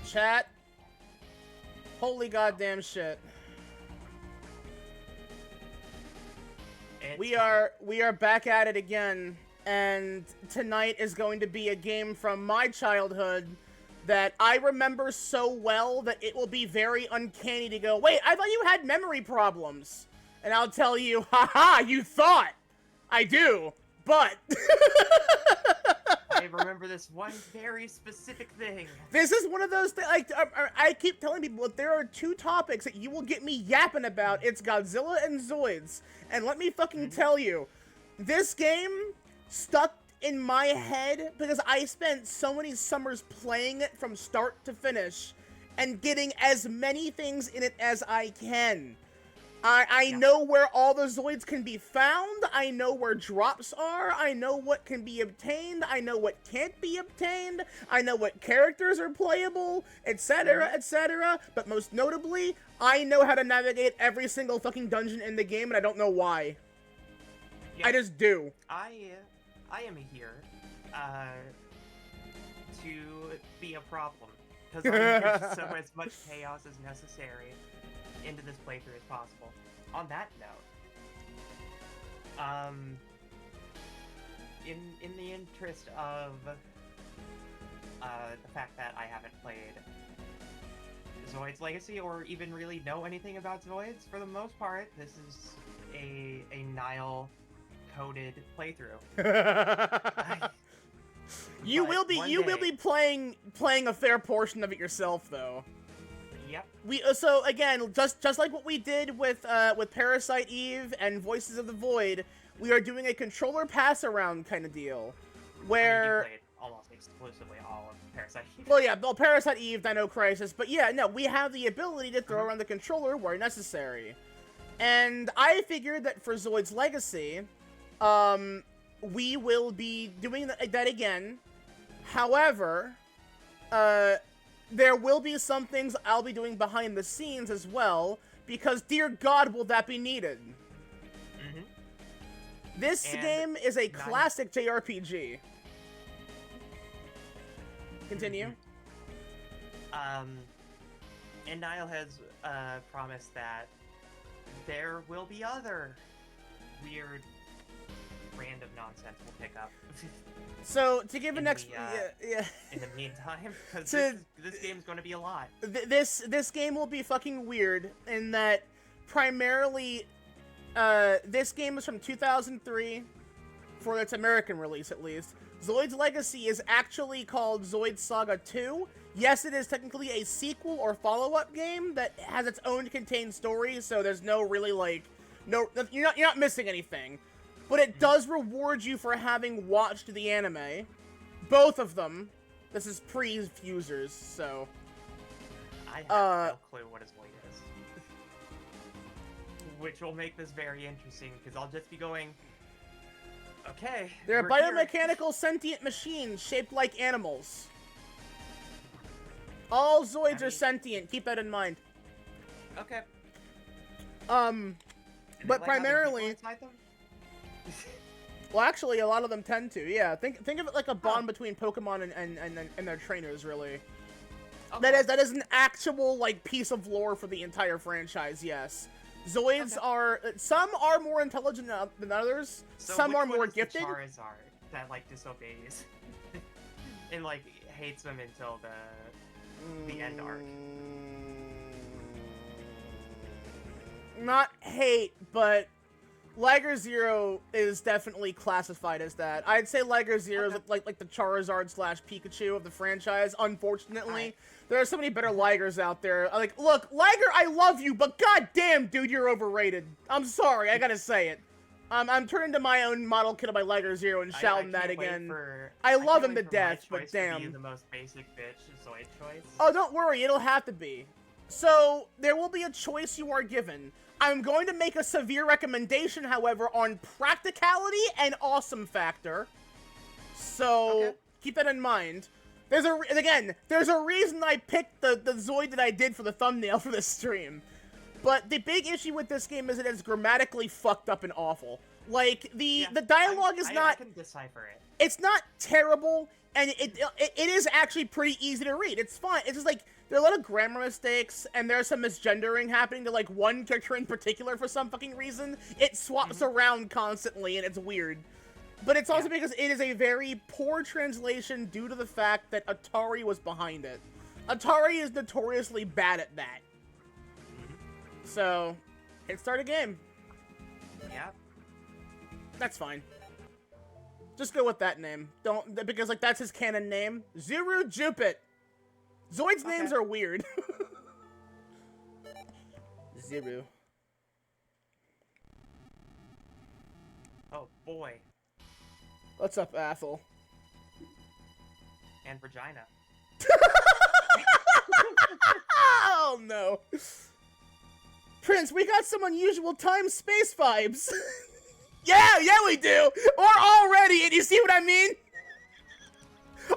Chat. Holy goddamn shit. We are back at it again, and tonight is going to be a game from my childhood that I remember so well that it will be very uncanny to go, wait, I thought you had memory problems. And I'll tell you, haha, you thought. I do, but... I remember this one very specific thing. This is one of those things, like, I keep telling people, if there are two topics that you will get me yapping about, it's Godzilla and Zoids. And let me fucking tell you, this game stuck in my head because I spent so many summers playing it from start to finish and getting as many things in it as I can. I know where all the Zoids can be found, I know where drops are, I know what can be obtained, I know what can't be obtained, I know what characters are playable, etc., etc., but most notably, I know how to navigate every single fucking dungeon in the game, and I don't know why. Yeah. I just do. I am here, to be a problem, because I'm here to sow as much chaos as necessary into this playthrough as possible. On that note, in the interest of the fact that I haven't played Zoids Legacy or even really know anything about Zoids for the most part, this is a Nile coded playthrough. You will be playing a fair portion of it yourself, though. Yep. So again, just like what we did with Parasite Eve and Voices of the Void, we are doing a controller pass around kind of deal, where I mean, you played almost exclusively all of Parasite Eve. Well, yeah, Parasite Eve, Dino Crisis, but yeah, no, we have the ability to throw around the controller where necessary, and I figured that for Zoid's Legacy, we will be doing that again. However, there will be some things I'll be doing behind the scenes as well, because dear God, will that be needed. This game is a classic JRPG. Continue. And Niall has promised that there will be other weird, random nonsense we'll pick up. So, to give an in the meantime, because this game's going to be a lot. This game will be fucking weird in that primarily, this game is from 2003, for its American release at least. Zoid's Legacy is actually called Zoid Saga 2. Yes, it is technically a sequel or follow-up game that has its own contained story, so there's no really, like, you're not missing anything. But it does reward you for having watched the anime. Both of them. This is pre-Fusers, so... I have no clue what a Zoid is. Which will make this very interesting, because I'll just be going... Okay, they're biomechanical sentient machines shaped like animals. All Zoids are sentient, keep that in mind. Okay. But primarily... Well, actually, a lot of them tend to, yeah. Think of it like a bond between Pokemon and their trainers, really. Okay. That is an actual, like, piece of lore for the entire franchise, yes. Zoids are... Some are more intelligent than others. So some are more gifted. The Charizard that, like, disobeys. And, like, hates them until the end arc. Not hate, but... Liger Zero is definitely classified as that. I'd say Liger Zero is like the Charizard slash Pikachu of the franchise. Unfortunately, there are so many better Ligers out there. Like, look, Liger, I love you, but goddamn, dude, you're overrated. I'm sorry, I gotta say it. I'm turning to my own model kit of my Liger Zero and shouting that again. I love him to death, but damn. To be the most basic bitch Zoid choice. Oh, don't worry, it'll have to be. So, there will be a choice you are given. I'm going to make a severe recommendation, however, on practicality and awesome factor. So, keep that in mind. There's a reason I picked the Zoid that I did for the thumbnail for this stream. But the big issue with this game is it is grammatically fucked up and awful. Like, the dialogue is not... I can decipher it. It's not terrible, and it is actually pretty easy to read. It's fine. It's just like, there are a lot of grammar mistakes, and there's some misgendering happening to, like, one character in particular for some fucking reason. It swaps around constantly, and it's weird. But it's also because it is a very poor translation due to the fact that Atari was behind it. Atari is notoriously bad at that. So, hit start a game. Yeah. That's fine. Just go with that name. Don't, because, like, that's his canon name. Zuru Jupit. Zoid's names are weird. Zuru. Oh, boy. What's up, Athel? And vagina. Oh, no. Prince, we got some unusual time-space vibes. Yeah, we do. Or already, and you see what I mean?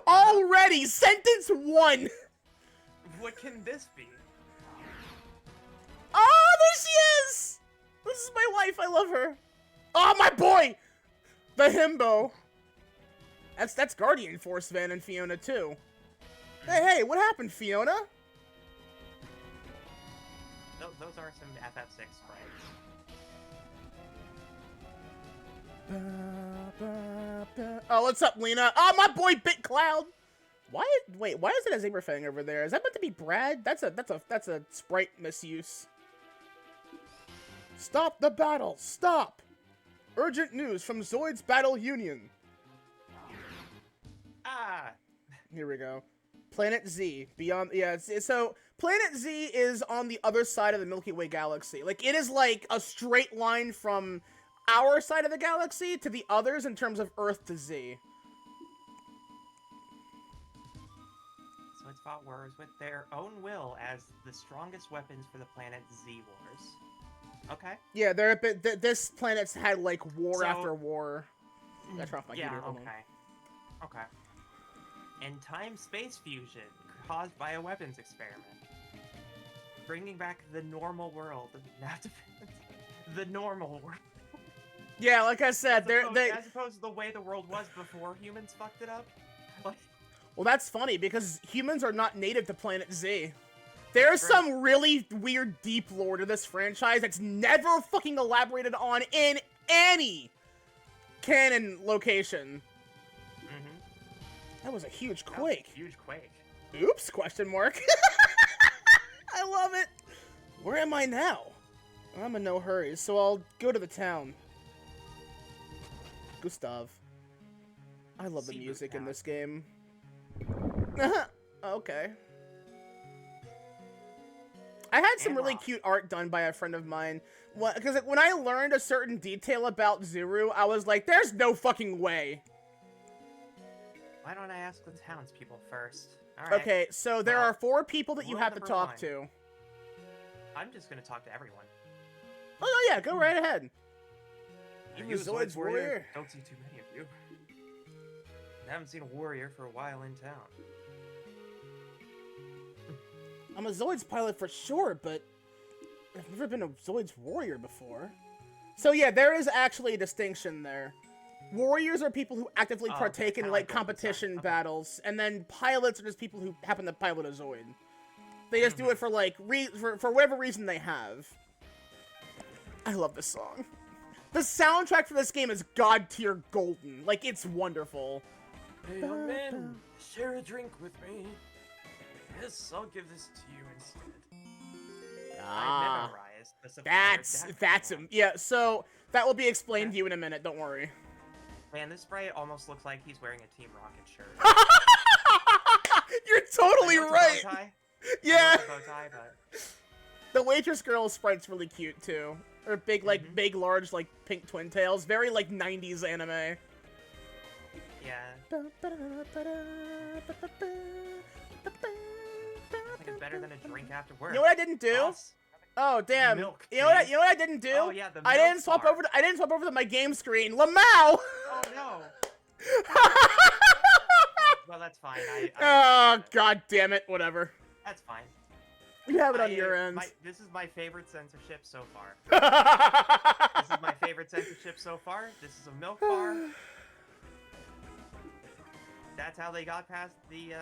Already, sentence 1. What can this be? Oh, there she is! This is my wife, I love her. Oh, my boy! The himbo. That's Guardian Force Van and Fiona, too. Hey, what happened, Fiona? Those are some FF6 sprites. Oh, what's up, Lena? Oh, my boy, Bit Cloud. Wait, why is it a Zebrafang over there? Is that meant to be Brad? That's a sprite misuse. Stop the battle! Stop! Urgent news from Zoid's Battle Union. Ah! Here we go. Planet Z. Beyond... Yeah, so... Planet Z is on the other side of the Milky Way galaxy. Like, it is like a straight line from our side of the galaxy to the others in terms of Earth to Z. So it's fought wars with their own will as the strongest weapons for the planet Z Wars. Okay. Yeah, this planet's had, like, war after war. I turn off my heater. Okay. And time-space fusion caused by a weapons experiment. Bringing back the normal world. The normal world. Yeah, like I said, as opposed to the way the world was before humans fucked it up. Well, that's funny, because humans are not native to Planet Z. There's some really weird deep lore to this franchise that's never fucking elaborated on in any canon location. That was a huge quake. Huge quake. Oops, question mark. I love it. Where am I now? I'm in no hurry, so I'll go to the town. Gustav. I love the music in this game. Okay. I had some really cute art done by a friend of mine. Because when I learned a certain detail about Zuru, I was like, there's no fucking way. Why don't I ask the townspeople first? All right. Okay, so there are 4 people that you have to talk to. I'm just gonna talk to everyone. Oh, yeah, go right ahead. You a Zoid's warrior? Don't see too many of you. I haven't seen a warrior for a while in town. I'm a Zoid's pilot for sure, but I've never been a Zoid's warrior before. So yeah, there is actually a distinction there. Warriors are people who actively partake in, like, competition battles, and then pilots are just people who happen to pilot a Zoid. They just do it for, like, for whatever reason they have. I love this song. The soundtrack for this game is god-tier golden. Like, it's wonderful. Hey, young man, share a drink with me. Yes, I'll give this to you instead. I memorized the yeah, so That will be explained to you in a minute, don't worry. Man, this sprite almost looks like he's wearing a Team Rocket shirt. You're totally right! Bow tie. Yeah! Bow tie, but... The waitress girl sprite's really cute, too. Her big, like, big, large, like, pink twin tails. Very, like, 90s anime. Yeah. Like it's better than a drink after work. You know what I didn't do? Boss. Oh damn! Milk, you know what? You know what I didn't do? Oh yeah, the milk I didn't swap bar. over. I didn't swap over to my game screen. Lamau. Oh no. Well, that's fine. Oh god damn it! Whatever. That's fine. You have it on your end. This is my favorite censorship so far. This is my favorite censorship so far. This is a milk bar. That's how they got past the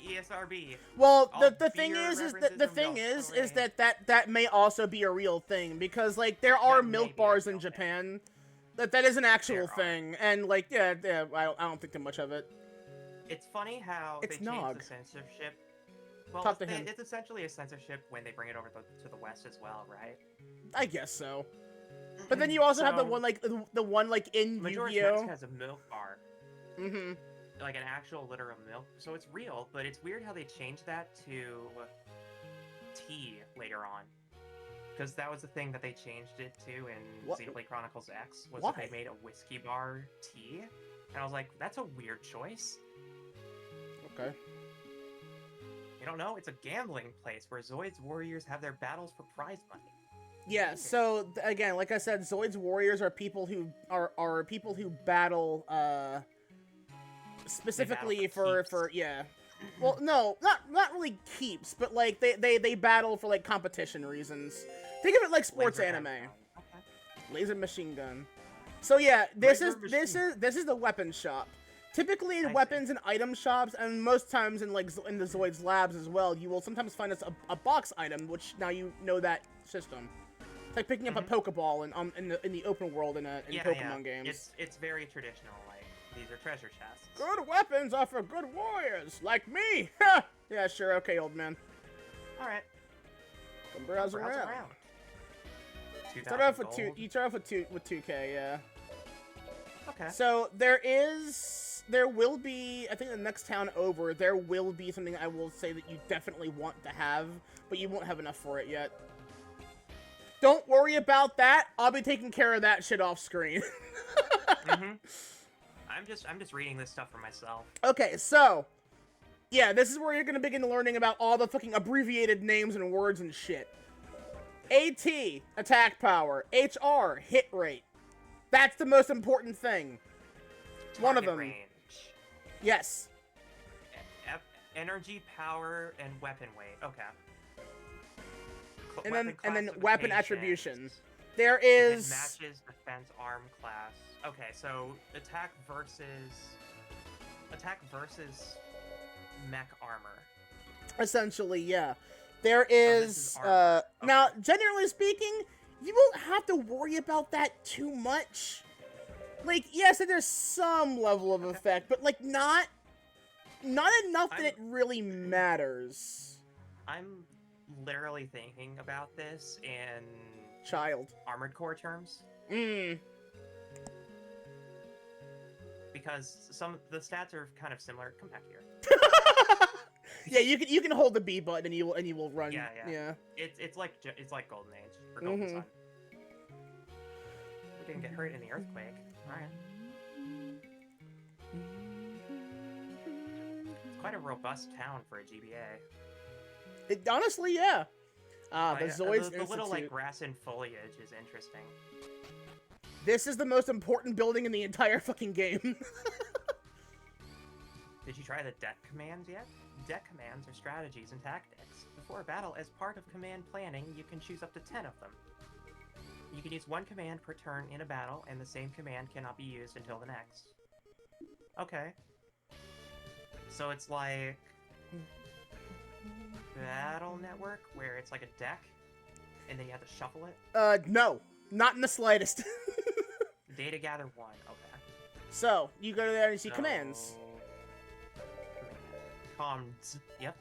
ESRB. Well, All the thing beer is references the are thing milk. is that may also be a real thing because like there are That may milk be a bars in real thing. Japan. That is an actual There are. thing, and like yeah, I don't think too much of it. It's funny how It's they Nog. changed the censorship. Well, Talk to him. it's essentially a censorship when they bring it over to the West as well, right? I guess so. But then you also have the So, one like the one like in Majora's Yu-Gi-Oh. Mask has a milk bar. Mm-hmm. Like an actual literal milk, so it's real, but it's weird how they changed that to tea later on. Because that was the thing that they changed it to in What? Xenoblade Chronicles X, was Why? that they made a whiskey bar tea. And I was like, that's a weird choice. Okay. You don't know? It's a gambling place where Zoids warriors have their battles for prize money. Yeah. So again, like I said, Zoids warriors are people who are people who battle specifically for for yeah. Well, no, not really keeps, but like they battle for like competition reasons. Think of it like sports Laser anime. gun. Okay. Laser machine gun. So yeah, this Laser is the weapon shop. Typically in I see. weapons and item shops, and most times in like in the Zoids labs as well, you will sometimes find us a box item, which now you know that system. It's like picking up a Pokeball in the open world in Pokemon games. It's very traditional. Like these are treasure chests. Good weapons are for good warriors, like me. Yeah, sure, okay, old man. All right. Come browse around. Start 2,000 off with gold. You start off with 2K, yeah. Okay. So there will be, I think the next town over, there will be something I will say that you definitely want to have, but you won't have enough for it yet. Don't worry about that. I'll be taking care of that shit off screen. I'm just reading this stuff for myself. Okay, so yeah, this is where you're gonna begin learning about all the fucking abbreviated names and words and shit. AT, attack power. HR, hit rate. That's the most important thing. One of Target them. Range. Yes. Energy, power, and weapon weight. Okay. And then weapon attributions. classifications. There And then is matches defense arm class. Okay, so attack versus mech armor. essentially, yeah. There this is is armor. now generally speaking, you won't have to worry about that too much. Like, yes, there's some level of effect, but like not enough that it really matters. I'm literally thinking about this in Child. Armored Core terms Mm. because the stats are kind of similar. Come back here. Yeah, you can hold the B button and you will run. Yeah. Yeah. It's like Golden Age or Golden Sun. We didn't get hurt in the earthquake. All right. It's quite a robust town for a GBA. Honestly, yeah. The Yeah, Zoids the little like Institute. grass and foliage is interesting. This is the most important building in the entire fucking game. Did you try the deck commands yet? Deck commands are strategies and tactics. Before a battle, as part of command planning, you can choose up to 10 of them. You can use one command per turn in a battle, and the same command cannot be used until the next. Okay. So it's like Battle Network, where it's like a deck, and then you have to shuffle it? No. Not in the slightest. Data gather 1, okay. So, you go to there and you see commands. Comms, yep.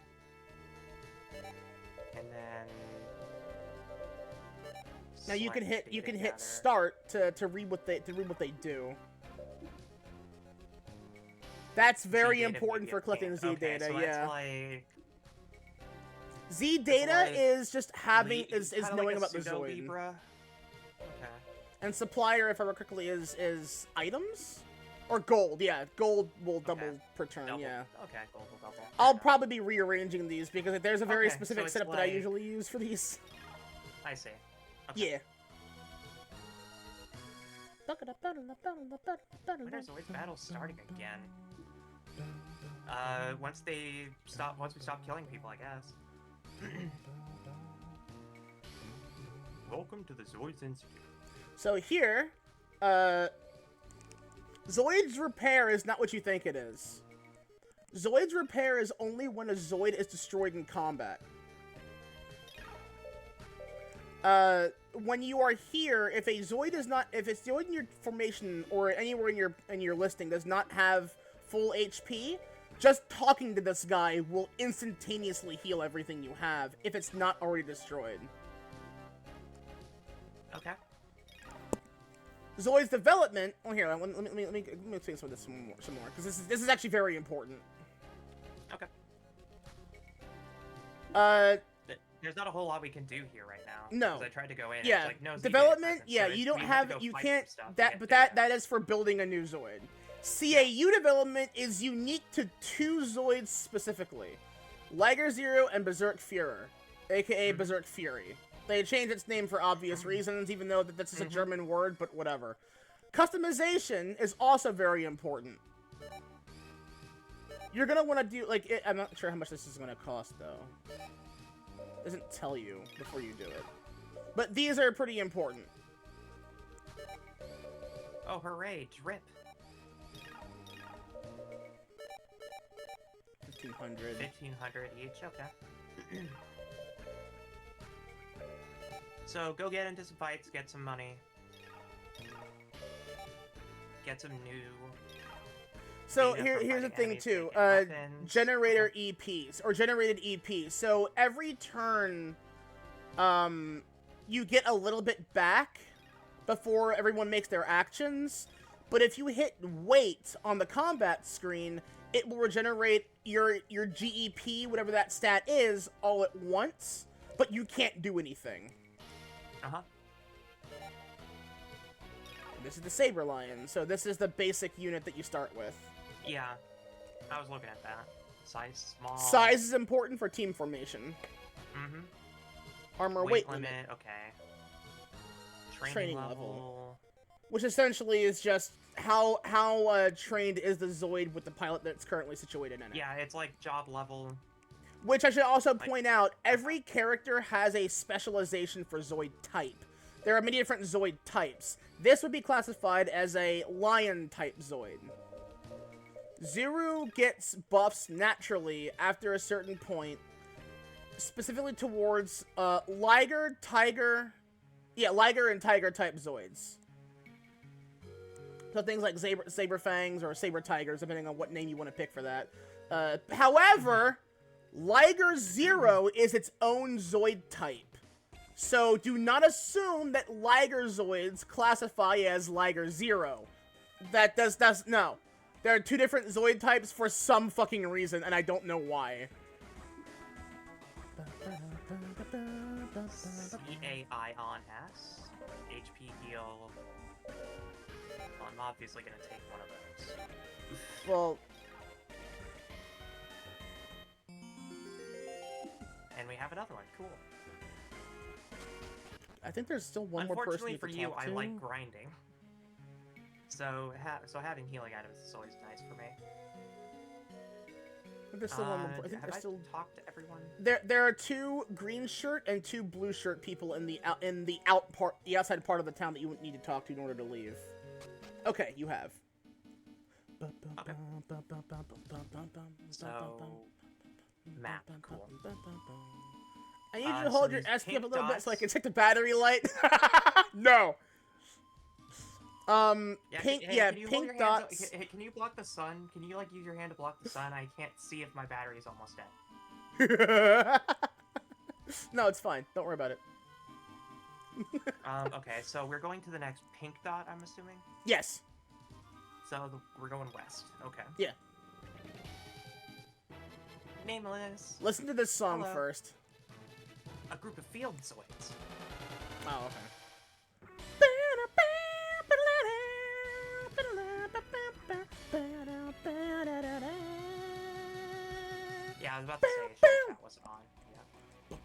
And then Now you can select hit data gather. start to read what they do. That's very Z data important media for collecting ping. Z Okay, data. so Yeah. that's like Z data like is just having is kinda knowing like a about the pseudo Zoid. Libra. Okay. And supplier, if I remember correctly, is items or gold. Yeah, gold will double per turn. Double. Yeah. Okay, gold will double. Fair I'll enough. probably be rearranging these because there's a very Okay, specific so it's setup that I like- usually use for these. I see. Okay. Yeah. When are Zoid's battles starting again? Once we stop killing people, I guess. Welcome to the Zoids Institute. So here, Zoid's repair is not what you think it is. Zoid's repair is only when a Zoid is destroyed in combat. When you are here, if a Zoid is not, if it's Zoid in your formation or anywhere in your listing does not have full HP, just talking to this guy will instantaneously heal everything you have if it's not already destroyed. Okay. Zoid's development. Oh, here, let me explain some of this some more, because this is actually very important. Okay. There's not a whole lot we can do here right now. No. Because I tried to go in. Yeah. It's like, no, Z Development. data present, Yeah, so you don't we have to go you fight can't for stuff to that, get but data. that is for building a new Zoid. CAU development is unique to two Zoids specifically, Liger Zero and Berserk Führer, aka Berserk Fury. They changed its name for obvious reasons, even though this is a German word, but whatever. Customization is also very important. You're gonna want to do, like, I'm not sure how much this is gonna cost, though. It doesn't tell you before you do it. But these are pretty important. Oh, hooray, drip. 1,500. 1,500 each, okay. So, go get into some fights, get some money. Get some new... So data here's from the fighting thing enemies, too, making weapons. generator EPs, or generated EPs. So every turn, you get a little bit back before everyone makes their actions, but if you hit wait on the combat screen, it will regenerate your GEP, whatever that stat is, all at once, but you can't do anything. Uh-huh. This is the Saber Lion, so this is the basic unit that you start with. Yeah. I was looking at that. Size small. Size is important for team formation. Mm-hmm. Armor weight limit. Okay. Training Training level. level. Which essentially is just how trained is the Zoid with the pilot that's currently situated in it. Yeah, it's like job level. Which I should also point out, every character has a specialization for Zoid type. There are many different Zoid types. This would be classified as a Lion type Zoid. Zuru gets buffs naturally after a certain point, specifically towards Liger, Tiger... Yeah, Liger and Tiger type Zoids. So things like Saber Fangs or Saber Tigers, depending on what name you want to pick for that. However, Liger Zero is its own Zoid type. So do not assume that Liger Zoids classify as Liger Zero. That does no. There are two different Zoid types for some fucking reason, and I don't know why. CAI on S. HP heal. Well, I'm obviously gonna take one of those. Well, And we have another one. Cool. I think there's still one more person Unfortunately for to you, talk I to. like grinding. So having healing items is always nice for me. I think there's still one more. I think have there's still. talked to everyone? There are two green shirt and two blue shirt people in the outside part of the town that you would need to talk to in order to leave. Okay, you have. Okay. So map, cool. I need you to so hold your these SQ up a pink little bit so I dots- can check the battery light. No. Pink. Hey, Yeah, can you hold pink your hands up- dots. Hey, can you block the sun? Can you like use your hand to block the sun? I can't see if my battery's almost dead. No, it's fine. Don't worry about it. Okay, so we're going to the next pink dot, I'm assuming? Yes. So we're going west. Okay. Yeah. Nameless. Listen to this song Hello. first. A group of field zoids. Oh, okay. Yeah, I was about to say, sure, that wasn't on. Yeah.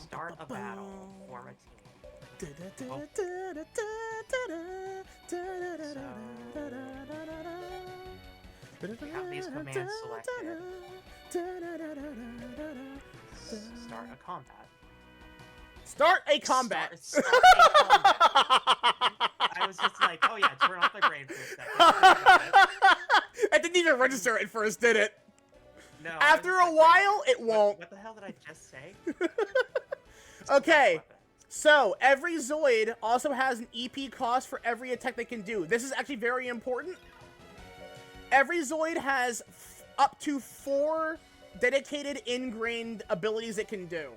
Start a battle. Form a team. We have these commands selected. Start a combat. Start a combat. Start a combat. I was just like, oh yeah, turn off my brain for a second. I didn't even register at first, did it? No. After a while, it won't. What the hell did I just say? Okay, so every Zoid also has an EP cost for every attack they can do. This is actually very important. Every Zoid has up to 4 dedicated ingrained abilities it can do.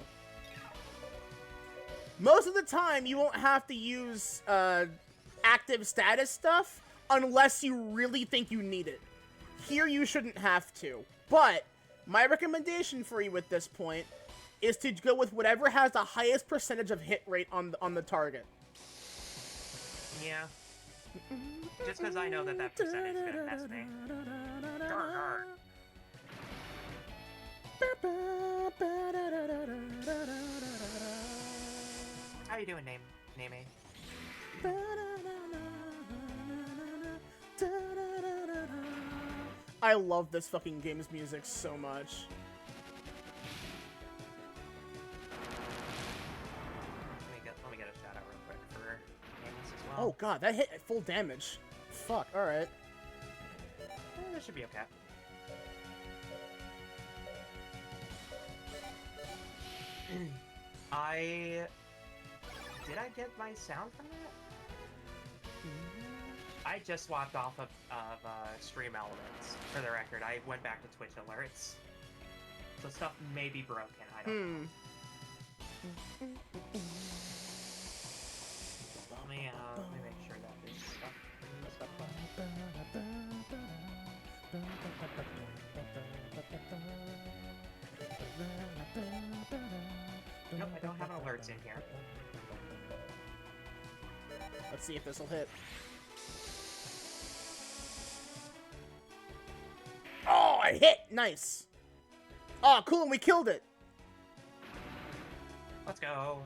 Most of the time, you won't have to use active status stuff unless you really think you need it. Here, you shouldn't have to. But my recommendation for you at this point is to go with whatever has the highest percentage of hit rate on the target. Yeah. Just because I know that percentage is gonna mess me. Grr, How you doing, Name? I love this fucking game's music so much. Let me get a shout out real quick for Nameless as well. Oh god, that hit at full damage. Fuck, alright. That should be okay. Did I get my sound from that? I just swapped off of Stream Elements, for the record. I went back to Twitch alerts. So stuff may be broken, I don't know. Let me make sure that this stuff Nope, I don't have alerts in here. Let's see if this'll hit. Oh, I hit! Nice! Oh, cool, and we killed it! Let's go.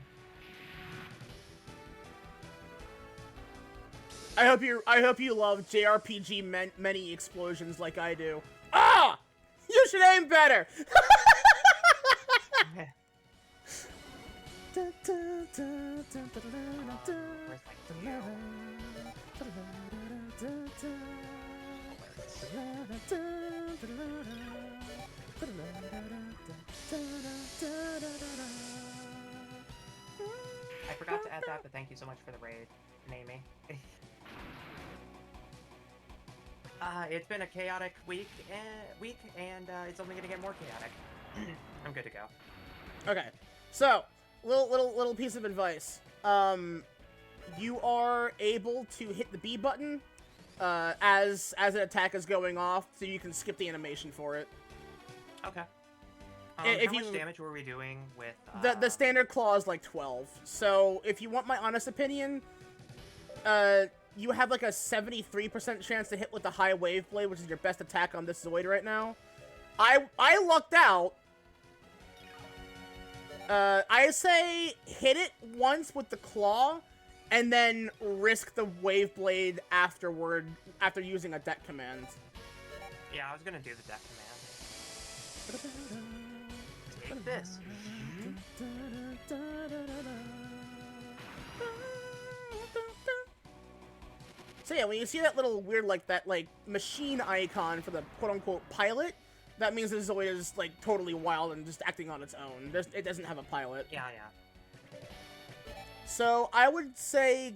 I hope you love JRPG many explosions like I do. Ah! You should aim better! I forgot to add that, but thank you so much for the raid, Namey. It's been a chaotic week, and it's only gonna get more chaotic. I'm good to go. Okay, so little piece of advice. You are able to hit the B button as an attack is going off, so you can skip the animation for it. Okay. If how much you- damage were we doing with The standard claw is like 12. So if you want my honest opinion, you have like a 73% chance to hit with the high wave blade, which is your best attack on this Zoid right now. I lucked out. I say hit it once with the claw, and then risk the wave blade afterward after using a deck command. Yeah, I was gonna do the deck command. Take this. So yeah, when you see that little weird, that machine icon for the quote-unquote pilot, that means the Zoid is, totally wild and just acting on its own. It doesn't have a pilot. Yeah. So, I would say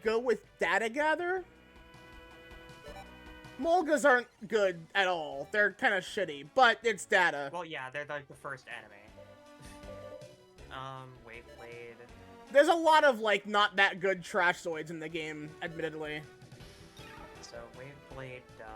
go with Data Gather. Molgas aren't good at all. They're kind of shitty, but it's data. Well, yeah, they're like the first enemy. Wave blade. There's a lot of, like, not that good trash Zoids in the game, admittedly. So, Wave Blade does...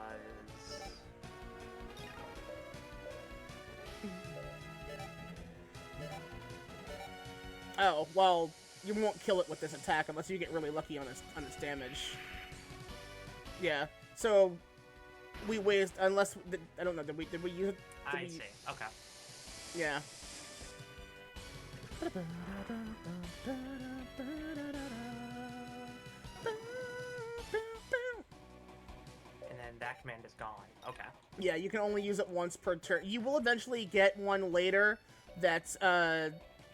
Oh, well, you won't kill it with this attack unless you get really lucky on its damage. Yeah, so we waste, unless, I don't know, did we use it? I see, okay. Yeah. And then that command is gone, okay. Yeah, you can only use it once per turn. You will eventually get one later that,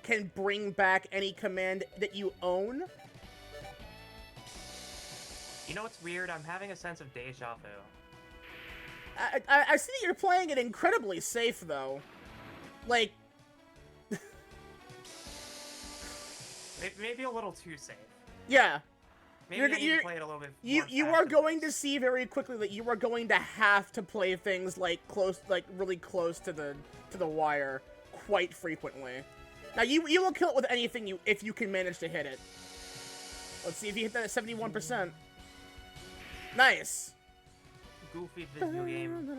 can bring back any command that you own. You know what's weird? I'm having a sense of deja vu. I see that you're playing it incredibly safe, though. Like... Maybe a little too safe. Yeah. Maybe I need to play it a little bit more You are going to see very quickly that you are going to have to play things like really close to the wire quite frequently. Now you will kill it with anything if you can manage to hit it. Let's see if you hit that at 71%. Nice. Goofy video game.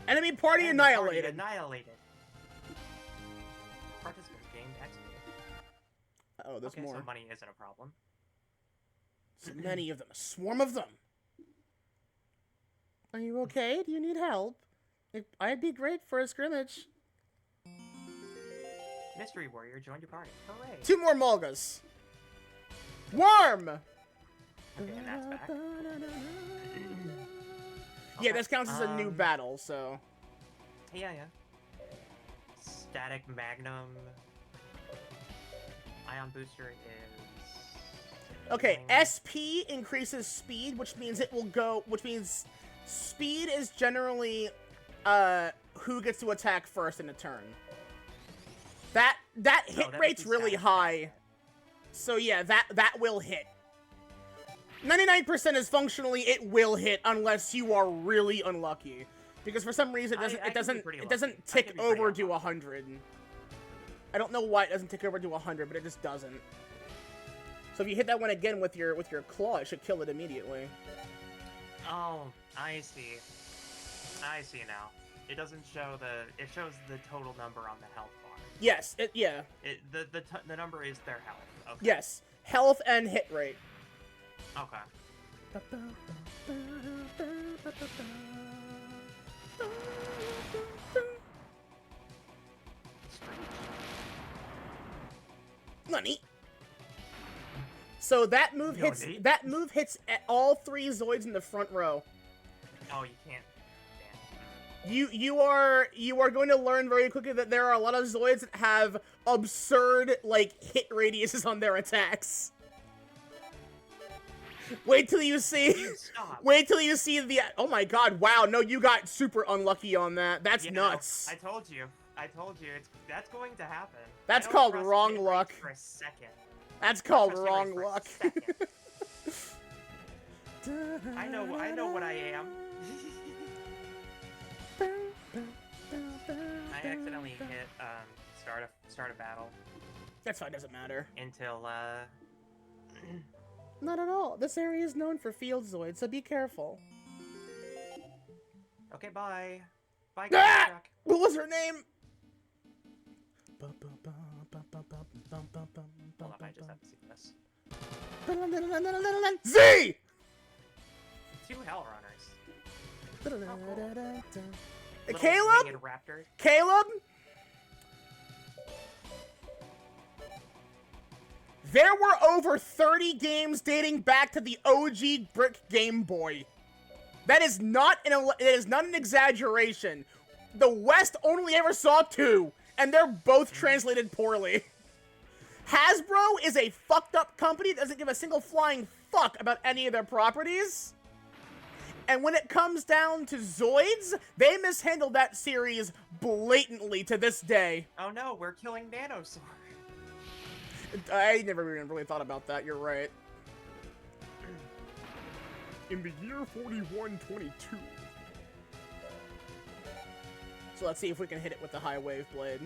Enemy party annihilated. Participants gained XP. Oh, there's more. So money isn't a problem. So many of them. A swarm of them. Are you okay? Do you need help? I'd be great for a scrimmage. Mystery Warrior joined your party. Hooray! 2 more Mulgas. Worm! Okay, and that's back. Yeah, this counts as a new battle, so... Yeah. Static Magnum. Ion Booster is... Okay, SP increases speed, which means it will go... Which means speed is generally, who gets to attack first in a turn. That hit rate's really high. So yeah, that will hit. 99% is functionally it will hit unless you are really unlucky, because for some reason it doesn't tick over to 100. I don't know why it doesn't tick over to 100, but it just doesn't. So if you hit that one again with your claw, it should kill it immediately. Oh, I see. I see now. It doesn't show it shows the total number on the health bar. Yes, yeah. The number is their health. Okay. Yes, health and hit rate. Okay. Nani? So that move hits. That move hits at all 3 Zoids in the front row. Oh, you can't. You are going to learn very quickly that there are a lot of Zoids that have absurd like hit radiuses on their attacks. Wait till you see. Wait till you see the. Oh my God! Wow! No, you got super unlucky on that. That's nuts. I told you. That's going to happen. That's called wrong luck. For a second. That's called wrong luck. I know what I am. I accidentally hit start a battle. That's fine. Doesn't matter. Until Not at all. This area is known for field Zoids, so be careful. Okay, bye. Bye, ah! What was her name? Hold up, I just have to see this. Z! 2 Hell Runners. Oh, cool. Caleb? Caleb? There were over 30 games dating back to the OG brick Game Boy. That is not an exaggeration. The West only ever saw 2, and they're both translated poorly. Hasbro is a fucked up company that doesn't give a single flying fuck about any of their properties. And when it comes down to Zoids, they mishandled that series blatantly to this day. Oh no, we're killing Nanosaur. I never even really thought about that, you're right. In the year 4122. So let's see if we can hit it with the high wave blade.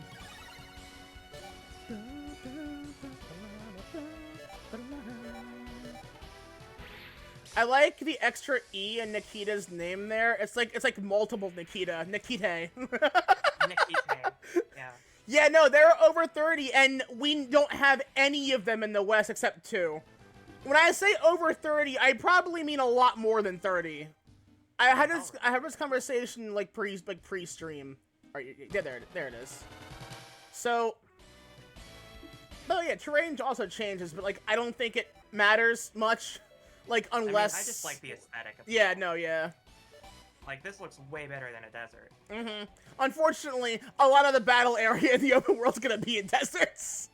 I like the extra E in Nikita's name there. It's like multiple Nikita. Nikite. Nikite. Yeah. Yeah, no, they're over 30, and we don't have any of them in the West except 2. When I say over 30, I probably mean a lot more than 30. I had this conversation like pre-stream. Yeah, there it is. So, oh yeah, terrain also changes, but like I don't think it matters much. Like unless I mean, I just like the aesthetic of it. Yeah, no, yeah. Like this looks way better than a desert. Mm-hmm. Unfortunately, a lot of the battle area in the open world's gonna be in deserts.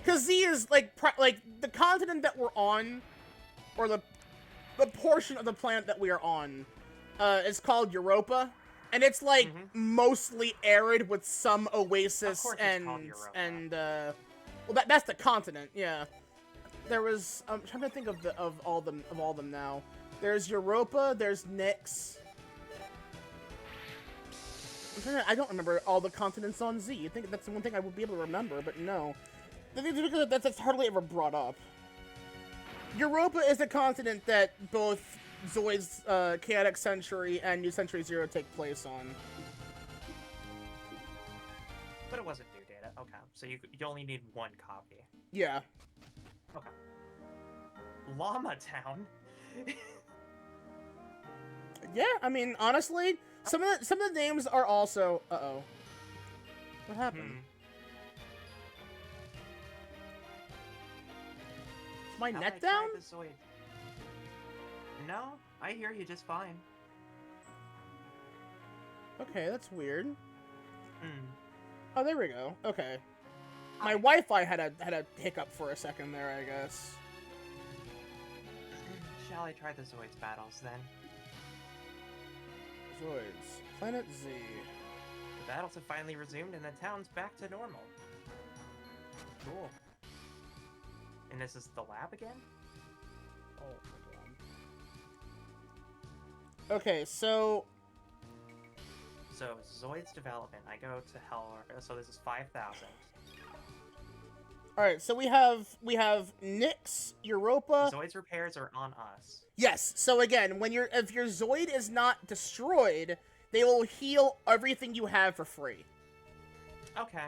Cause Z is like the continent that we're on, or the portion of the planet that we are on, is called Europa, and it's like mostly arid with some oasis well, that's the continent, yeah. There was I'm trying to think of all them now. There's Europa, there's Nyx. I don't remember all the continents on Z. I think that's the one thing I would be able to remember, but no. That's hardly ever brought up. Europa is a continent that both Zoids, Chaotic Century and New Century Zero take place on. But it wasn't new data. Okay, so you only need 1 copy. Yeah. Okay. Llama Town. Yeah, I mean, honestly, some of the names are also. Uh-oh. What happened? Is my net down? No, I hear you just fine. Okay, that's weird. Hmm. Oh, there we go. Okay. My Wi-Fi had a hiccup for a second there, I guess. Shall I try the Zoids battles then? Zoids. Planet Z. The battles have finally resumed and the town's back to normal. Cool. And this is the lab again? Oh, my God. Okay, so... So, Zoids development. I go to hell. So this is 5,000. Alright, so we have Nyx, Europa... Zoids repairs are on us. Yes, so again, if your Zoid is not destroyed, they will heal everything you have for free. Okay.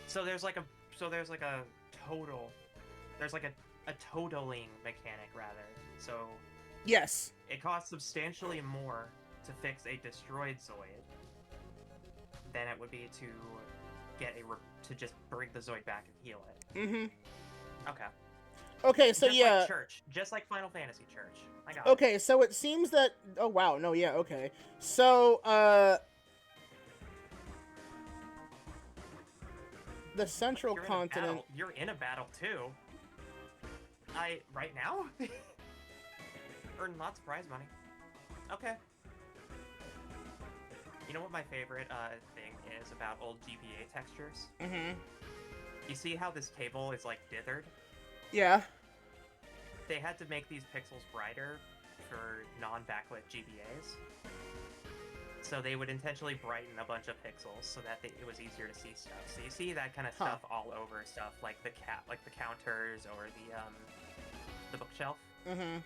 So there's like a total... There's like a totaling mechanic, rather. So... Yes. It costs substantially more to fix a destroyed Zoid than it would be to get to just bring the Zoid back and heal it. Mm-hmm. Okay. Okay, so just yeah. Like Church. Just like Final Fantasy Church. I got Okay, it. So it seems that... Oh, wow. No, yeah, okay. So, the central continent... You're in a battle, too. Right now? Earn lots of prize money. Okay. You know what my favorite thing is about old GBA textures? Mm-hmm. You see how this table is, like, dithered? Yeah. They had to make these pixels brighter for non-backlit GBAs. So they would intentionally brighten a bunch of pixels so that it was easier to see stuff. So you see that kind of stuff all over stuff, like the counters or the bookshelf. Mm-hmm.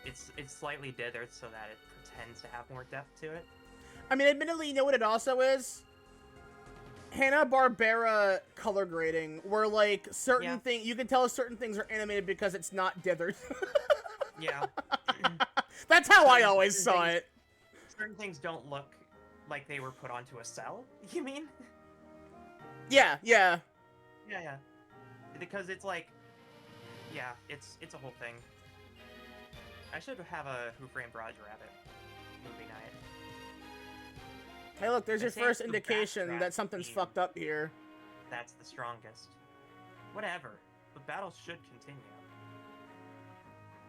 It's slightly dithered so that it pretends to have more depth to it. I mean, admittedly, you know what it also is? Hanna-Barbera color grading, where, like, certain things... You can tell certain things are animated because it's not dithered. Yeah. That's how I always saw it. Certain things don't look like they were put onto a cell, you mean? Yeah, yeah. Yeah. Because it's like... Yeah, it's a whole thing. I should have a Who Framed Roger Rabbit movie night. Hey, look, there's your first indication that something's fucked up here. That's the strongest. Whatever. The battles should continue.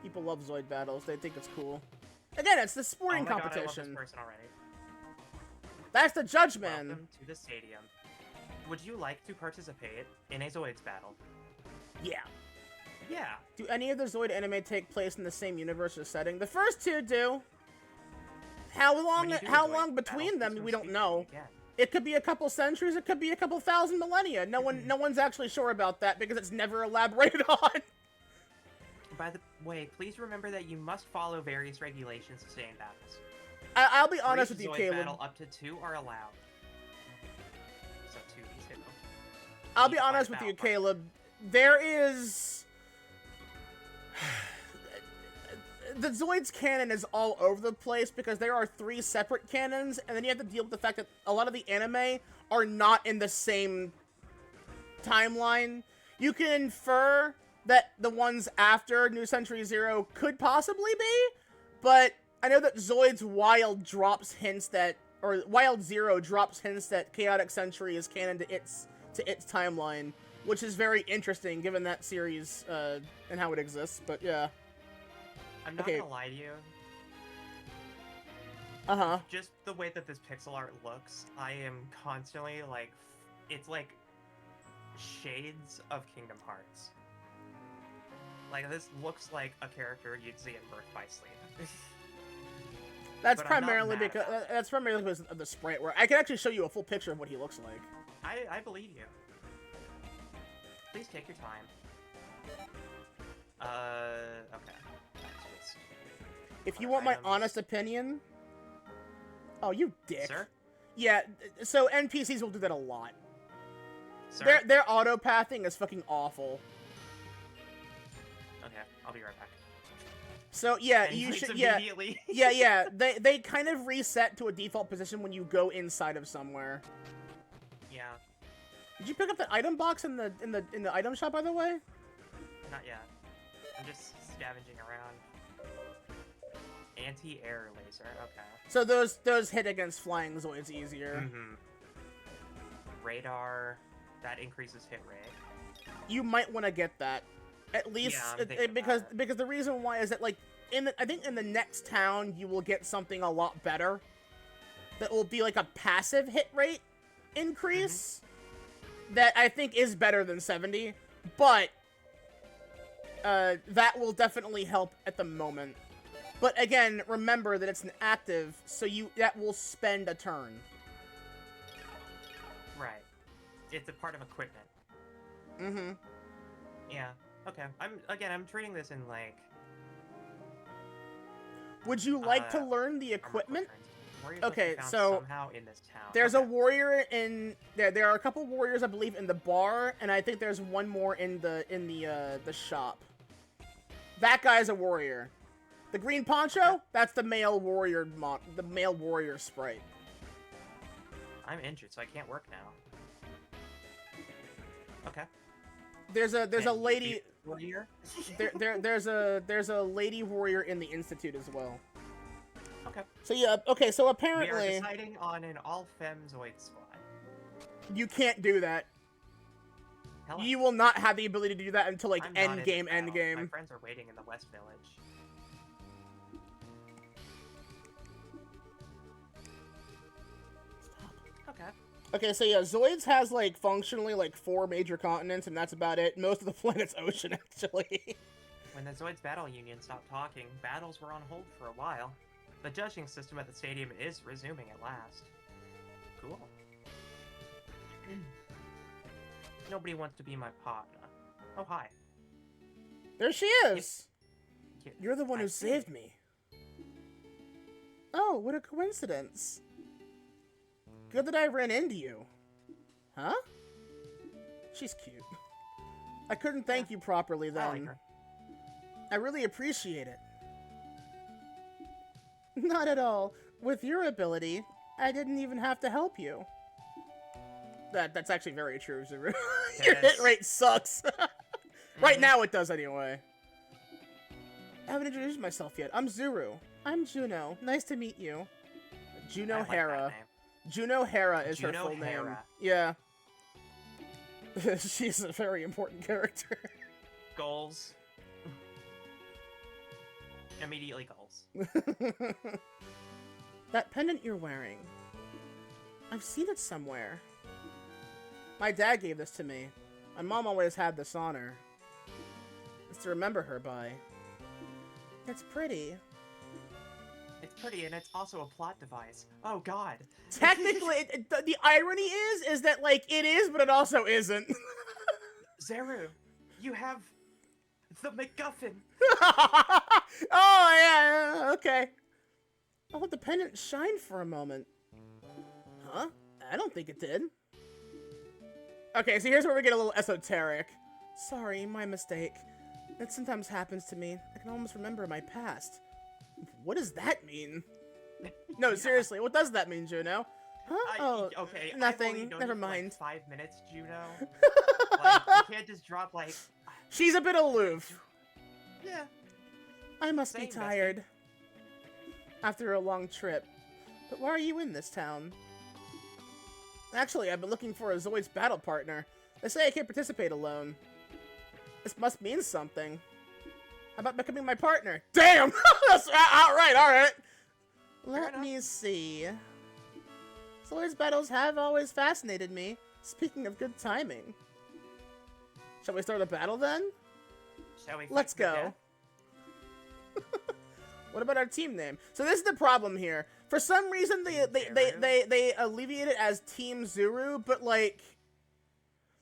People love Zoid battles. They think it's cool. Again, it's the sporting competition. God, I love this person already. That's the judge man. Welcome to the stadium. Would you like to participate in a Zoids battle? Yeah. Yeah. Do any of the Zoid anime take place in the same universe or setting? The first two do. How When long? you do a How Zoids long battle, between them? please We don't don't speak to me know. again. It could be a couple centuries. It could be a couple thousand millennia. No one's actually sure about that because it's never elaborated on. By the way, please remember that you must follow various regulations to stay in battles. I'll be honest For with each you, Zoid Caleb. battle, up to 2 are allowed. So 2d2. I'll be Each honest five with you, battle Caleb. There is... The Zoids canon is all over the place because there are 3 separate canons, and then you have to deal with the fact that a lot of the anime are not in the same timeline. You can infer that the ones after New Century Zero could possibly be, but I know that Zoids Wild drops hints that, or Wild Zero drops hints that Chaotic Century is canon to its timeline, which is very interesting given that series and how it exists. But yeah. I'm not Okay. gonna lie to you. Uh-huh. Just the way that this pixel art looks, I am constantly like, it's like shades of Kingdom Hearts. Like, this looks like a character you'd see in Birth by Sleep. That's But I'm not primarily mad because about because of the sprite. Where I can actually show you a full picture of what he looks like. I believe you. Please take your time. Okay. Let's just... If you Other want my items. honest opinion, oh, you dick. Sir? Yeah. So NPCs will do that a lot. Sir? Their auto pathing is fucking awful. Okay, I'll be right back. So yeah, And he you leaves should. Yeah. immediately. Yeah. They kind of reset to a default position when you go inside of somewhere. Yeah, Did you pick up the item box in the item shop, by the way? not yet. I'm just scavenging around. Anti-air laser, okay. So those hit against flying Zoids easier. Mm-hmm. Radar, that increases hit rate. You might want to get that, at least Yeah, I'm thinking because about it. the reason why is that like I think in the next town you will get something a lot better. That will be like a passive hit rate increase. That I think is better than 70, but that will definitely help at the moment. But again, remember that it's an active, so that will spend a turn. Right. It's a part of equipment. Mm-hmm. Yeah. Okay. I'm treating this in like Would you like to learn the equipment? Okay, so somehow in this town. There's a Okay. warrior in there. There are a couple warriors, I believe, in the bar, and I think there's one more in the shop. That guy's a warrior. The green poncho, that's the male warrior sprite. I'm injured, so I can't work now. Okay. There's a Can you lady be a warrior? there's a lady warrior in the institute as well. Okay. So yeah, okay, so We are apparently deciding on an all-fem Zoid squad. you can't do that. Hello. You will not have the ability to do that until like I'm not in this end battle. My game. friends are waiting in the West Village. Okay. Okay, so yeah, Zoids has like functionally like 4 major continents, and that's about it. Most of the planet's ocean, actually. When the Zoids Battle Union stopped talking, battles were on hold for a while. The judging system at the stadium is resuming at last. Cool. Nobody wants to be my partner. Oh, hi. There she is. Cute. You're the one who I see. saved me. Oh, what a coincidence. Good that I ran into you. Huh? She's cute. I couldn't thank you properly I then. like her. I really appreciate it. Not at all. With your ability, I didn't even have to help you. That's actually very true, Zuru. Your hit Yes. rate sucks. Right Mhm. now it does anyway. I haven't introduced myself yet. I'm Zuru. I'm Juno. Nice to meet you. Juno I like that Hera. name. Juno Hera is her Juno full name. Hera. Yeah. She's a very important character. Goals. Immediately goals. That pendant you're wearing. I've seen it somewhere. My dad gave this to me. My mom always had this on her. It's to remember her by. It's pretty. It's pretty, and it's also a plot device. Oh God. Technically, the irony is that, like, it is, but it also isn't. Zeru, you have the MacGuffin. Oh, yeah, okay. I'll let the pendant shine for a moment. Huh? I don't think it did. Okay, so here's where we get a little esoteric. Sorry, my mistake. That sometimes happens to me. I can almost remember my past. What does that mean? No, Yeah. seriously, what does that mean, Juno? Huh? Oh, Okay. I've nothing. only known Never you for, like, mind. 5 minutes, Juno. Like, you can't just drop like. She's a bit aloof. Yeah. I must Same, be tired. After a long trip. But why are you in this town? Actually, I've been looking for a ZOIDS battle partner. They say I can't participate alone. This must mean something. How about becoming my partner? Damn! That's alright. Let me see. ZOIDS battles have always fascinated me. Speaking of good timing. Shall we start a battle then? Shall we? Let's go. What about our team name? So this is the problem here. For some reason, they alleviate it as Team Zuru, but like,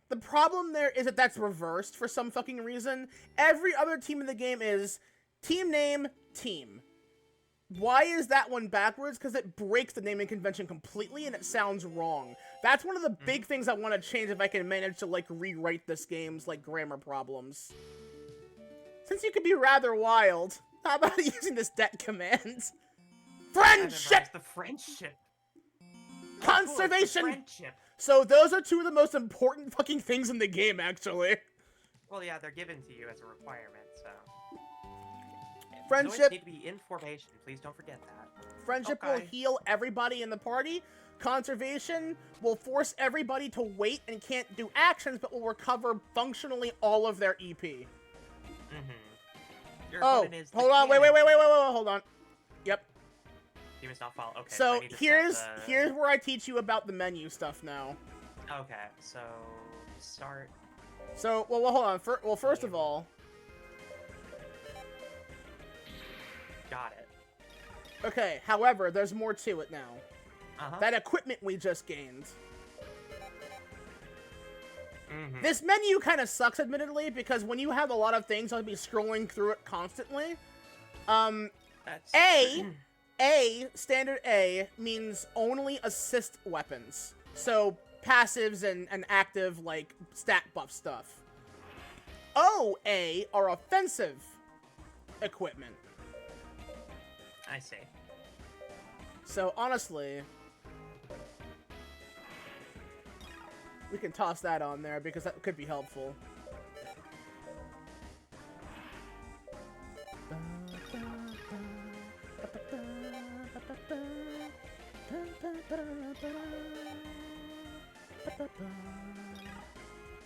the problem there is that that's reversed for some fucking reason. Every other team in the game is team name, team. Why is that one backwards? Because it breaks the naming convention completely and it sounds wrong. That's one of the big things I want to change if I can manage to, like, rewrite this game's, like, grammar problems. Since you could be rather wild, how about using this deck command? Friendship! The friendship. Conservation! Friendship. So those are two of the most important fucking things in the game, actually. Well, yeah, they're given to you as a requirement, so. Friendship. Need to be in formation. Please don't forget that. Friendship will heal everybody in the party. Conservation will force everybody to wait and can't do actions, but will recover functionally all of their EP. Oh, hold on, wait, hold on. Yep. You must not follow. Okay. So here's where I teach you about the menu stuff now. Okay, so start. So well hold on. First of all. Got it. Okay. However, there's more to it now. That equipment we just gained. This menu kind of sucks, admittedly, because when you have a lot of things, I'll be scrolling through it constantly. Standard A means only assist weapons. So, passives and active, like, stat buff stuff. OA are offensive equipment. I see. So, honestly, we can toss that on there because that could be helpful.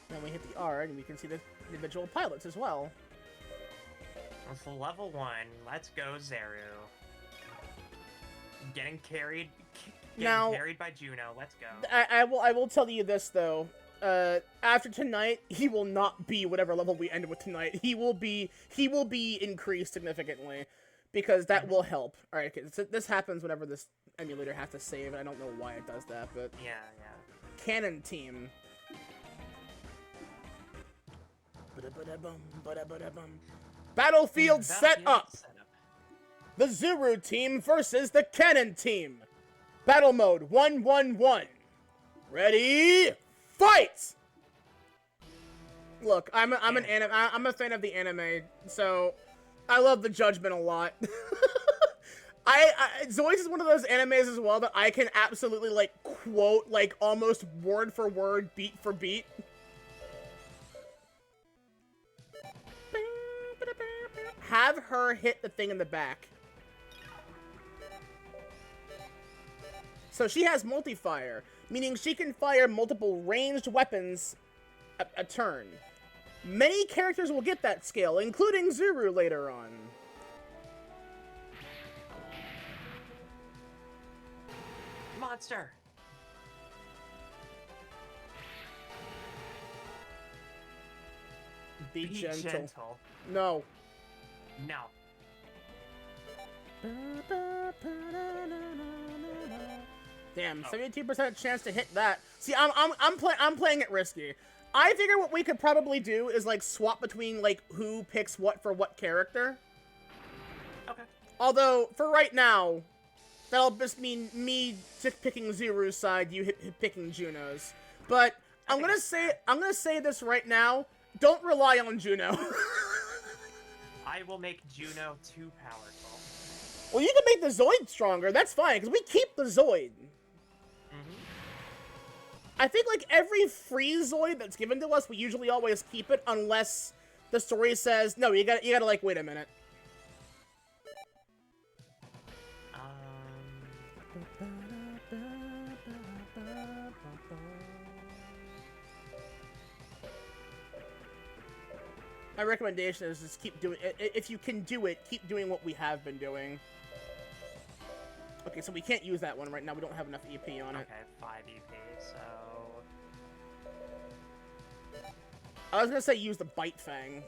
Then we hit the R and we can see the individual pilots as well. That's level 1. Let's go, Zeru. Getting carried by Juno. Let's go. I will tell you this though. After tonight, he will not be whatever level we ended with tonight. He will be increased significantly, because that will help. All right, okay, so this happens whenever this emulator has to save, and I don't know why it does that, but yeah. Cannon team. Battlefield set up. The Zuru team versus the Cannon team. Battle mode 1-1-1. Ready? Fight! Look, I'm a fan of the anime, so I love the Judgment a lot. ZOIDS is one of those animes as well that I can absolutely, like, quote, like, almost word for word, beat for beat. Have her hit the thing in the back. So she has multi-fire, meaning she can fire multiple ranged weapons a turn. Many characters will get that skill, including Zuru later on. Monster! Be gentle. No. No. Damn, 72% chance to hit that. See, I'm playing it risky. I figure what we could probably do is like swap between like who picks what for what character. Okay. Although for right now, that'll just mean me picking Zuru's side, you picking Juno's. But I'm gonna say this right now. Don't rely on Juno. I will make Juno too powerful. Well, you can make the Zoid stronger. That's fine because we keep the Zoid. I think like every free Zoid that's given to us, we usually always keep it unless the story says no. You gotta like wait a minute. My recommendation is just keep doing it. If you can do it, keep doing what we have been doing. Okay, so we can't use that one right now. We don't have enough EP on it. Okay, 5 EP, so... I was gonna say use the Bite Fang.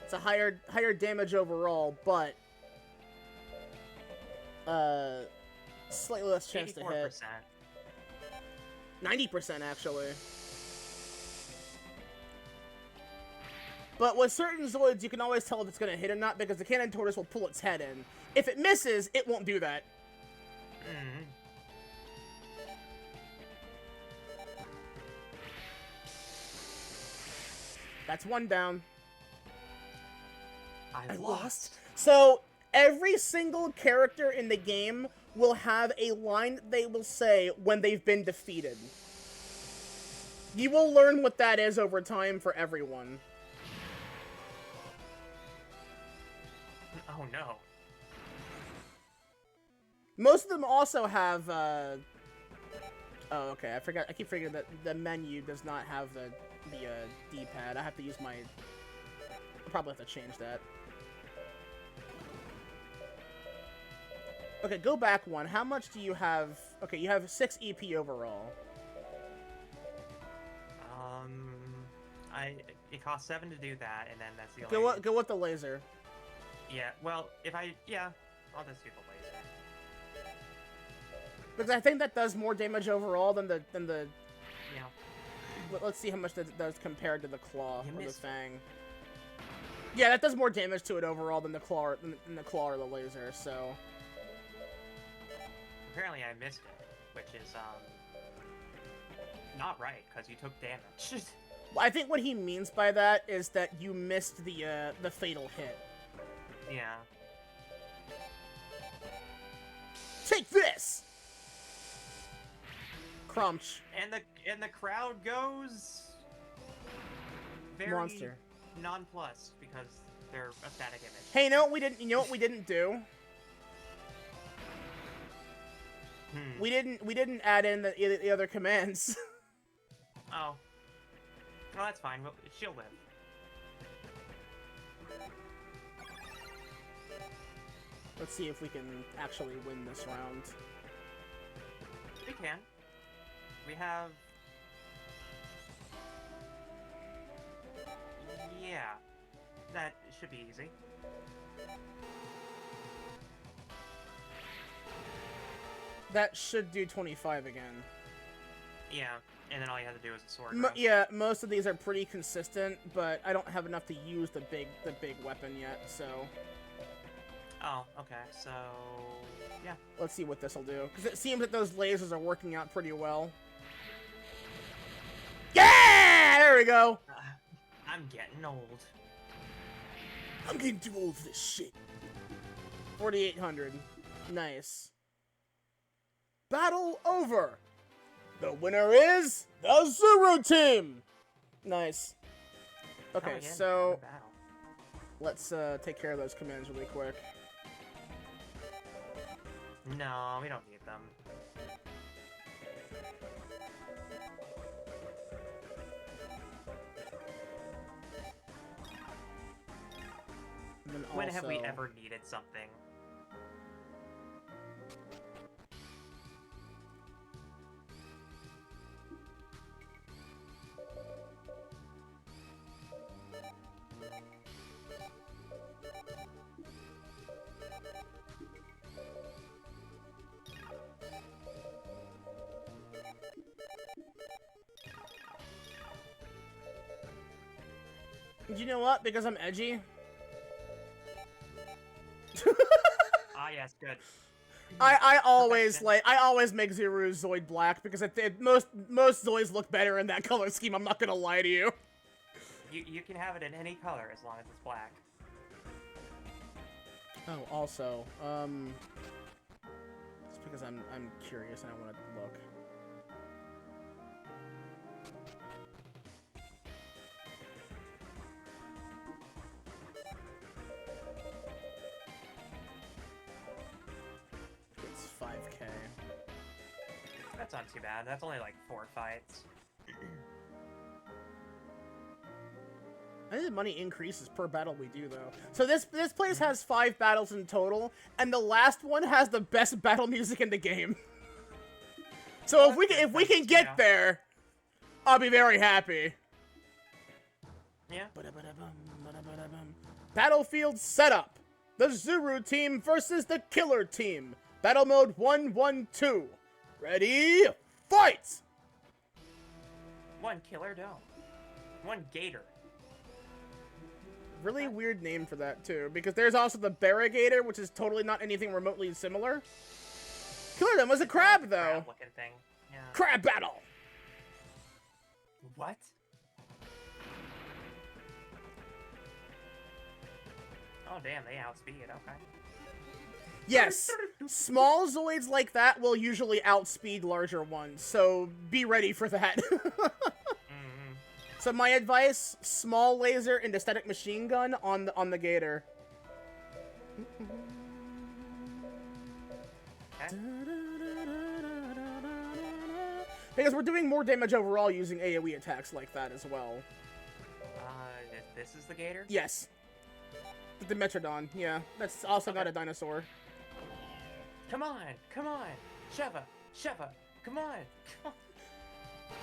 It's a higher damage overall, but slightly less chance to hit. 90% actually. But with certain Zoids, you can always tell if it's going to hit or not because the Cannon Tortoise will pull its head in. If it misses, it won't do that. That's one down. I lost. So, every single character in the game will have a line they will say when they've been defeated. You will learn what that is over time for everyone. Oh no. Most of them also have, oh, okay, I forgot, I keep forgetting that the menu does not have the D-pad. I have to use my, I'll probably have to change that. Okay, go back one. How much do you have? Okay, you have 6 EP overall. It costs 7 to do that, and then that's the only... Go with the laser. Yeah, well, I'll just do the laser. Because I think that does more damage overall than the... Yeah. Let's see how much that does compared to the claw or the fang. It. Yeah, that does more damage to it overall than the claw or the laser, so... Apparently I missed it, which is, not right, because you took damage. I think what he means by that is that you missed the fatal hit. Yeah. Take this! Crunch. And the crowd goes... very Monster. nonplussed, because they're a static image. Hey, you know what we didn't do? We didn't add in the other commands. Oh. Well, that's fine. She'll live. Let's see if we can actually win this round. We can. We have... Yeah. That should be easy. That should do 25 again. Yeah, and then all you have to do is a sword. Yeah, most of these are pretty consistent, but I don't have enough to use the big weapon yet, so... Oh, okay, so... yeah. Let's see what this will do, because it seems that those lasers are working out pretty well. Yeah! There we go! I'm getting old. I'm getting too old for this shit. 4,800. Nice. Battle over! The winner is the Zuru team! Nice. Okay, so... let's take care of those commands really quick. No, we don't need them. When have we ever needed something? You know what? Because I'm edgy. Ah, yes, good. I always Perfection. I always make Zeru's Zoid black because most Zoids look better in that color scheme. I'm not gonna lie to you. You can have it in any color as long as it's black. Oh, also, just because I'm curious and I want to look. It's 5K. That's not too bad. That's only like 4 fights. I think the money increases per battle we do, though. So this place has 5 battles in total, and the last one has the best battle music in the game. So if we can get there, I'll be very happy. Yeah. Battlefield setup: the Zuru team versus the Killer team. Battle mode 1-1-2. Ready? Fight! 1 killer dome. 1 gator. Really weird name for that, too, because there's also the Barrigator, which is totally not anything remotely similar. Killer Dome was a crab, though. Crab-looking thing. Yeah. Crab battle! What? Oh, damn, they outspeed. Okay. Yes, small Zoids like that will usually outspeed larger ones, so be ready for that. So my advice, small laser and static machine gun on the Gator. Okay. Because we're doing more damage overall using AoE attacks like that as well. This is the gator? Yes. The Metrodon, yeah. That's also got a dinosaur. Come on! Come on! Sheva! Sheva! Come on! Come on!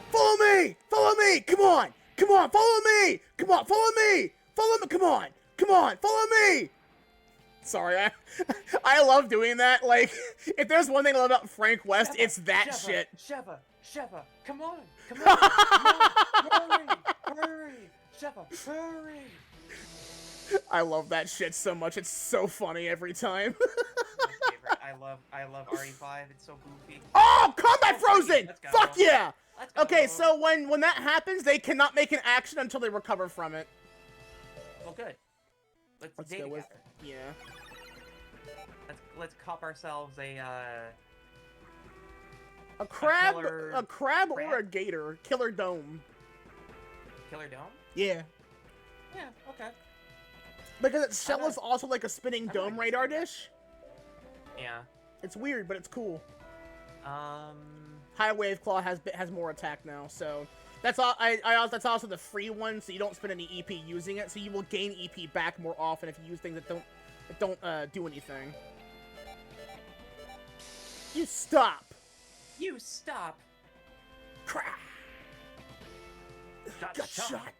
Follow me! Follow me! Come on! Come on! Follow me! Come on! Follow me! Follow me! Come on! Come on! Follow me! Sorry, I love doing that. Like, if there's one thing I love about Frank West, Sheva, it's that Sheva, shit. Sheva! Sheva! Come on! Come on! Come on! Hurry! Hurry! Sheva! Hurry! I love that shit so much. It's so funny every time. My favorite. I love RE5. It's so goofy. Oh, combat frozen! Let's go. Fuck yeah! Let's go. Okay, so when that happens, they cannot make an action until they recover from it. Well, good. Let's go with together. yeah. Let's cop ourselves a crab, killer a crab or crab? a gator. Killer dome. killer dome. Yeah. Yeah. Okay. Because its shell is also like a spinning I dome like radar this. dish. Yeah. It's weird, but it's cool. Um. High Wave Claw has more attack now, so that's all. That's also the free one, so you don't spend any EP using it, so you will gain EP back more often if you use things that don't do anything. You stop. You stop. Crap. Got shot.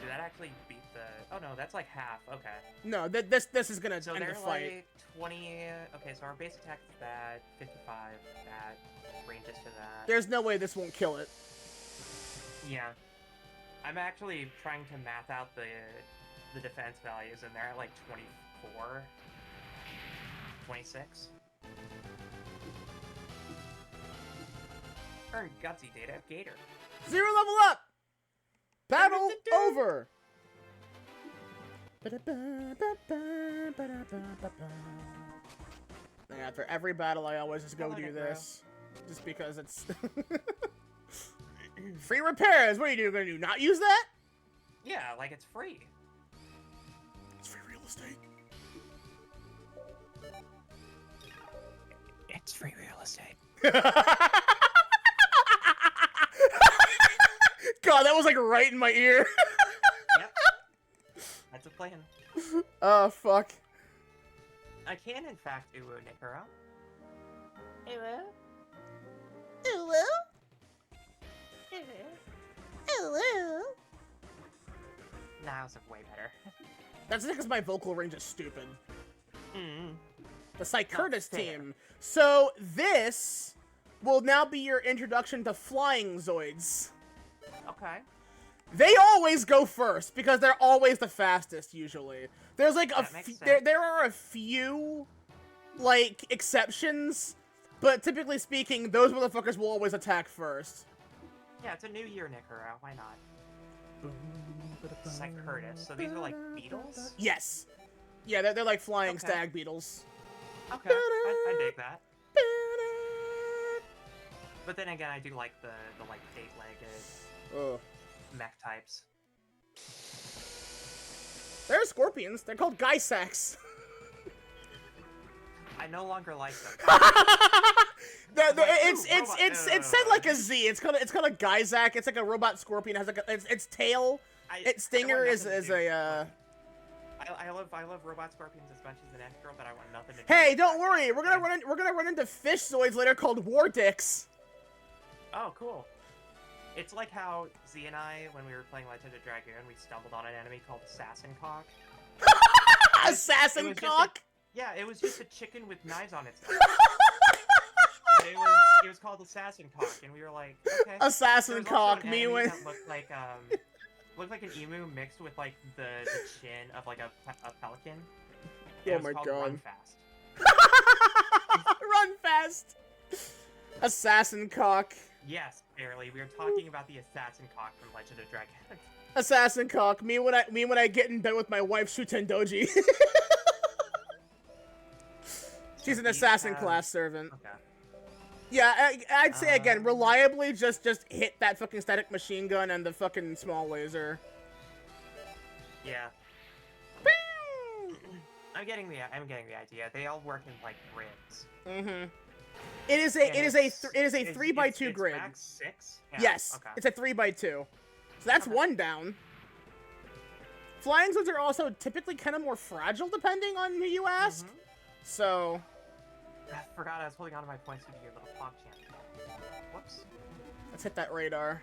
Did that actually beat the? Oh no, that's like half. Okay. No, this is gonna So end they're the fight. like 20. Okay, so our base attack is that 55. That ranges to that. There's no way this won't kill it. Yeah. I'm actually trying to math out the defense values, and they're at like 24, 26. Earn gutsy data of Gator. 0 level up. Battle over. And after every battle, I always just go do this, just because it's free repairs. What are you gonna do? Not use that? Yeah, like it's free. It's free real estate. It's free real estate. God, that was like right in my ear. Yep. That's a plan. Oh, fuck. I can, in fact, Nikura. Hello? Hello? Hello? Now it's way better. That's because my vocal range is stupid. Mm. The Psychurtus Not fair. team. So this will now be your introduction to flying Zoids. Okay. They always go first because they're always the fastest. Usually, there's like there are a few like exceptions, but typically speaking, those motherfuckers will always attack first. Yeah, it's a new year, Nikura. Why not? Curtis. So these are like beetles? Yes. Yeah, they're like flying stag beetles. Okay, I dig that. But then again, I do like the like 8-legged mech types. They're scorpions. They're called guy sacks. I no longer like them. It's said like a Z. It's called a Geysack. It's like a robot scorpion. It has like its tail. Its stinger is a. I love robot scorpions as much as the next girl, but I want nothing to do. Hey, don't worry. We're gonna run into fish zoids later called war dicks. Oh, cool. It's like how Z and I, when we were playing Legend of Dragoon, we stumbled on an enemy called Assassin Cock. Assassin Cock. Yeah, it was just a chicken with knives on its head. It was called Assassin Cock, and we were like, okay. Assassin Cock, me when looked like an emu mixed with like the chin of like a pelican. Oh my god. Run Fast. Run Fast. Assassin Cock. Yes, barely. We were talking about the Assassin Cock from Legend of Dragoon. Assassin Cock. Me when I get in bed with my wife Shutendoji. She's an assassin class servant. Okay. Yeah, I'd say again, reliably just hit that fucking static machine gun and the fucking small laser. Yeah. I'm getting the idea. They all work in like grids. Mm-hmm. It is a 3x2 grid. Max 6? Yeah. Yes. Okay. It's a 3x2. So that's one down. Flying zoids are also typically kind of more fragile depending on who you ask. Mm-hmm. So I forgot I was holding on to my points to do your little pop chant. Whoops. Let's hit that radar.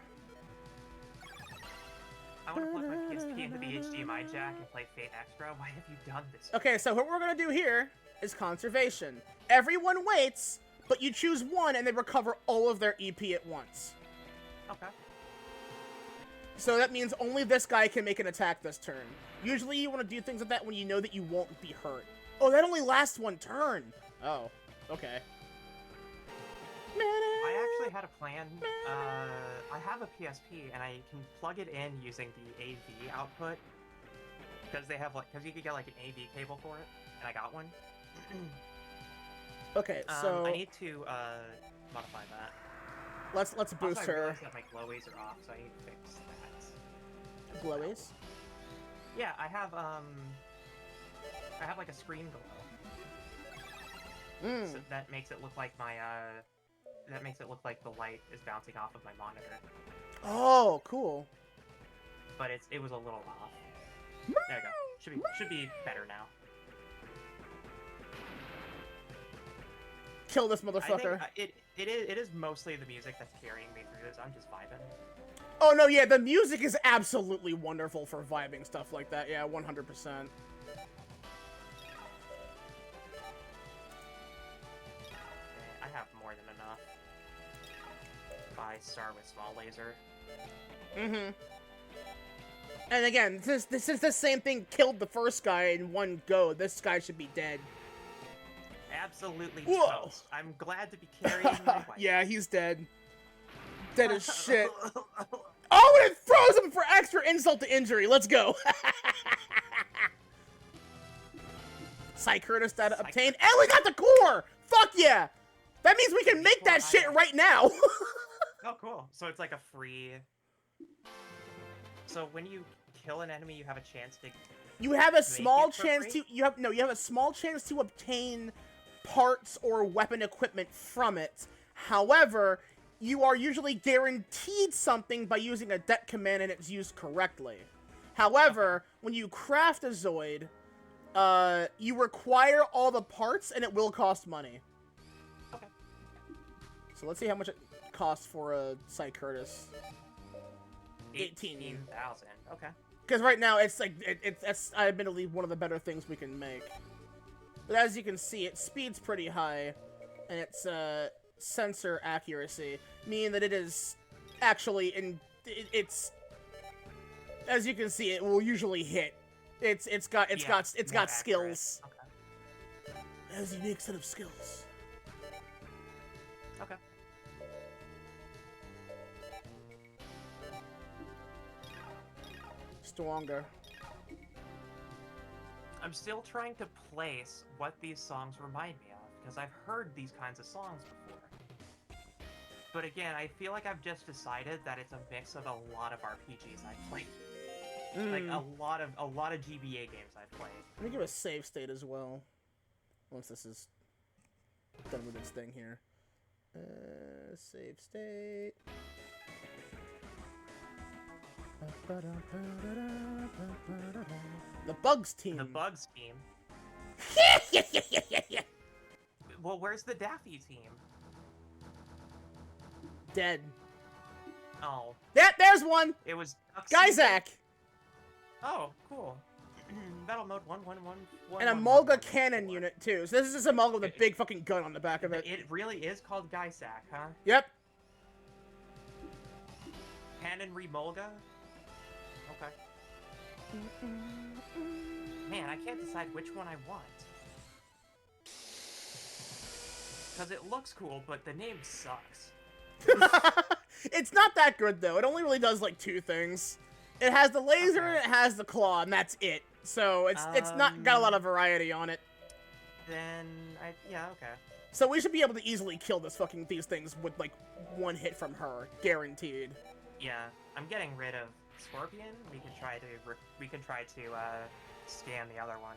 I want to plug my PSP into the HDMI jack and play Fate Extra. Why have you done this? Okay, so what we're gonna do here is conservation. Everyone waits, but you choose one and they recover all of their EP at once. Okay. So that means only this guy can make an attack this turn. Usually you want to do things like that when you know that you won't be hurt. Oh, that only lasts one turn. Oh, okay. I actually had a plan. I have a PSP and I can plug it in using the AV output because they have because you could get like an AV cable for it, and I got one. Okay, so I need to modify that. Let's boost also, I her. realized that my glowies are off, so I need to fix that. Glowies? Yeah, I have like a screen glow. So that makes it look like my that makes it look like the light is bouncing off of my monitor. Oh, cool. But it was a little off. There we go. Should be better now. Kill this motherfucker. I think, it is mostly the music that's carrying me through this. I'm just vibing. Oh no, yeah, the music is absolutely wonderful for vibing stuff like that. Yeah, 100%. I have more than enough. 5-star with small laser. Mm-hmm. And again, this is the same thing killed the first guy in one go. This guy should be dead. Absolutely Whoa. toast. I'm glad to be carrying my wife. Yeah, he's dead. Dead as shit. Oh, and it throws him for extra insult to injury. Let's go. Psychurtus data obtained. And we got the core! Fuck yeah! That means we can make that shit right now. Oh, cool. So it's like a free... So when you kill an enemy, you have a chance to... You have a small chance to... You have a small chance to obtain parts or weapon equipment from it. However, you are usually guaranteed something by using a det command and it's used correctly. However, when you craft a Zoid, you require all the parts and it will cost money. Okay. So let's see how much it costs for a Psychurtus. 18,000. Okay. Because right now it's like that's admittedly one of the better things we can make. But as you can see, its speed's pretty high, and its sensor accuracy, meaning that it is actually it's as you can see, it will usually hit. It's got skills. Okay. It has a unique set of skills. Okay. Stronger. I'm still trying to place what these songs remind me of, because I've heard these kinds of songs before. But again, I feel like I've just decided that it's a mix of a lot of RPGs I've played. Like a lot of GBA games I've played. Let me give a save state as well. Once this is done with its thing here. Save state. The Bugs team. The Bugs team. Well, where's the Daffy team? Dead. Oh. There's one! It was Guyzak! Oh, cool. Battle mode 111. And a Mulga cannon unit, too. So this is just a Mulga with a big fucking gun on the back of it. It really is called Guyzak, huh? Yep. Cannon Mulga? Okay. Man, I can't decide which one I want. Because it looks cool, but the name sucks. It's not that good, though. It only really does, like, 2 things. It has the laser and it has the claw, and that's it. So it's not got a lot of variety on it. Then, yeah, okay. So we should be able to easily kill these things with, like, 1 hit from her. Guaranteed. Yeah, I'm getting rid of Scorpion. We can try to scan the other one.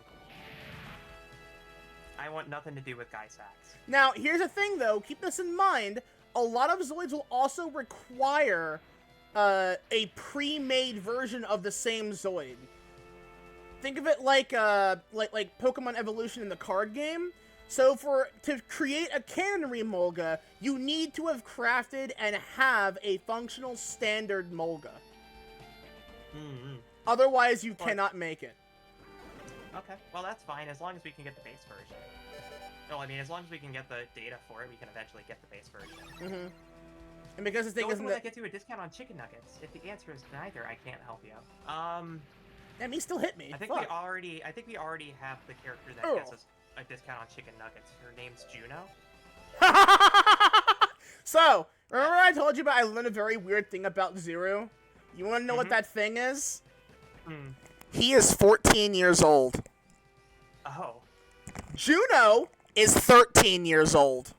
I want nothing to do with Guyzaks. Now, here's the thing, though. Keep this in mind. A lot of Zoids will also require a pre-made version of the same Zoid. Think of it like Pokemon Evolution in the card game. So to create a Cannon Mulga, you need to have crafted and have a functional standard Mulga. Mm-hmm. Otherwise, you cannot make it. Okay, well that's fine, as long as we can get the base version. Well, I mean, as long as we can get the data for it, we can eventually get the base version. Mm-hmm. And because the thing isn't that gets you a discount on chicken nuggets. If the answer is neither, I can't help you. That means still hit me. I think we already have the character that gets us a discount on chicken nuggets. Her name's Juno. So, remember I told you about I learned a very weird thing about Zero? You want to know what that thing is? Hmm. He is 14 years old. Oh. Juno is 13 years old.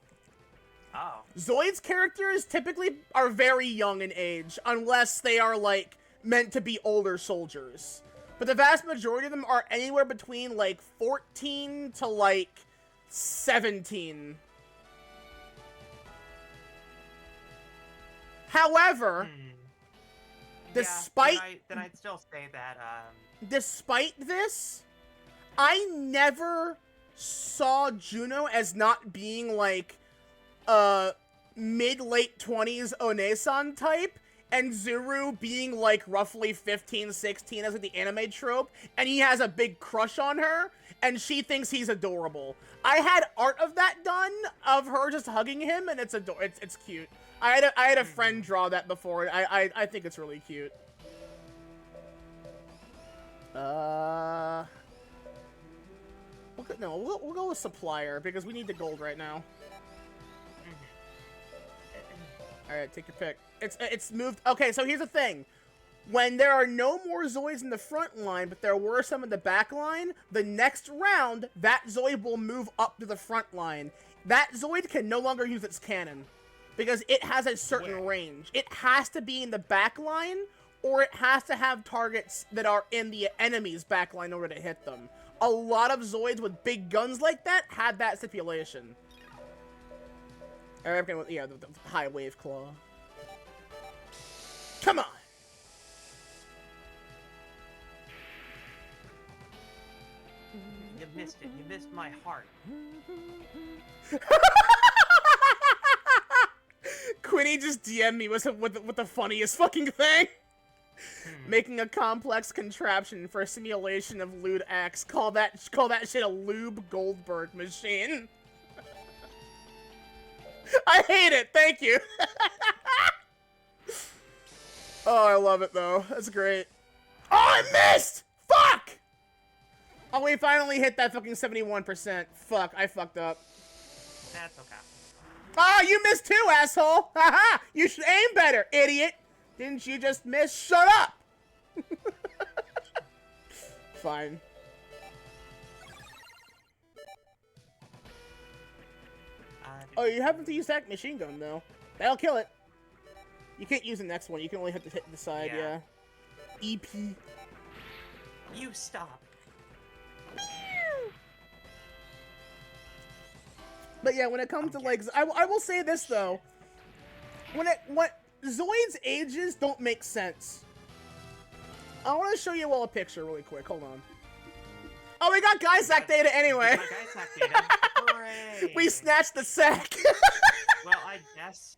Oh. Zoid's characters typically are very young in age, unless they are, like, meant to be older soldiers. But the vast majority of them are anywhere between, like, 14 to, like, 17. However, despite... Yeah, then I'd still say that, Despite this, I never saw Juno as not being, like, mid-late 20s Onesan type, and Zuru being, like, roughly 15, 16 as, like, the anime trope, and he has a big crush on her, and she thinks he's adorable. I had art of that done, of her just hugging him, and it's cute. I had a friend draw that before, and I think it's really cute. We'll go with Supplier, because we need the gold right now. Alright, take your pick. It's moved. Okay, so here's the thing. When there are no more Zoids in the front line, but there were some in the back line, the next round, that Zoid will move up to the front line. That Zoid can no longer use its cannon, because it has a certain range. It has to be in the back line, or it has to have targets that are in the enemy's back line in order to hit them. A lot of Zoids with big guns like that had that stipulation. Alright, yeah, the high wave claw. Come on! You missed it. You missed my heart. Quinny just DM'd me with the funniest fucking thing. Making a complex contraption for a simulation of lewd acts. Call that shit a Lube Goldberg machine. I hate it. Thank you. Oh, I love it though. That's great. I missed! Fuck! Oh, we finally hit that fucking 71%. Fuck, I fucked up. That's okay. Ah, you missed too, asshole! Haha! You should aim better, idiot! Didn't you just miss? Shut up! Fine. Oh, you have to use that machine gun, though. That'll kill it. You can't use the next one. You can only hit the side, yeah. EP. You stop. But yeah, when it comes to like, I will say this though, what Zoids ages don't make sense. I want to show you all a picture really quick. Hold on. Oh, we got guy sack data anyway. We got guy sack data. Hooray! We snatched the sack. Well, I guess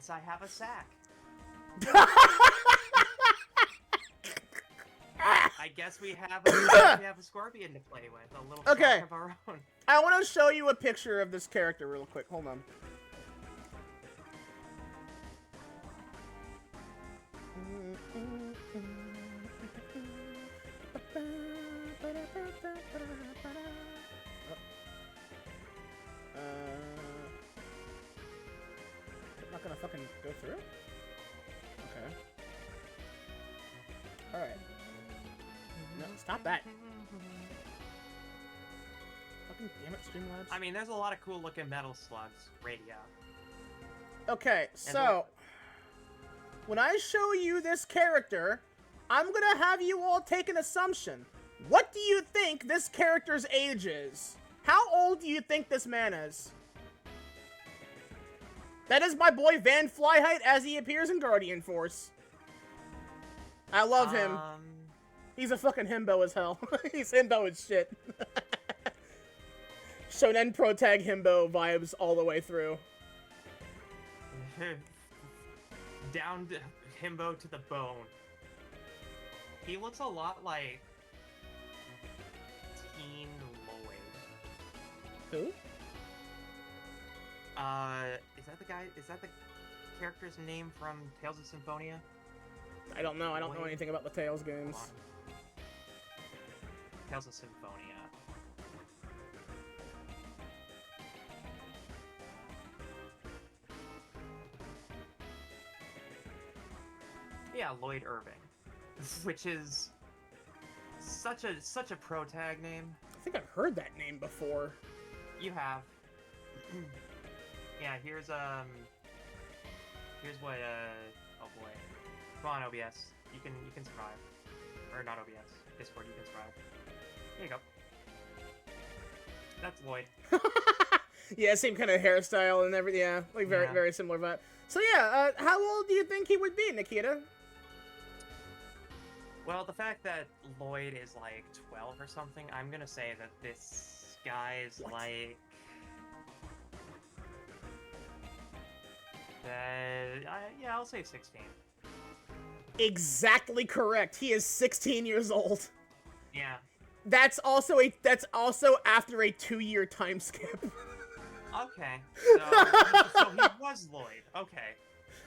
I have a sack. I guess we have a scorpion to play with, a little sack of our own. I want to show you a picture of this character real quick. Hold on. I'm not gonna fucking go through? Okay. Alright. No, stop that. Fucking damn it, Streamlabs. I mean, there's a lot of cool looking metal slugs. Radio. Okay, so when I show you this character, I'm gonna have you all take an assumption. What do you think this character's age is? How old do you think this man is? That is my boy Van Flyheit as he appears in Guardian Force. I love him. He's a fucking himbo as hell. He's himbo as shit. Shonen Pro Tag himbo vibes all the way through. Down to himbo to the bone. He looks a lot like Teen Lloyd. Who? Is that the guy? Is that the character's name from Tales of Symphonia? I don't know. I don't know anything about the Tales games. Tales of Symphonia. Yeah, Lloyd Irving, which is such a pro tag name. I think I've heard that name before. You have. Yeah, here's what oh boy. Come on, OBS. You can survive. Or not OBS. Discord, you can survive. Here you go. That's Lloyd. Yeah, same kind of hairstyle and everything. Yeah, like very similar vibe. So yeah, how old do you think he would be, Nikita? Well, the fact that Lloyd is like 12 or something, I'm gonna say that this guy is like. Yeah, I'll say 16. Exactly correct. He is 16 years old. Yeah. That's also after a 2-year time skip. Okay. So he was Lloyd. Okay.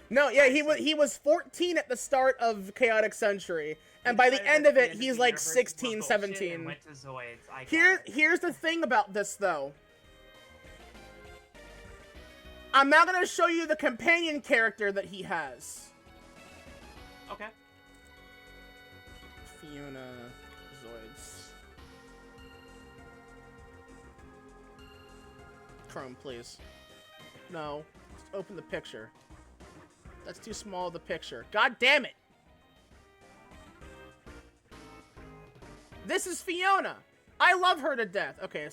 No, yeah, he was 14 at the start of Chaotic Century, and by the end of it, he's like 16, 17. Went to Zoids. Here's the thing about this though. I'm now gonna show you the companion character that he has. Okay. Fiona Zoids. Chrome, please. No. Just open the picture. That's too small of the picture. God damn it! This is Fiona! I love her to death. Okay,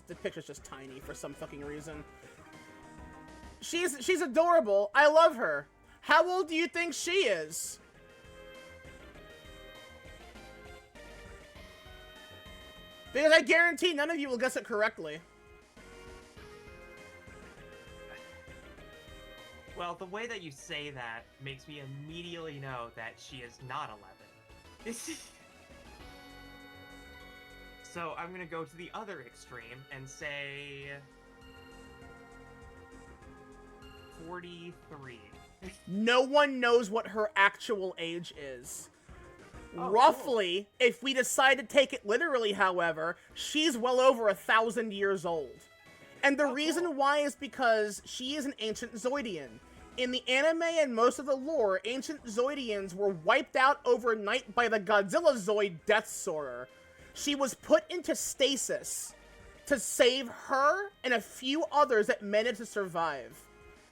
the picture's just tiny for some fucking reason. She's adorable. I love her. How old do you think she is? Because I guarantee none of you will guess it correctly. Well, the way that you say that makes me immediately know that she is not 11. So I'm gonna go to the other extreme and say 43. No one knows what her actual age is. Oh, Roughly, if we decide to take it literally, however, she's well over 1,000 years old. And the reason why is because she is an ancient Zoidian. In the anime and most of the lore, ancient Zoidians were wiped out overnight by the Godzilla Zoid Death Sorter. She was put into stasis to save her and a few others that managed to survive.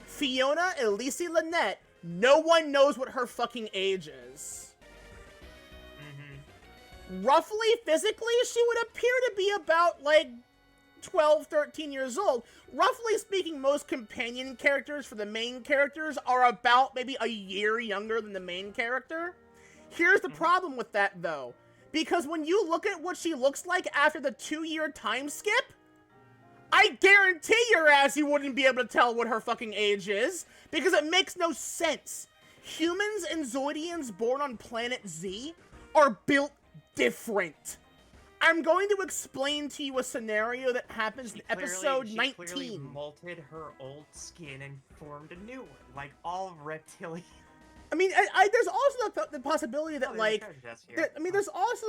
Fiona Elise Lynette, no one knows what her fucking age is. Roughly, physically, she would appear to be about, like, 12, 13 years old. Roughly speaking, most companion characters for the main characters are about maybe a year younger than the main character. Here's the problem with that, though. Because when you look at what she looks like after the 2-year time skip, I guarantee your ass you wouldn't be able to tell what her fucking age is, because it makes no sense. Humans and Zoidians born on Planet Z are built different. I'm going to explain to you a scenario that happens in episode 19. She clearly molted her old skin and formed a new one, like all reptilian. I mean, there's also the possibility that, there's also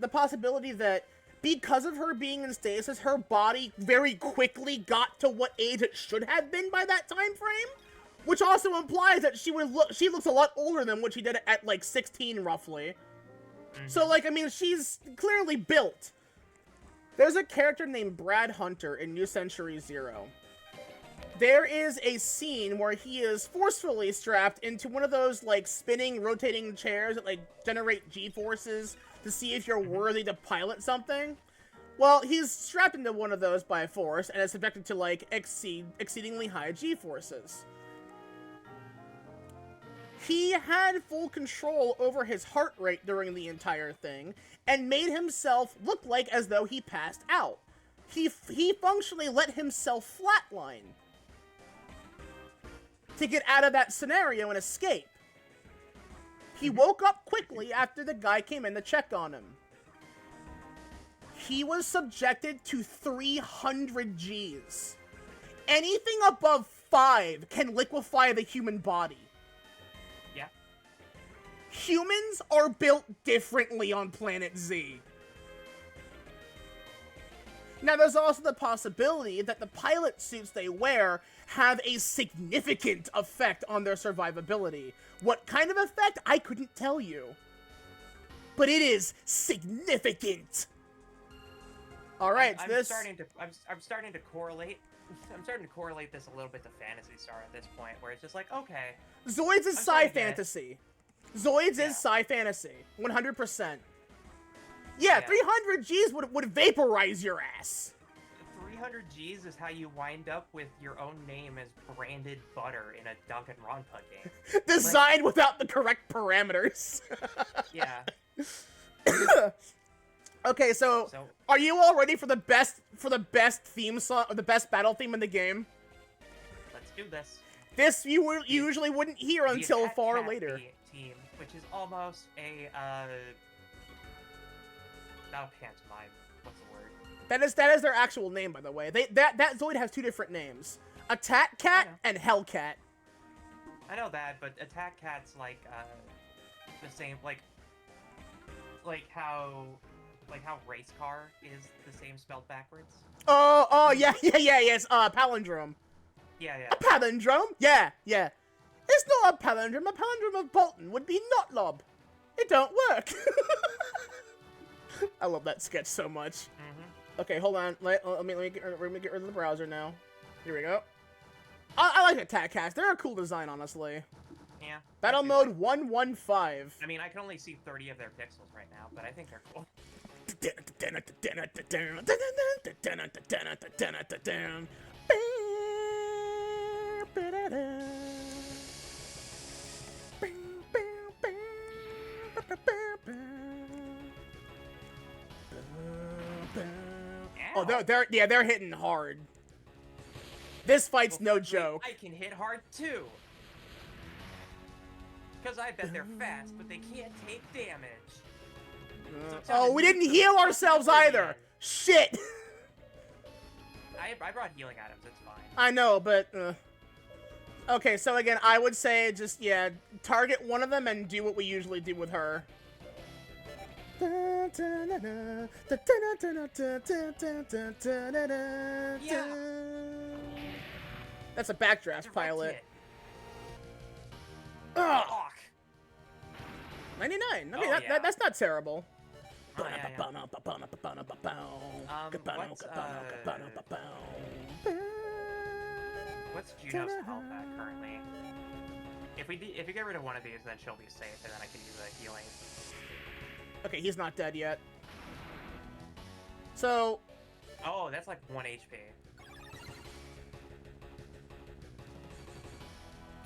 the possibility that because of her being in stasis, her body very quickly got to what age it should have been by that time frame, which also implies that she looks a lot older than what she did at like 16 roughly. So, like, I mean, she's clearly built. There's a character named Brad Hunter in New Century Zero. There is a scene where he is forcefully strapped into one of those, like, spinning, rotating chairs that, like, generate G-forces to see if you're worthy to pilot something. Well, he's strapped into one of those by force and is subjected to, like, exceedingly high G-forces. He had full control over his heart rate during the entire thing, and made himself look like as though he passed out. He functionally let himself flatline to get out of that scenario and escape. He woke up quickly after the guy came in to check on him. He was subjected to 300 Gs. Anything above 5 can liquefy the human body. Humans are built differently on Planet Z. Now, there's also the possibility that the pilot suits they wear have a significant effect on their survivability. What kind of effect? I couldn't tell you. But it is significant. All right, I'm starting to correlate this a little bit to Phantasy Star at this point, where it's just like, okay. Zoids is sci-fantasy. Zoids is sci-fantasy, 100%. Yeah, 300 Gs would vaporize your ass. 300 Gs is how you wind up with your own name as branded butter in a Danganronpa game. Designed without the correct parameters. Yeah. Okay, so are you all ready for the best theme song, or the best battle theme in the game? Let's do this. This you usually wouldn't hear until far later. Team, which is almost a not a pantomime. What's the word? That is their actual name, by the way. That Zoid has 2 different names: Attack Cat and Hellcat. I know that, but Attack Cat's like the same, like how race car is the same spelled backwards. Oh yes. Palindrome. Yeah. A palindrome? Yeah. It's not a palindrome. A palindrome of Bolton would be not lob. It don't work. I love that sketch so much. Okay, hold on. Let me get rid of the browser now. Here we go. I like Attack Cats. They're a cool design, honestly. Yeah. Battle mode 115. I mean, I can only see 30 of their pixels right now, but I think they're cool. Oh, they're hitting hard. This fight's no joke. I can hit hard too. Because I bet they're fast, but they can't take damage. Oh, we didn't heal ourselves either. Shit. I brought healing items. It's fine. I know, but Okay, so again, I would say just, yeah, target one of them and do what we usually do with her. Yeah. That's a backdraft Direct pilot. hit. Ugh. Fuck. 99. I mean, Oh, yeah. that's not terrible. Oh, yeah, yeah. What's Juno's health at currently? If we get rid of one of these, then she'll be safe, and then I can use a healing. Okay, he's not dead yet. So, Oh, that's like 1 HP.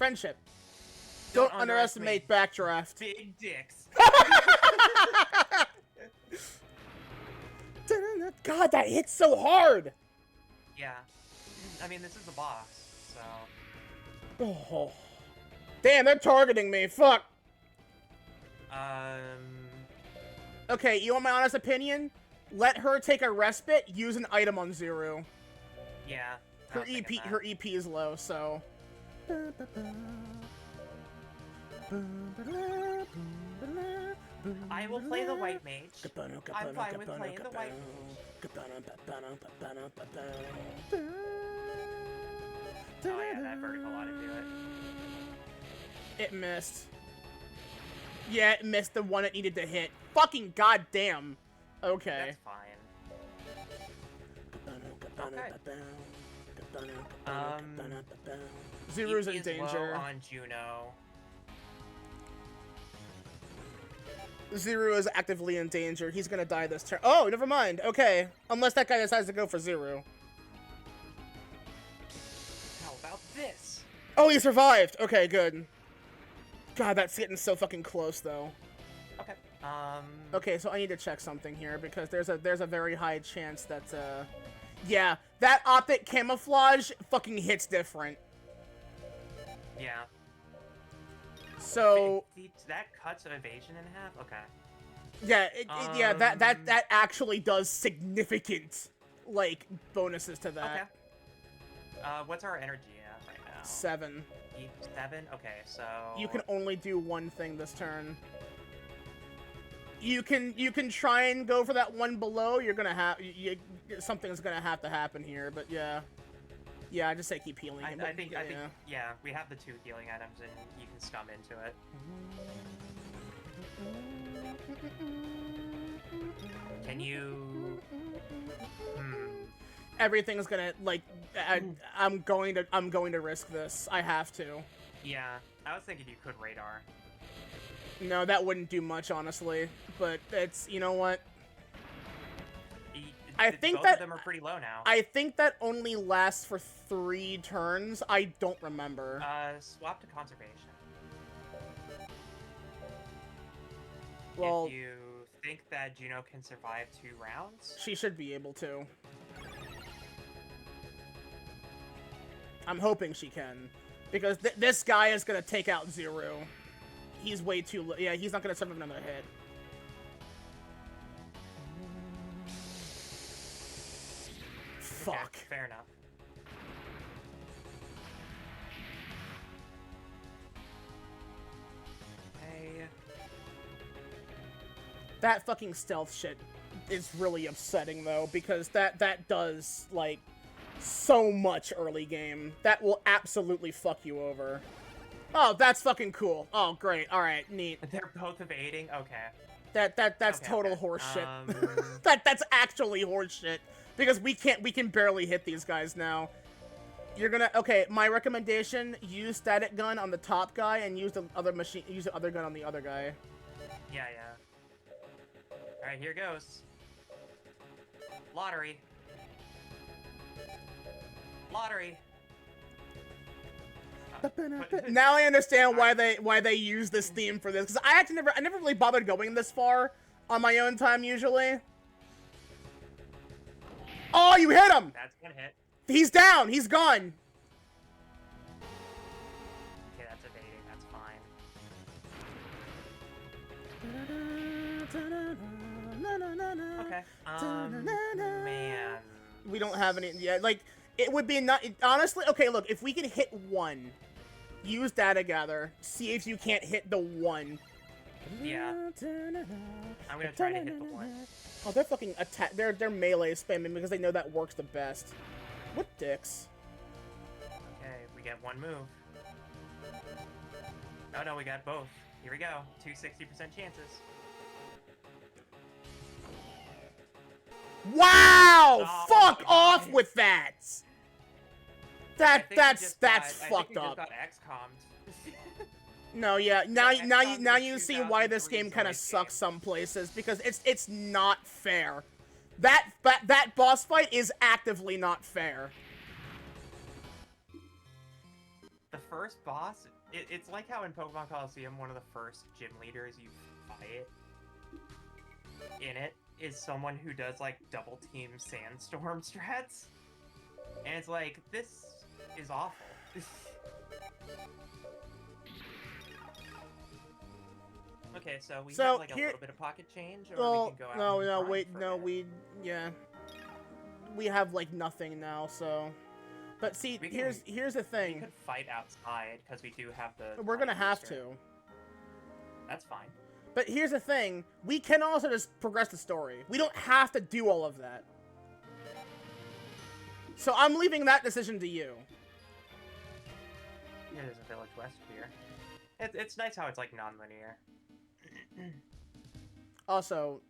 friendship. Don't underestimate backdraft. Big dicks. God, that hits so hard. Yeah. I mean, this is the boss, so... Oh. Damn, they're targeting me. Fuck. Okay, you want my honest opinion? Let her take a respite, use an item on Zero. Yeah. Her EP is low, so... I will play the white mage. I'm fine with playing the white mage. Oh yeah, that vertical ought to do it. It missed. Yeah, it missed the one it needed to hit. Fucking goddamn. Okay. That's fine. Zero's in EP is danger. low on Juno. Zero is actively in danger. He's gonna die this turn. Oh, never mind. Okay. Unless that guy decides to go for Zero. How about this? Oh, he survived. Okay, good. God, that's getting so fucking close, though. Okay. Okay, so I need to check something here because there's a very high chance that yeah, that optic camouflage fucking hits different. Yeah. So that cuts evasion in half. Okay. yeah, yeah, that actually does significant like bonuses to that. Okay. What's our energy at right now? 7. 7. Okay, so You can only do one thing this turn. You can try and go for that one below. You're gonna have something's gonna have to happen here, but yeah. Yeah, I just say keep healing him. I think, yeah, we have the 2 healing items, and you can scum into it. Can you? Everything's gonna like. I'm going to risk this. I have to. Yeah, I was thinking you could radar. No, that wouldn't do much, honestly. But it's, you know what? I think both that of them are pretty low now. I think that only lasts for 3 turns. I don't remember. Swap to conservation. Well, if you think that Juno can survive 2 rounds, she should be able to. I'm hoping she can, because this guy is gonna take out Zero. He's way too low. Yeah, he's not gonna survive another hit. Fuck. Okay, fair enough. Hey. That fucking stealth shit is really upsetting, though, because that does, like, so much early game. That will absolutely fuck you over. Oh, that's fucking cool. Oh, great. Alright, neat. They're both evading? Okay. That's Okay, total okay. horseshit. That's actually horseshit. Because we can barely hit these guys now. You're gonna, okay, my recommendation, use static gun on the top guy and use the other gun on the other guy. Yeah, yeah. Alright, here goes. Lottery. Lottery. Now I understand why they use this theme for this, because I never really bothered going this far on my own time usually. Oh, you hit him! That's one hit. He's down. He's gone. Okay, that's evading. That's fine. Okay. Man. We don't have any. Yeah, like it would be not. Honestly, okay. Look, if we could hit one, Use data gather. See if you can't hit the 1. Yeah. I'm gonna try to hit the 1. Oh, they're fucking attack. They're melee spamming because they know that works the best. What dicks? Okay, we get 1 move. Oh no, we got both. Here we go. 2 60% chances. Wow! Oh, Fuck my off God. with that. That's fucked up. I think we just got XCOM'd. No, yeah. Now you see why this 2003 game kind of Zoids sucks game. some places because it's not fair. That boss fight is actively not fair. The first boss, it's like how in Pokemon Coliseum, one of the first gym leaders you fight in it is someone who does like double team sandstorm strats. And it's like, this is awful. Okay, so we have like a little bit of pocket change, or we can go out and grind for it. We have like nothing now, so. But see, here's the We thing. could fight outside because we do have the. We're gonna have booster. to. That's fine. But here's the thing. We can also just progress the story. We don't have to do all of that. So I'm leaving that decision to you. Yeah, there's a Village West here. It's nice how it's like non-linear. Also,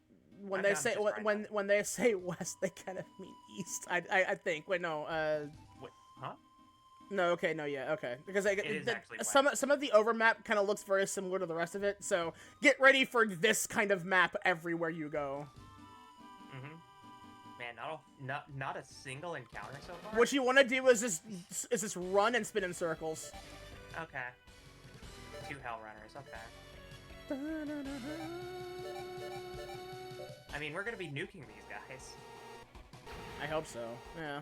when they say when they say west, they kind of mean east. I think. Wait, no. Wait, huh? No. Okay. No. Yeah. Okay. Because is actually some of the overmap kind of looks very similar to the rest of it. So get ready for this kind of map everywhere you go. Mm-hmm. Man, not a single encounter so far. What you want to do is just run and spin in circles. Okay. 2 Hell Runners. Okay. I mean, we're gonna be nuking these guys. I hope so. Yeah.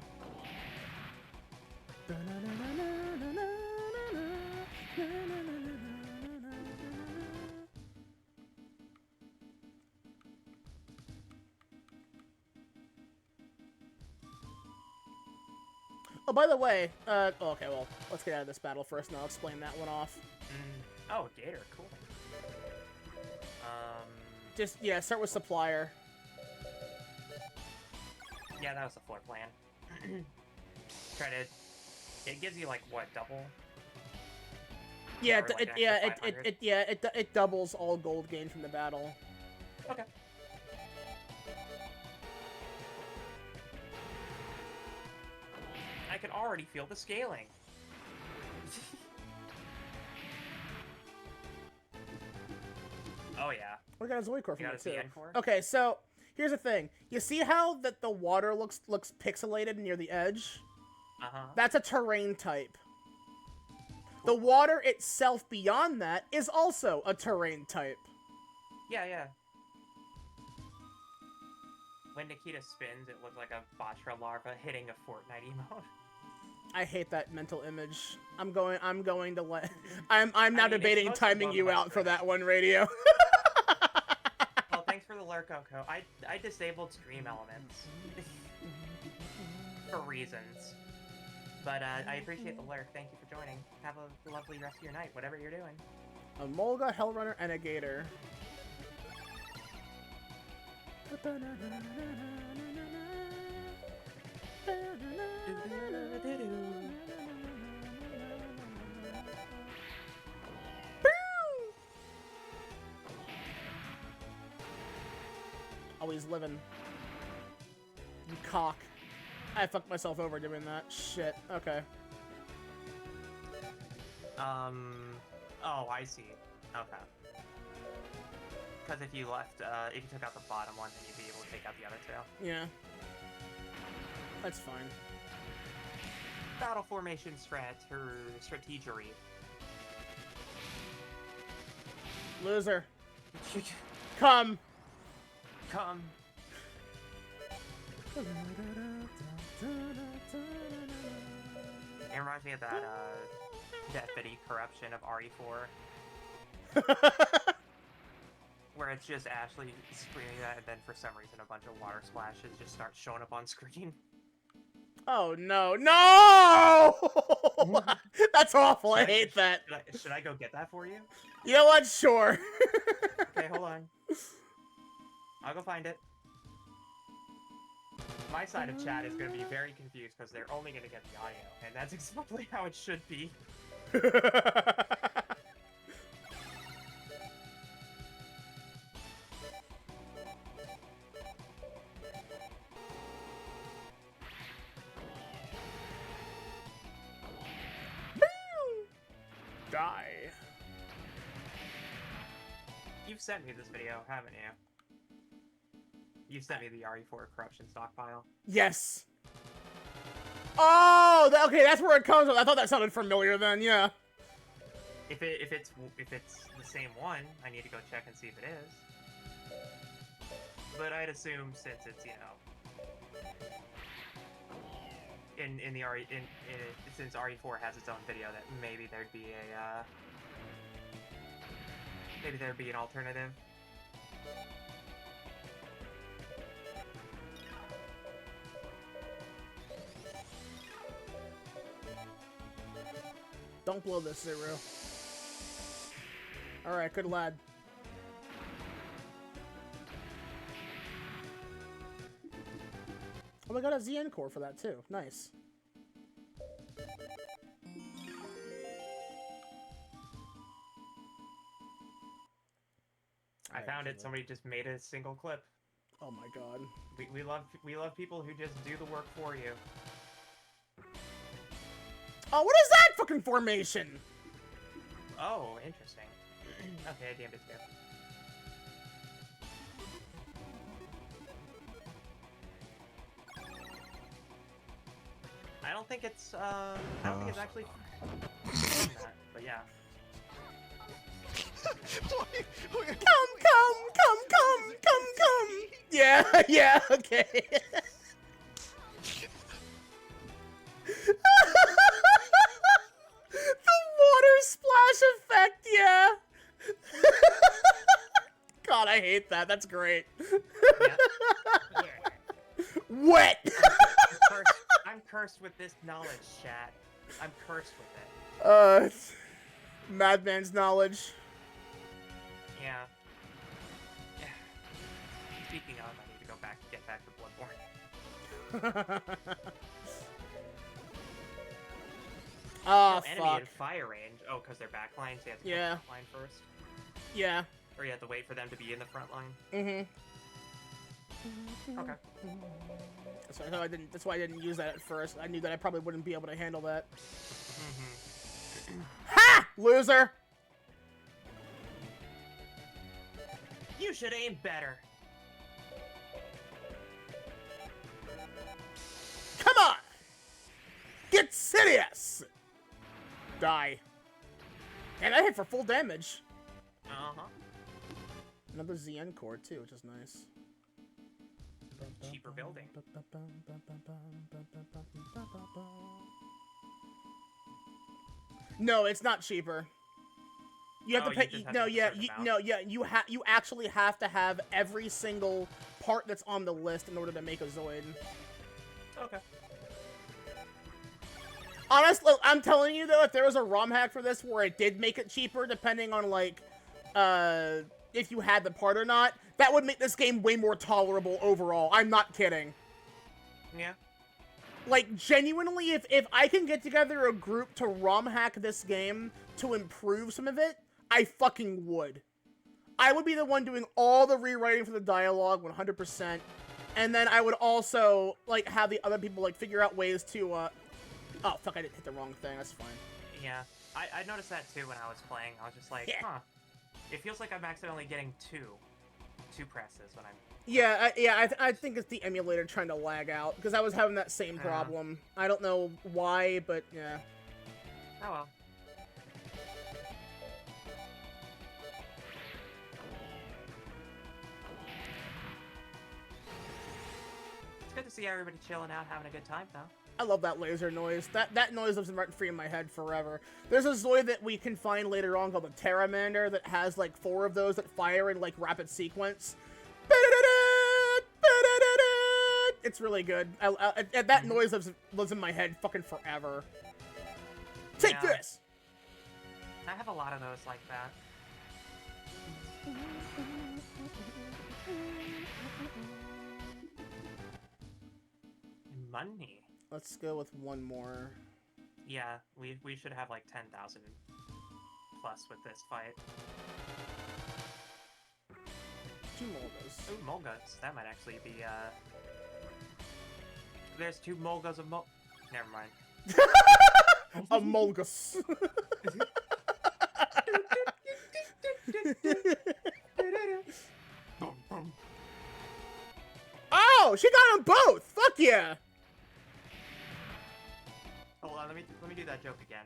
Oh, by the way, okay, well, let's get out of this battle first, and I'll explain that one off. Oh, Gator, cool. Just, yeah, start with Supplier. Yeah, that was the floor plan. Try to... It gives you, like, what, double? Yeah, Or, like, an extra 500? it doubles all gold gained from the battle. Okay. I can already feel the scaling. Oh yeah. We got a Zoid Core from You got it a too. CN core? Okay, so here's the thing. You see how that the water looks pixelated near the edge? Uh-huh. That's a terrain type. The water itself beyond that is also a terrain type. Yeah, yeah. When Nikita spins, it looks like a Batra larva hitting a Fortnite emote. I hate that mental image. I'm going to let. I'm now I mean, it's debating mostly timing blown you by out for Chris. that one, Radio. Well, thanks for the lurk, Oko. I disabled stream elements. For reasons. But I appreciate the lurk. Thank you for joining. Have a lovely rest of your night, whatever you're doing. A Molga, Hellrunner, and a Gator. Always living. You cock. I fucked myself over doing that. Shit. Okay. Oh, I see. Okay. Because if you left, if you took out the bottom one, then you'd be able to take out the other two. Yeah. That's fine. Battle formation strategery. Loser. Come. Come. It reminds me of that, deputy corruption of RE4. Where it's just Ashley screaming that, and then for some reason a bunch of water splashes just start showing up on screen. Oh no, no! That's awful. I Should hate that. Should I go get that for you? You know what? Sure. Okay, hold on. I'll go find it. My side of chat is going to be very confused because they're only going to get the audio, and that's exactly how it should be. Die. You've sent me this video, haven't you? You sent me the RE4 corruption stockpile. Yes. Oh, okay, that's where it comes from. I thought that sounded familiar then, yeah. If it's the same one, I need to go check and see if it is. But I'd assume since it's, you know, in the since RE4 has its own video, that maybe there'd be a maybe there'd be an alternative. Don't blow this, Zero. Alright, good lad. Oh, we got a ZN core for that too. Nice. I found it. Somebody just made a single clip. Oh my god. We love people who just do the work for you. Oh, what is that fucking formation? Oh, interesting. Okay, I damned it too. I don't think it's actually that, but yeah. Come. Yeah, yeah, okay. The water splash effect, yeah. God, I hate that. That's great. Yeah. Wet. I'm cursed with this knowledge, chat. I'm cursed with it. Madman's knowledge. Yeah. Speaking of, I need to get back to Bloodborne. Oh, enemy fuck. in fire range. Oh, because they're backline, so you have to go Yeah. front line first. Yeah. Or you have to wait for them to be in the front line. Mm-hmm. Okay. That's why I didn't use that at first. I knew that I probably wouldn't be able to handle that. Ha! Loser! You should aim better. Come on! Get serious! Die. And I hit for full damage. Uh-huh. Another ZN core too, which is nice. Cheaper building. No, it's not cheaper. You have to pay. You actually have to have every single part that's on the list in order to make a Zoid. Okay. Honestly, I'm telling you though, if there was a ROM hack for this where it did make it cheaper, depending on like, if you had the part or not, that would make this game way more tolerable overall. I'm not kidding. Yeah. Like, genuinely, if I can get together a group to ROM hack this game to improve some of it, I fucking would. I would be the one doing all the rewriting for the dialogue, 100%. And then I would also, like, have the other people, like, figure out ways to, oh, fuck, I didn't hit the wrong thing. That's fine. Yeah. I noticed that, too, when I was playing. I was just like, huh. It feels like I'm accidentally getting two presses when I'm... Yeah, I think it's the emulator trying to lag out, because I was having that same problem. I don't know why, but, yeah. Oh, well. It's good to see everybody chilling out, having a good time, though. I love that laser noise. That noise lives rent free in my head forever. There's a Zoid that we can find later on called the Terramander that has like 4 of those that fire in like rapid sequence. It's really good. That noise lives in my head fucking forever. Take Yeah. this! I have a lot of those like that. Money. Let's go with one more. Yeah, we should have like 10,000 plus with this fight. 2 Molgas. Ooh, Molgas. That might actually be, There's 2 Molgas of Never mind. A Molgas. Oh, she got them both! Fuck yeah! Hold on, let me do that joke again.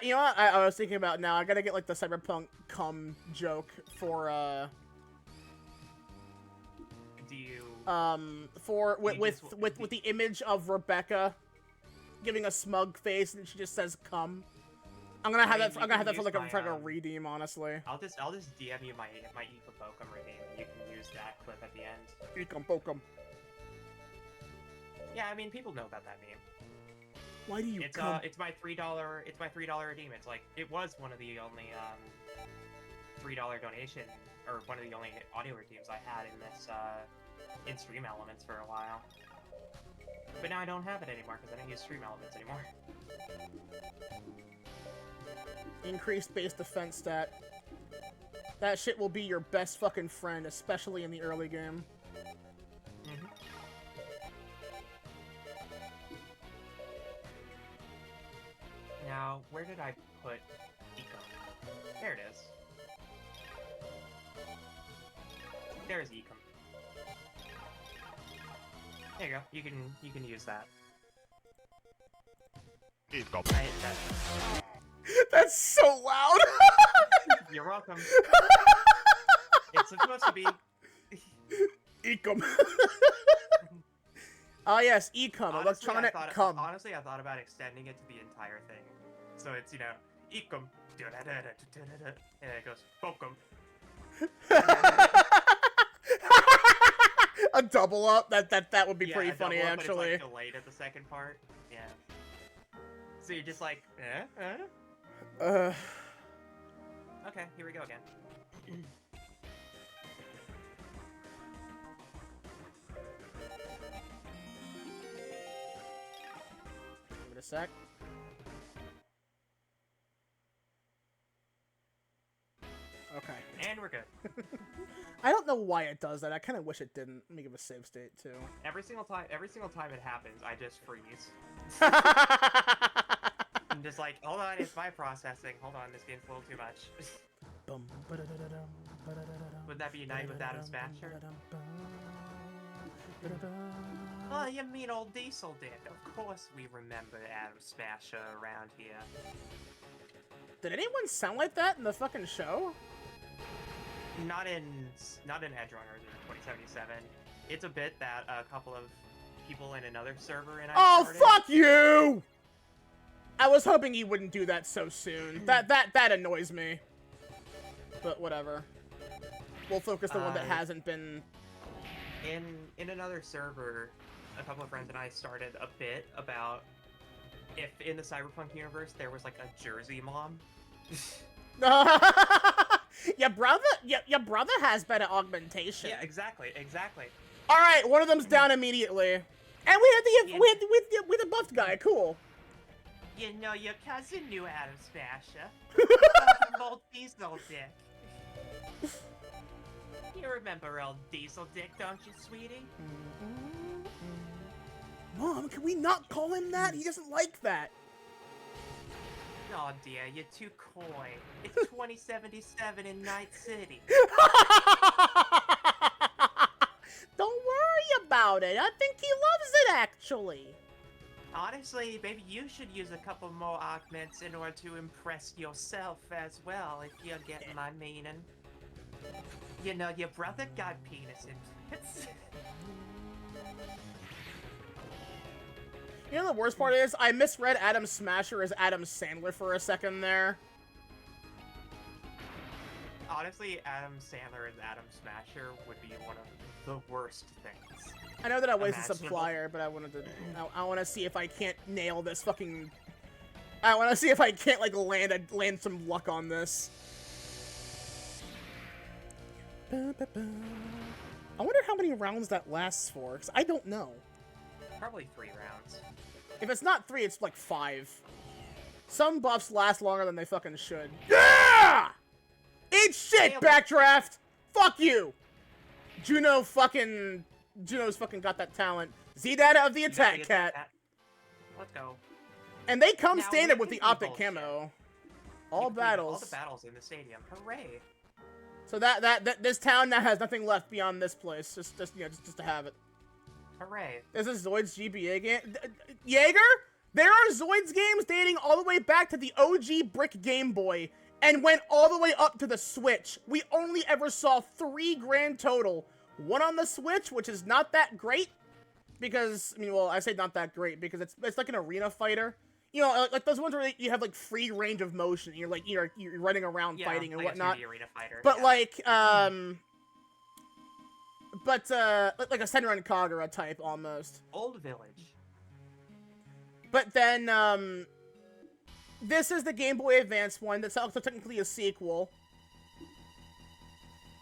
You know what I was thinking about now? I gotta get like the cyberpunk cum joke for Do you? with the image of Rebecca giving a smug face and she just says cum. I'm gonna have that. I'm gonna have that for like a redeem, honestly. I'll just DM you my Eco Bokum redeem. You can use that clip at the end. Ekom Bokum. Yeah, I mean people know about that meme. Why do you? It's my $3. It's my $3 redeem. It's like it was one of the only $3 donation or one of the only audio redeems I had in this in Stream Elements for a while. But now I don't have it anymore because I don't use Stream Elements anymore. Increased base defense stat. That shit will be your best fucking friend, especially in the early game. Mm-hmm. Now, where did I put Eco? There it is. There's Ecom. There you go. You can use that. Ecom. That's so loud. You're welcome. It's supposed to be. Ecom. Oh yes, Ecom, electronic cum. Honestly, I thought about extending it to the entire thing. So it's, you know, Ecom. And it goes, Bokum. A double up? That would be pretty funny, Up, actually. but it's, like, delayed at the second part. Yeah. So you're just like, Uh. Okay, here we go again. Give it a sec. Okay. And we're good. I don't know why it does that. I kind of wish it didn't. Let me give a save state too. Every single time it happens, I just freeze. I'm just like, hold on, it's my processing. Hold on, this game's a little too much. Would that be a night with Adam Smasher? Oh, you mean old Diesel Dick. Of course we remember Adam Smasher around here. Did anyone sound like that in the fucking show? Not in Edgerunners or 2077. It's a bit that a couple of people in another server and I started. Fuck you! I was hoping you wouldn't do that so soon. That annoys me. But whatever. We'll focus on the one that hasn't been. In another server, a couple of friends and I started a bit about if in the Cyberpunk universe there was like a Jersey mom. Your brother has better augmentation. Yeah, exactly. All right, one of them's down immediately, and we had the buffed guy. Cool. You know, your cousin knew Adam Smasher. Old Diesel Dick. You remember old Diesel Dick, don't you, sweetie? Mom, can we not call him that? He doesn't like that. Oh dear, you're too coy. It's 2077 in Night City. Don't worry about it. I think he loves it, actually. Honestly, maybe you should use a couple more augments in order to impress yourself as well, if you're getting my meaning. You know, your brother got penis implants. You know the worst part is, I misread Adam Smasher as Adam Sandler for a second there. Honestly, Adam Sandler as Adam Smasher would be one of the worst things. I know that I wasted some imaginable. flyer, but I wanted to. I want to see if I can't nail this fucking. I want to see if I can't like land some luck on this. I wonder how many rounds that lasts for, because I don't know. Probably 3 rounds. If it's not 3, it's like 5. Some buffs last longer than they fucking should. Yeah! Eat shit, Backdraft! Fuck you! Juno's fucking got that talent. Z-Data of the Attack Cat. Let's go. And they come Now, standard we with the can do optic bullshit. camo. We All completed battles. All the battles in the stadium. Hooray! So that this town now has nothing left beyond this place. Just to have it. Hooray! This is Zoids GBA game. Jaeger? There are Zoids games dating all the way back to the OG brick Game Boy and went all the way up to the Switch. We only ever saw 3 grand total. One on the Switch, which is not that great, because, I mean, well, I say not that great, because it's like an arena fighter. You know, like those ones where you have, like, free range of motion. You're, like, you're running around fighting and like whatnot. A 2D arena fighter. But, yeah. like a Senran Kagura type, almost. Old Village. But then, this is the Game Boy Advance one. That's also technically a sequel.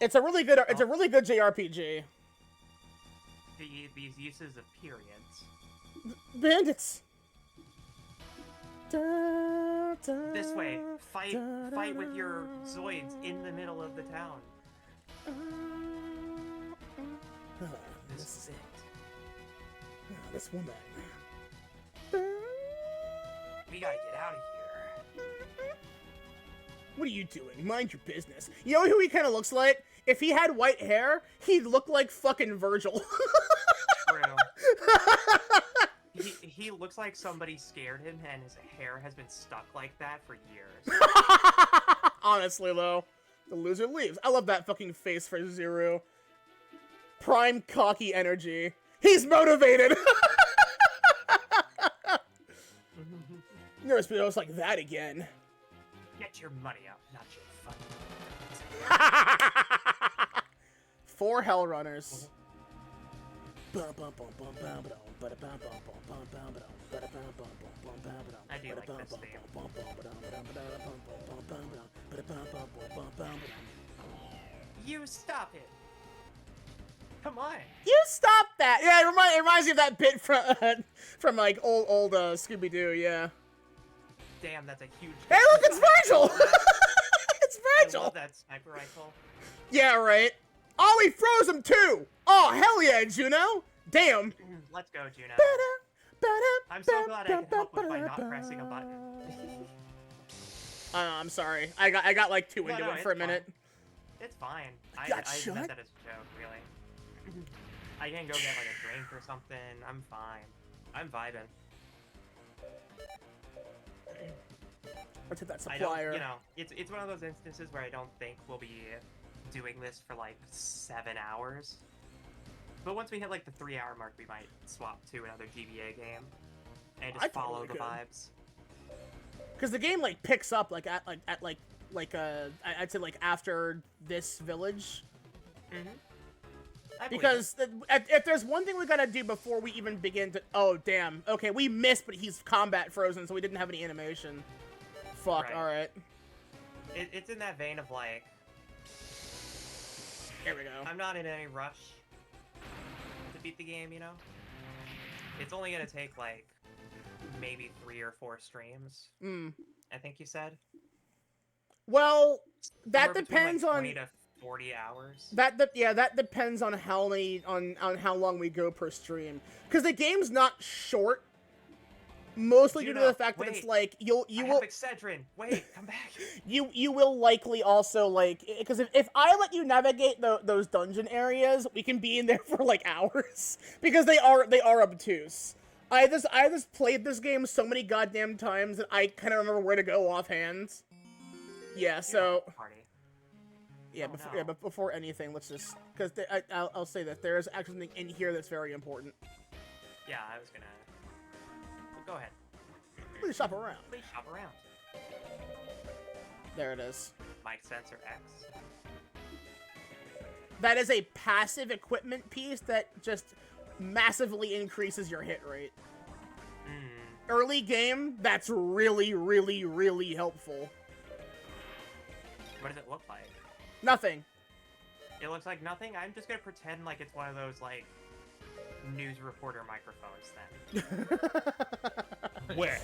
It's a really good JRPG. These uses of periods. Bandits. This way. Fight with your Zoids in the middle of the town. This is it. This woman. We gotta get out of here. What are you doing? Mind your business. You know who he kind of looks like? If he had white hair, he'd look like fucking Virgil. True. He looks like somebody scared him and his hair has been stuck like that for years. Honestly, though. The loser leaves. I love that fucking face for Zuru. Prime cocky energy. He's motivated! Never supposed like that again. Get your money up, not your fucking. 4 Hell Runners. I do like this theme. You stop it! Come on! You stop that! Yeah, it reminds me of that bit from like old Scooby-Doo, yeah. Damn, that's a huge. Hey, look, it's Virgil! It's Virgil! I love that sniper rifle. Yeah, right. Oh, he froze him too! Oh, hell yeah, Juno! Damn! Let's go, Juno. I'm so glad I can help with by not pressing a button. I'm sorry. I got like too into it for a minute. It's fine. I Got shot? meant that as a joke, really. I can go get like a drink or something. I'm fine. I'm vibing. Let's hit that I don't, supplier. you know, it's one of those instances where I don't think we'll be doing this for like 7 hours. But once we hit like the 3-hour mark, we might swap to another GBA game and just follow the vibes. Because the game like picks up like at I'd say like after this village. Because if there's one thing we gotta do before we even begin to... Oh, damn. Okay, we missed, but he's combat frozen, so we didn't have any animation. Fuck, Right. alright. It's in that vein of like... Here we go. I'm not in any rush to beat the game, you know? It's only gonna take like maybe 3 or 4 streams. I think you said. Well, that Somewhere depends between, on... like 20 to 40 hours. That depends on how many on how long we go per stream. Because the game's not short. Mostly due to the fact that it's like you will Excedrin. Wait, come back. you will likely also like, because if I let you navigate those dungeon areas, we can be in there for like hours because they are obtuse. I just played this game so many goddamn times that I kind of remember where to go offhand. Yeah, so Party. yeah, but before anything, let's just, because I'll say that there is actually something in here that's very important. Yeah, I was gonna. Well, go ahead. Please shop around. Please shop around. There it is. Mic sensor X. That is a passive equipment piece that just massively increases your hit rate. Early game, that's really, really, really helpful. What does it look like? Nothing. It looks like nothing? I'm just gonna pretend like it's one of those, like, news reporter microphones then. Where?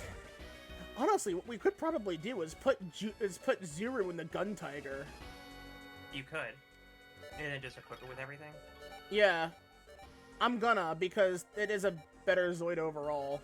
Honestly, what we could probably do is put Zuru in the Gun Tiger. You could. And then just equip it with everything? Yeah. I'm gonna, because it is a better Zoid overall.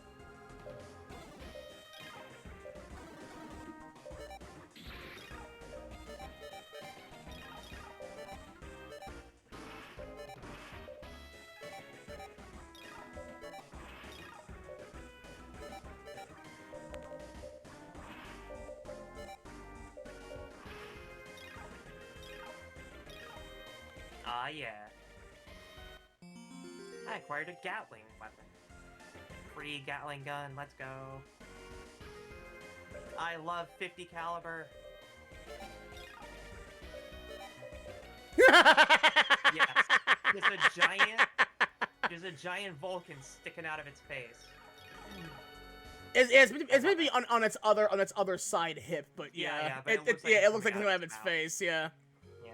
Ah, yeah. I acquired a Gatling weapon. Free Gatling gun, let's go. I love 50 caliber. Yes. There's a giant Vulcan sticking out of its face. It's maybe on its other side hip, but yeah, but it looks like it's coming out of its face, yeah. Yeah.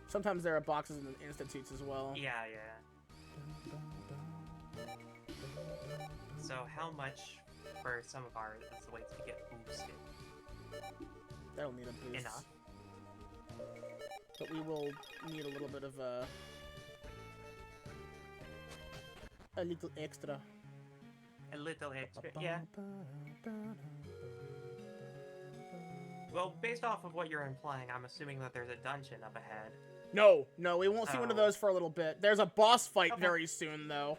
Sometimes there are boxes in the institutes as well. Yeah. So how much for some of our Zoids to get boosted? That'll need a boost. Enough. But we will need a little bit of a little extra. A little extra, yeah. Well, based off of what you're implying, I'm assuming that there's a dungeon up ahead. No, we won't see one of those for a little bit. There's a boss fight very soon, though.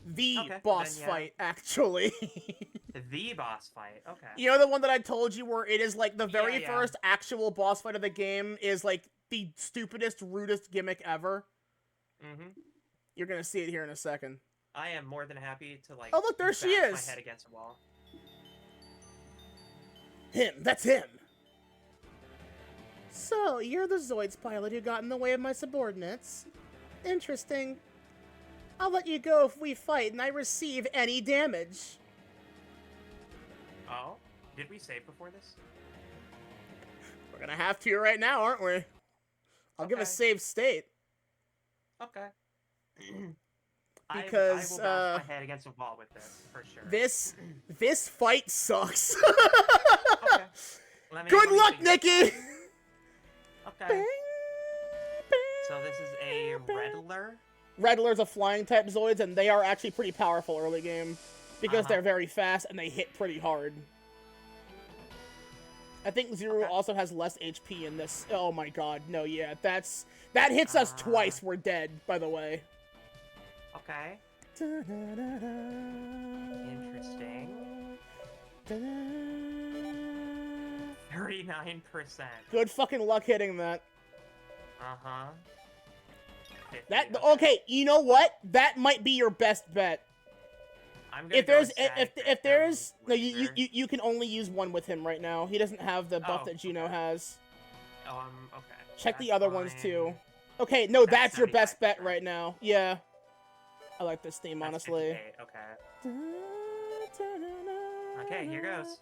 The boss fight, actually. The boss fight, okay. You know the one that I told you where it is like the very first actual boss fight of the game is like the stupidest, rudest gimmick ever? Mm-hmm. You're gonna see it here in a second. I am more than happy to, like, oh, look, there she is! my head against a wall. That's him! So, you're the Zoids pilot who got in the way of my subordinates? Interesting. I'll let you go if we fight and I receive any damage. Oh? Did we save before this? We're gonna have to right now, aren't we? I'll give a save state. Okay. Because, I will bash my head against a wall with this, for sure. This fight sucks. Okay. Good luck, Nikki! Okay. So this is a Redler? Redler's a flying type Zoids, and they are actually pretty powerful early game. Because they're very fast, and they hit pretty hard. I think Zero also has less HP in this. Oh my god, no, yeah, that hits us twice, we're dead, by the way. Okay. Interesting. 39%. Good fucking luck hitting that. Uh-huh. Okay, you know what? That might be your best bet. I'm gonna if there's no, you can only use one with him right now. He doesn't have the buff that Gino has. Okay. Check the other ones too. Okay, no, that's your best bet right now. Yeah. I like this theme, honestly. Okay. Okay, here goes.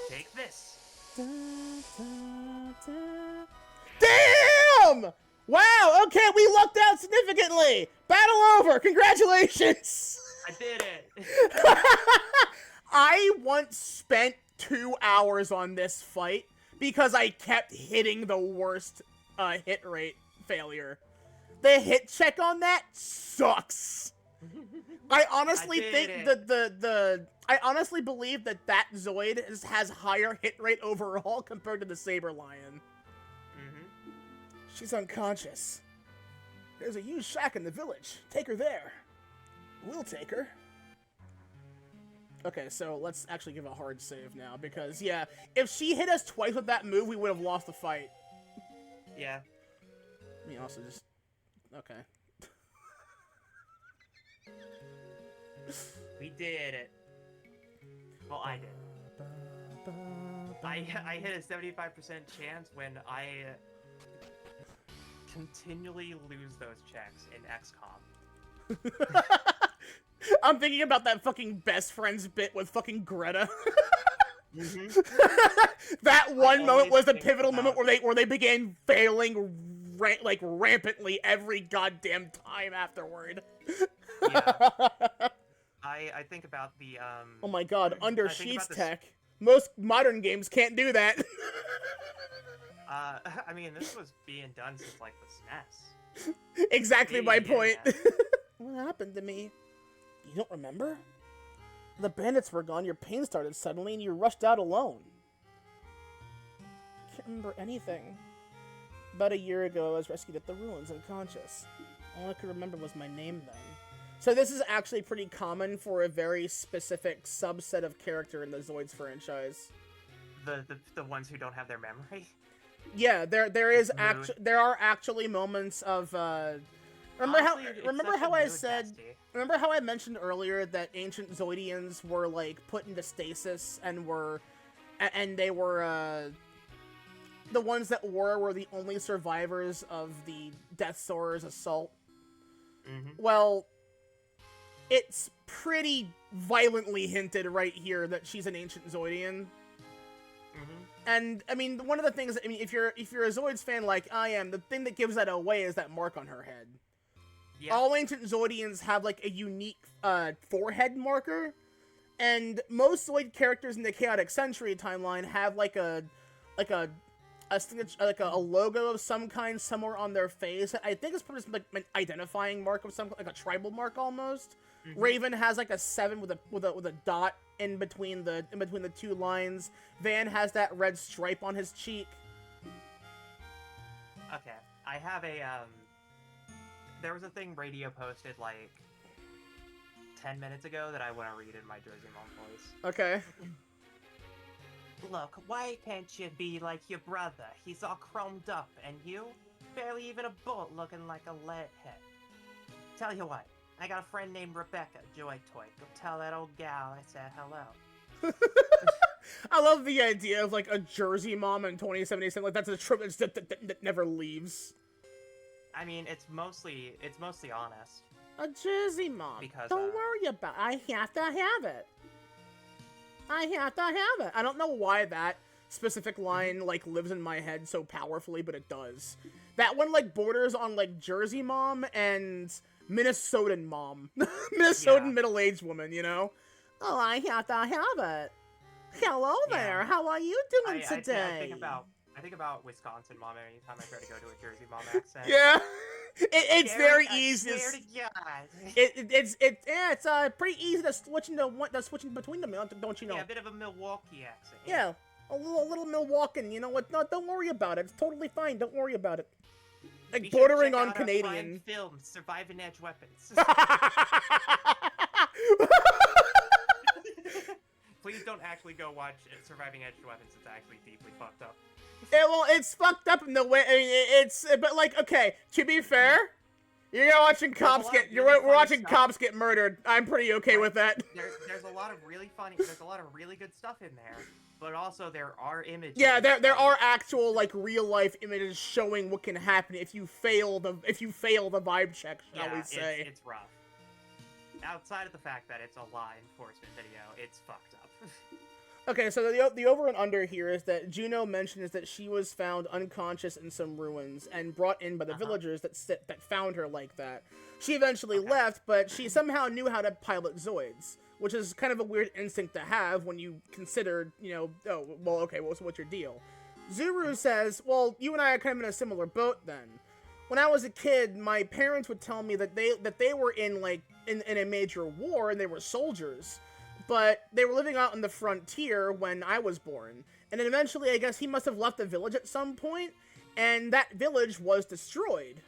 Take this. Damn! Wow, okay, we lucked out significantly! Battle over! Congratulations! I did it! I once spent 2 hours on this fight because I kept hitting the worst hit rate failure. The hit check on that sucks! I honestly think I honestly believe that Zoid has higher hit rate overall compared to the Saber Lion. She's unconscious. There's a used shack in the village. Take her there. We'll take her. Okay, so let's actually give a hard save now, because, yeah, if she hit us twice with that move, we would have lost the fight. Yeah. I mean, also just... Okay. We did it. Well, I did. I hit a 75% chance when I continually lose those checks in XCOM. I'm thinking about that fucking best friends bit with fucking Greta. Mm-hmm. That one moment was the think pivotal about- moment where they began failing like rampantly every goddamn time afterward. Yeah. I think about the Oh my god, under I think sheets about this- tech. Most modern games can't do that. I mean, this was being done since like the SNES. Exactly my Yeah. point. What happened to me? You don't remember? The bandits were gone, your pain started suddenly, and you rushed out alone. I can't remember anything. About a year ago, I was rescued at the ruins, unconscious. All I could remember was my name then. So this is actually pretty common for a very specific subset of character in the Zoids franchise. The ones who don't have their memory. Yeah, Mood. there are actually moments of remember Honestly, it's how such a I mood said bestie. remember how I mentioned earlier that ancient Zoidians were like put into stasis and they were the ones that were the only survivors of the Death Sorcerer's assault. Mm-hmm. Well, it's pretty violently hinted right here that she's an ancient Zoidian. Mm-hmm. And I mean, one of the things, I mean, if you're a Zoids fan like I am, the thing that gives that away is that mark on her head. Yeah. All ancient Zoidians have like a unique forehead marker, and most Zoid characters in the Chaotic Century timeline have like a signature, like a logo of some kind somewhere on their face. I think it's probably like an identifying mark of some, like a tribal mark almost. Mm-hmm. Raven has like a 7 with a dot in between the two lines. Van has that red stripe on his cheek. Okay, I have a there was a thing Radio posted like 10 minutes ago that I want to read in my Jersey Mom voice. Okay. Look, why can't you be like your brother? He's all chromed up, and you? Barely even a bullet looking like a lead head. Tell you what, I got a friend named Rebecca, Joy Toy. Go tell that old gal I said hello. I love the idea of like a Jersey mom in 2077. Like that's a trip that never leaves. I mean, it's mostly honest. A Jersey mom. Because, Don't worry about it. I have to have it. I have to have it. I don't know why that specific line like lives in my head so powerfully, but it does. That one like borders on like Jersey mom and Minnesotan mom. Minnesotan middle-aged woman, you know? Oh, I have to have it. Hello there. How are you doing today? I think about Wisconsin mom anytime I try to go to a Jersey mom accent. Yeah. It's very I easy. swear to God. It's pretty easy to switch between them, don't you know? Yeah, a bit of a Milwaukee accent. Yeah, a little Milwaukeean. You know what? No, don't worry about it. It's totally fine. Don't worry about it. Like Be sure to bordering check on out our Canadian. fine film, Surviving Edge Weapons. Please don't actually go watch Surviving Edge Weapons. It's actually deeply fucked up. Well, it's fucked up in the way. I mean, but like, okay. To be fair, you're watching cops get. We're watching cops get murdered. I'm pretty okay with that. There's a lot of really funny. There's a lot of really good stuff in there, but also there are images. Yeah, there are actual like real life images showing what can happen if you fail the vibe check, shall we say? It's rough. Outside of the fact that it's a law enforcement video, it's fucked up. Okay, so the over and under here is that Juno mentions that she was found unconscious in some ruins and brought in by the villagers that found her like that. She eventually left, but she somehow knew how to pilot Zoids, which is kind of a weird instinct to have when you consider, you know, oh, well, okay, well, so what's your deal? Zuru says, well, you and I are kind of in a similar boat then. When I was a kid, my parents would tell me that they were in a major war and they were soldiers, but they were living out on the frontier when I was born. And then eventually, I guess he must have left the village at some point, and that village was destroyed.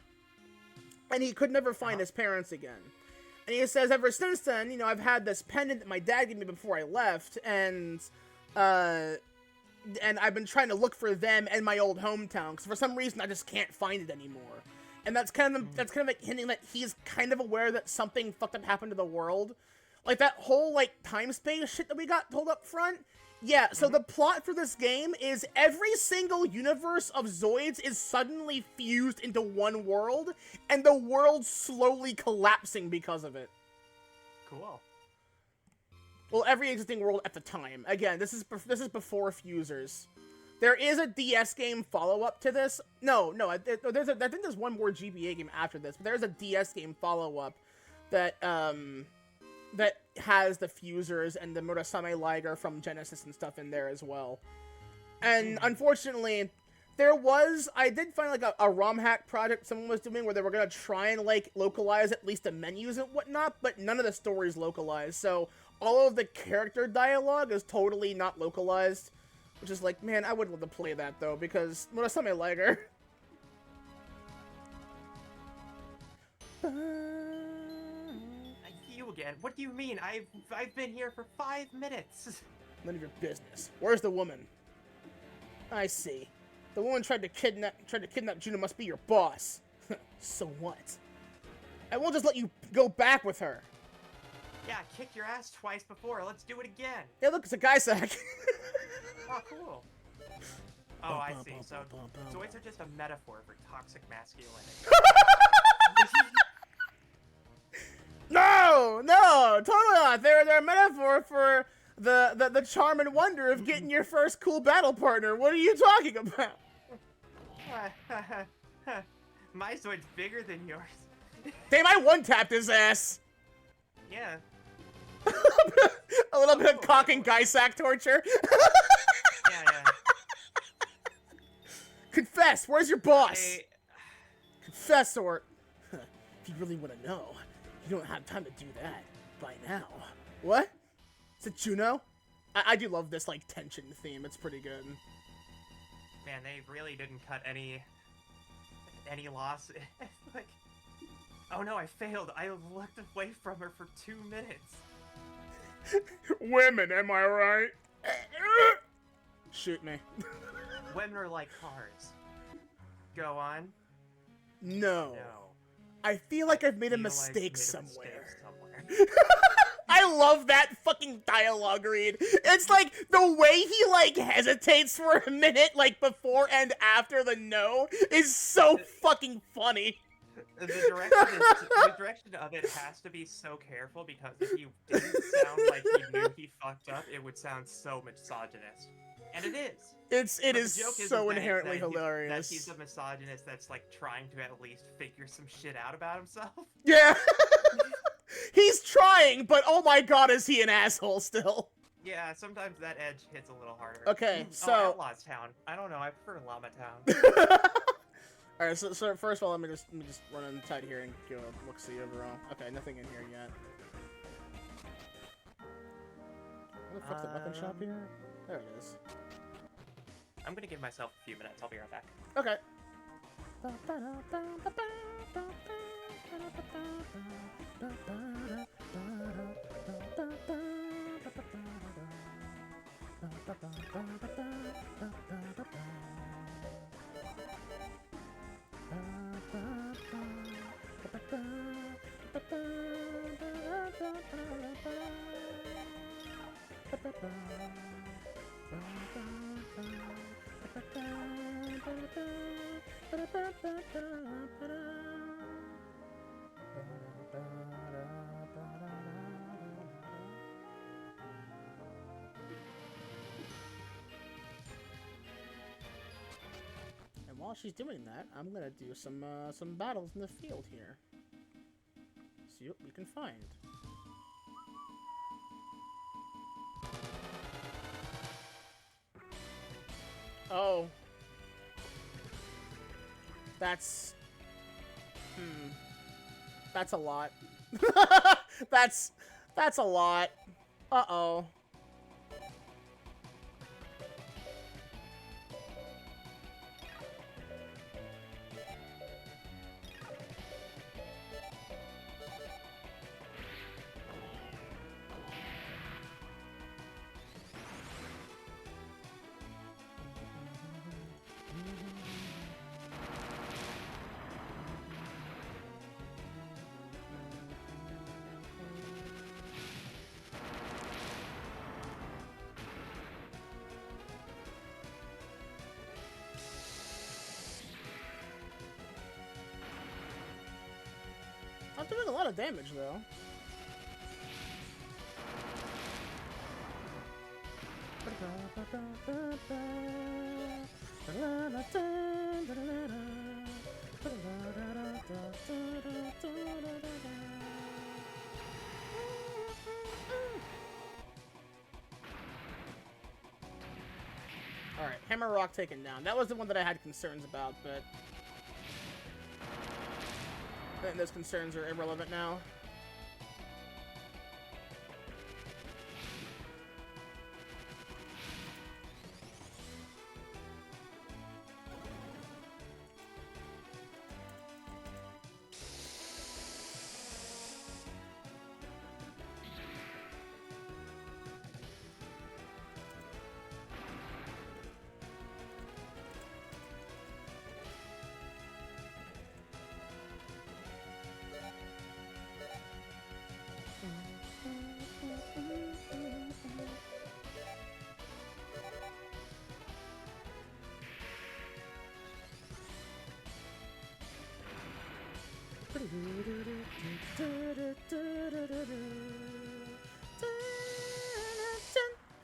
And he could never find his parents again. And he says, ever since then, you know, I've had this pendant that my dad gave me before I left, and I've been trying to look for them and my old hometown, because for some reason I just can't find it anymore. And that's kind of like hinting that he's kind of aware that something fucked up happened to the world. Like that whole like time space shit that we got told up front Yeah, so the plot for this game is every single universe of Zoids is suddenly fused into one world, and the world's slowly collapsing because of it. Cool. Well, every existing world at the time. Again, this is before fusers. There is a DS game follow-up to this. No, I think there's one more GBA game after this, but there's a DS game follow-up that that has the fusers and the Murasame Liger from Genesis and stuff in there as well. And unfortunately, I did find like a ROM hack project someone was doing where they were gonna try and like localize at least the menus and whatnot, but none of the stories localized. So all of the character dialogue is totally not localized, which is like, man, I would love to play that though because Murasame Liger. You again? What do you mean? I've been here for 5 minutes. None of your business. Where's the woman? I see. The woman tried to kidnap Juno must be your boss. So what? I won't just let you go back with her. Yeah, I kicked your ass twice before. Let's do it again. Hey, look, it's a guy sack. Oh, cool. Oh, I see. So, Zoids are just a metaphor for toxic masculinity. No, totally not. They're a metaphor for the charm and wonder of getting your first cool battle partner. What are you talking about? My Zoid's bigger than yours. Damn, I one-tapped his ass. Yeah. A little bit of cock and guy sack torture. Yeah. Confess, where's your boss? Confess, or if you really want to know, you don't have time to do that by now. What? Is it Juno? I do love this like tension theme. It's pretty good. Man, they really didn't cut any loss. Like, oh no, I failed. I looked away from her for 2 minutes. Women, am I right? Shoot me. Women are like cars. Go on. No. No. I feel like I've made a Feel like mistake you made a somewhere. mistake somewhere. I love that fucking dialogue read. It's like the way he like hesitates for a minute, like before and after the no, is so fucking funny. The direction of it has to be so careful because if you didn't sound like he knew he fucked up, it would sound so misogynist. And it is. It is so inherently that hilarious. He's a misogynist that's like trying to at least figure some shit out about himself. Yeah. He's trying, but oh my god, is he an asshole still? Yeah, sometimes that edge hits a little harder. Okay, so Outlaws Town. I don't know. I prefer Llama Town. All right, so first of all, let me just run inside here and go look see overall. Okay, nothing in here yet. Where the fuck's the weapon shop here? There it is. I'm gonna give myself a few minutes. I'll be right back. Okay. And while she's doing that, I'm gonna do some battles in the field here. See what we can find. Oh. That's a lot. that's a lot. Uh-oh. of damage, though. Alright, Hammer Rock taken down. That was the one that I had concerns about, but I think those concerns are irrelevant now.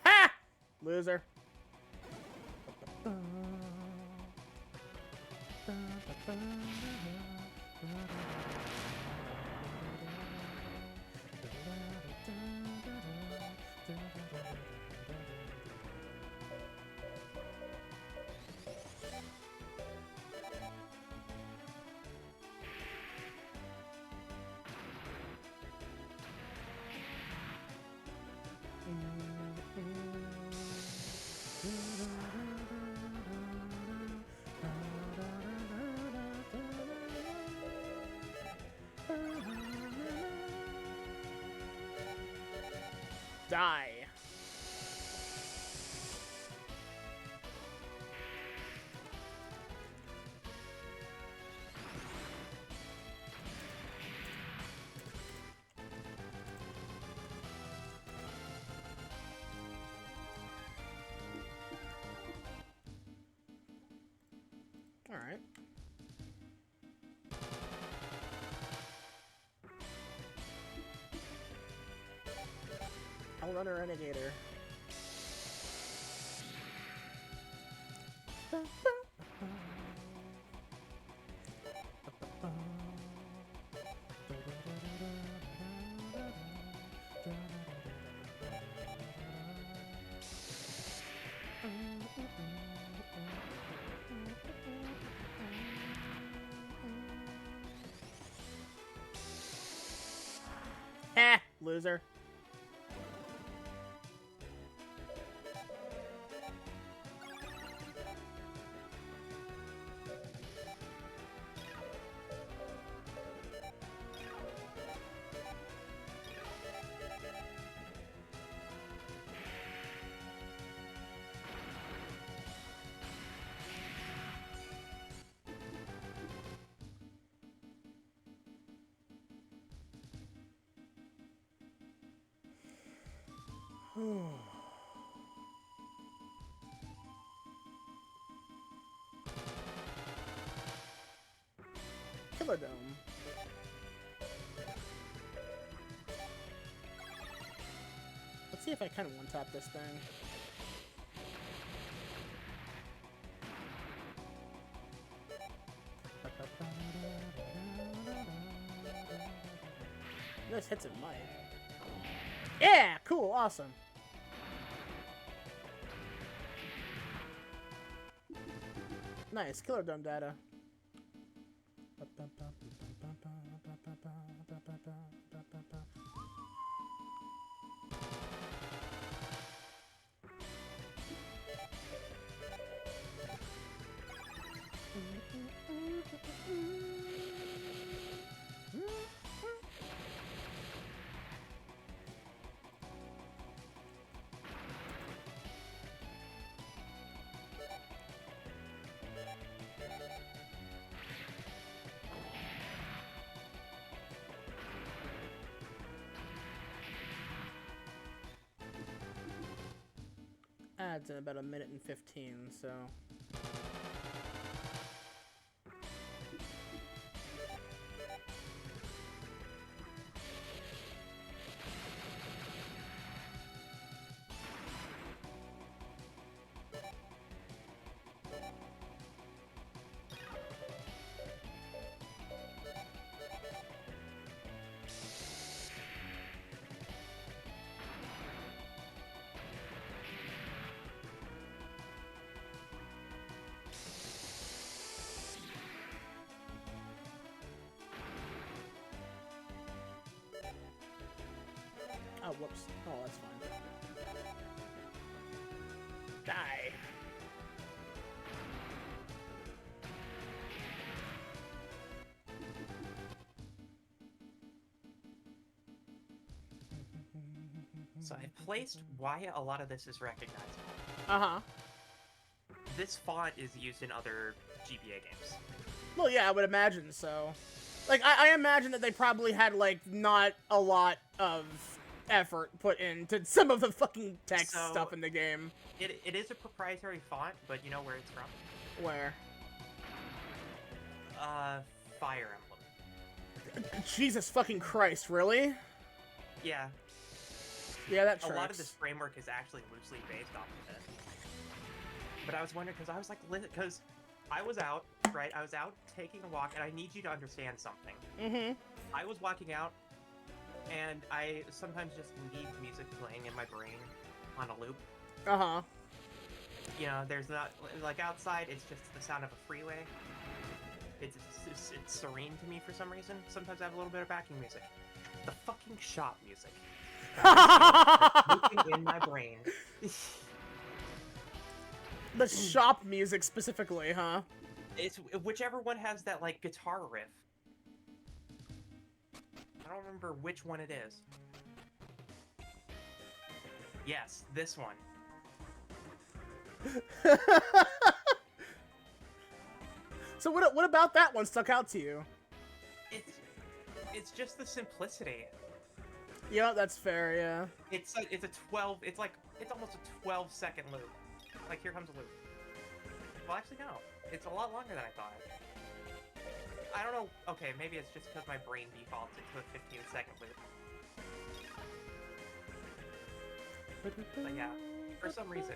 Ha! Loser. Die. All right. I'll run a Renegator. Heh, loser. Killer Dome. Let's see if I kind of one-tap this thing. This hits it might. Yeah, cool, awesome. Nice, Killer Dome data. Adds in about 1:15, so. whoops. Oh, that's fine. Die. So I placed why a lot of this is recognizable. Uh-huh. This font is used in other GBA games. Well, yeah, I would imagine so. Like, I imagine that they probably had, like, not a lot of effort put into some of the fucking text stuff in the game. It is a proprietary font, but you know where it's from? Where? Fire Emblem. Jesus fucking Christ, really? Yeah. Yeah, that tracks. A lot of this framework is actually loosely based off of it. But I was wondering, because I was like, because I was out, right? I was out taking a walk, and I need you to understand something. Mm-hmm. I was walking out, and I sometimes just need music playing in my brain on a loop. Uh-huh. You know, there's not, like, outside, it's just the sound of a freeway. It's serene to me for some reason. Sometimes I have a little bit of backing music. The fucking shop music. Looping in my brain. The shop music specifically, huh? It's whichever one has that, like, guitar riff. I don't remember which one it is. Yes, this one. So what about that one stuck out to you? It's just the simplicity. Yeah, that's fair, yeah. It's almost a 12-second loop. Like, here comes a loop. Well, actually, no. It's a lot longer than I thought. I don't know. Okay, maybe it's just because my brain defaults into a 15-second loop. But yeah, for some reason.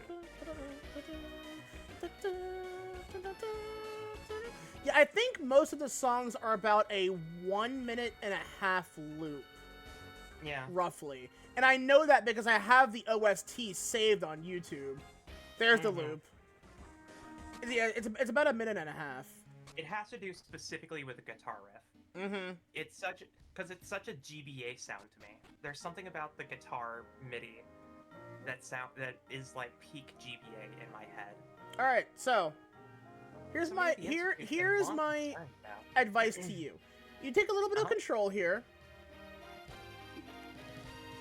Yeah, I think most of the songs are about a 1.5-minute loop. Yeah. Roughly. And I know that because I have the OST saved on YouTube. There's the loop. Yeah, it's about 1.5 minutes. It has to do specifically with the guitar riff. Mm-hmm. Because it's such a GBA sound to me. There's something about the guitar MIDI that is like peak GBA in my head. All right, so here's my advice to you. You take a little bit of control here.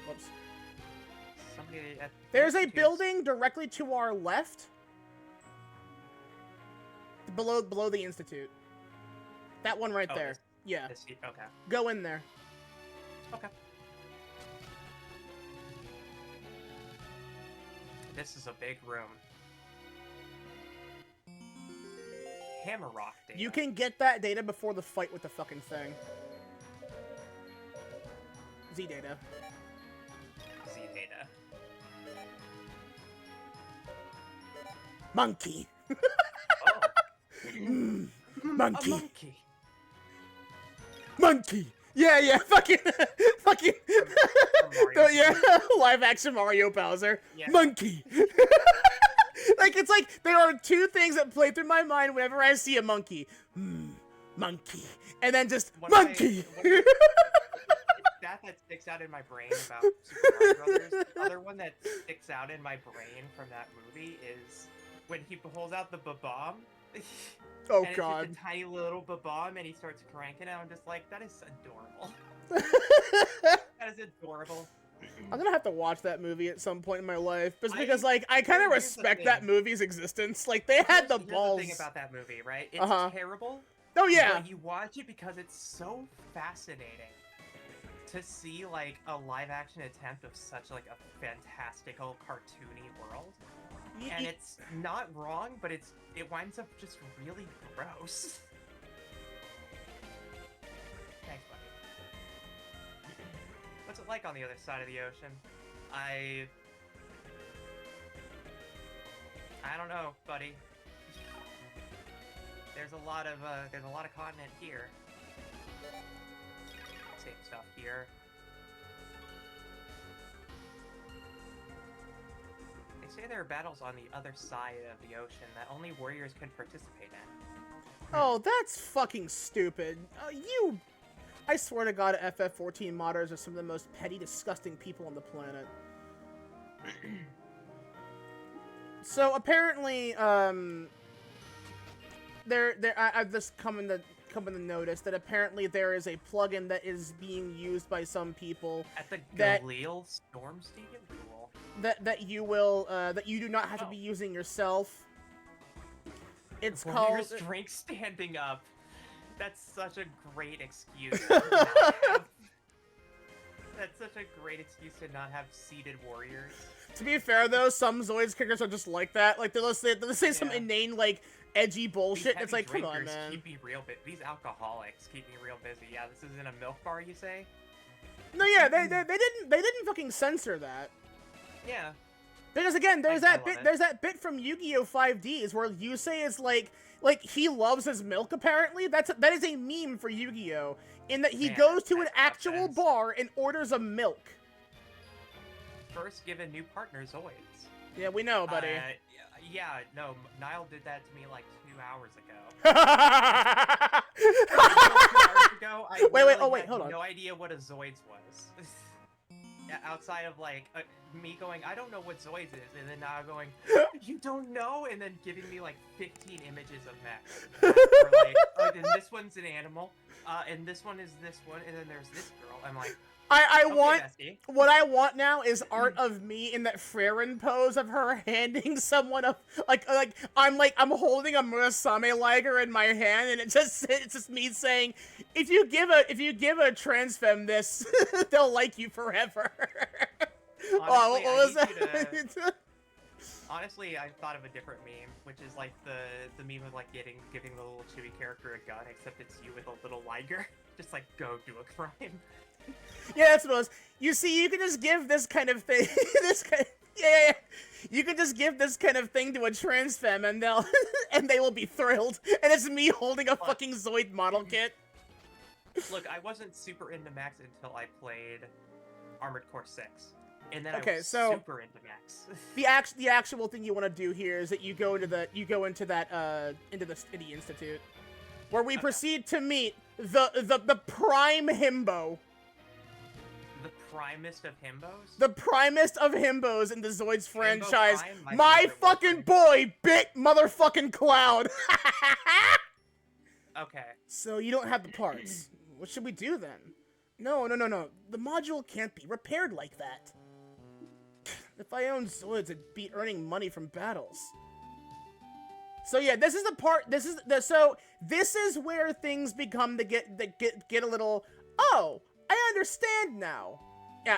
Whoops. There's a building directly to our left. Below the Institute. That one right there. Yeah. Okay. Go in there. Okay. This is a big room. Hammerrock data. You can get that data before the fight with the fucking thing. Z data. Z data. Monkey. Oh. Monkey. A monkey. Monkey. Yeah, fucking. Yeah, live action Mario Bowser. Yeah. Monkey. Like, it's like, there are two things that play through my mind whenever I see a monkey. Monkey. And then just, monkey! That sticks out in my brain about Super Mario Brothers. The other one that sticks out in my brain from that movie is when he pulls out the ba-bomb. Oh, and God. It's just a tiny little ba-bomb, and he starts cranking it. I'm just like, that is adorable. That is adorable. I'm gonna have to watch that movie at some point in my life, just because, like, I kind of respect that movie's existence. Like, they had the balls. Here's the thing about that movie, right? It's terrible. Oh, yeah. But you watch it because it's so fascinating to see, like, a live-action attempt of such, like, a fantastical, cartoony world. And it's not wrong, but it winds up just really gross. Thanks, buddy. What's it like on the other side of the ocean? I don't know, buddy. There's a lot of continent here. Same stuff here. They say there are battles on the other side of the ocean that only warriors can participate in. Oh, that's fucking stupid. I swear to God, FF14 modders are some of the most petty, disgusting people on the planet. So apparently, I've just come into notice that apparently there is a plugin that is being used by some people at the Galil Storm Stadium. Cool. That you will that you do not have to be using yourself. It's called Warriors drink standing up. That's such a great excuse. That's such a great excuse to not have seated warriors. To be fair, though, some Zoids characters are just like that. Like, they'll say some inane, like, edgy bullshit. It's like, come on, man. Keep me real these alcoholics keep me real busy. Yeah, this is in a milk bar, you say? No, yeah, they didn't fucking censor that. Yeah. Because again, there's that bit from Yu-Gi-Oh! 5Ds where Yusei is like he loves his milk. Apparently, that is a meme for Yu-Gi-Oh! In that he goes to an actual bar and orders a milk. First, give a new partner Zoids. Yeah, we know, buddy. Yeah, no, Niall did that to me like 2 hours ago. 2 hours ago, I wait, hold on. No idea what a Zoids was. Outside of like me going, I don't know what Zoids is, and then now going, you don't know, and then giving me like 15 images of mechs. Or like, oh, then this one's an animal, and this one is this one, and then there's this girl. I'm like, what I want now is art of me in that Freren pose of her handing someone a I'm holding a Murasame Liger in my hand, and it's just me saying, if you give a trans femme this, they'll like you forever. Honestly, what was that? Honestly, I thought of a different meme, which is like the meme of like giving the little chibi character a gun, except it's you with a little liger. Just like, go do a crime. Yeah, that's what it was. You see, you can just give this kind of thing. You can just give this kind of thing to a trans femme, and they will be thrilled. And it's me holding a fucking Zoid model kit. Look, I wasn't super into mechs until I played Armored Core 6. And then I was super into mechs. The actual thing you want to do here is that you go into the Institute, where we proceed to meet the prime himbo. The primest of himbos? The primest of himbos in the Zoids franchise. My fucking boy, Bit Motherfucking Cloud. Okay. So you don't have the parts. What should we do then? No. The module can't be repaired like that. If I owned Zoids, I'd be earning money from battles. So yeah, this is the part. This is where things become to get a little. Oh, I understand now.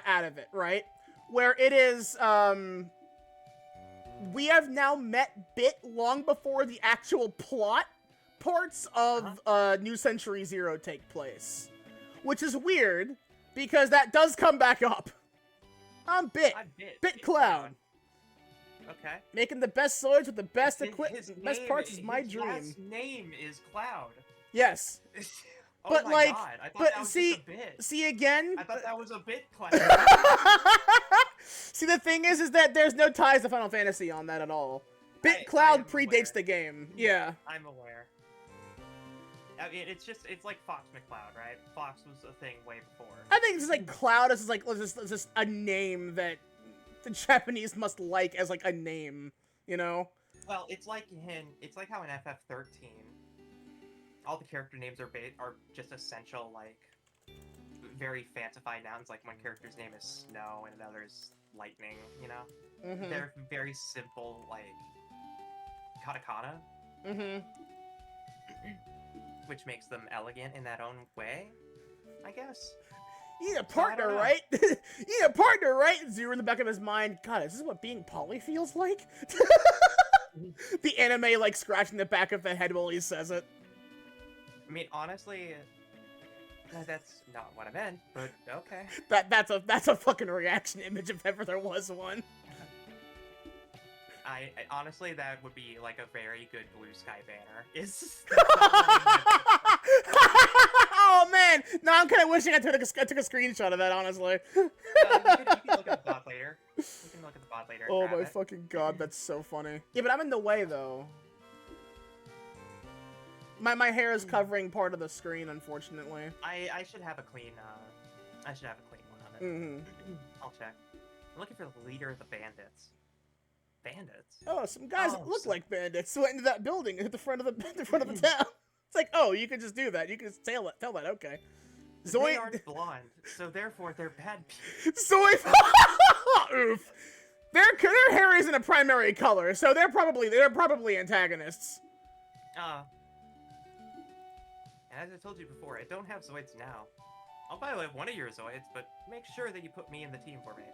Out of it, right? Where it is. We have now met Bit long before the actual plot parts of New Century Zero take place, which is weird because that does come back up. I'm Bit Cloud. Okay. Making the best Zoids with the best equipment, best parts is my dream. His name is Cloud. Yes. Oh but my like, God. I thought but that was see, just a bit. see again. I thought that was a bit Cloud. See, the thing is that there's no ties to Final Fantasy on that at all. Bit Cloud predates the game. Yeah. I'm aware. I mean, it's like Fox McCloud, right? Fox was a thing way before. I think it's like Cloud is just a name that the Japanese must like as like a name, you know? Well, it's like how in FF13, all the character names are just essential, like very fancified nouns. Like one character's name is Snow and another's Lightning. You know, they're very simple, like katakana. Which makes them elegant in that own way, I guess. You need a partner, right? You need a partner, right? Zero in the back of his mind. God, is this what being poly feels like? The anime, like, scratching the back of the head while he says it. I mean, honestly, that's not what I meant, but okay. That's a fucking reaction image if ever there was one. I honestly, that would be like a very good Blue Sky banner. Oh man! No, I'm kind of wishing I took a screenshot of that. Honestly. You can look at the bot later. You can look at the bot later. Oh my fucking god, that's so funny. Yeah, but I'm in the way though. My hair is covering part of the screen, unfortunately. I should have a clean I should have a clean one on it. Mm-hmm. I'll check. I'm looking for the leader of the bandits. Bandits? Oh, some guys that look like bandits went into that building at the front of the front of the town. It's like, oh, you can just do that. You can just tell that. Okay. They aren't blonde, so therefore they're bad people. Zoid. Oof. Their hair isn't a primary color, so they're probably antagonists. As I told you before, I don't have Zoids now. I'll probably have one of your Zoids, but make sure that you put me in the team formation.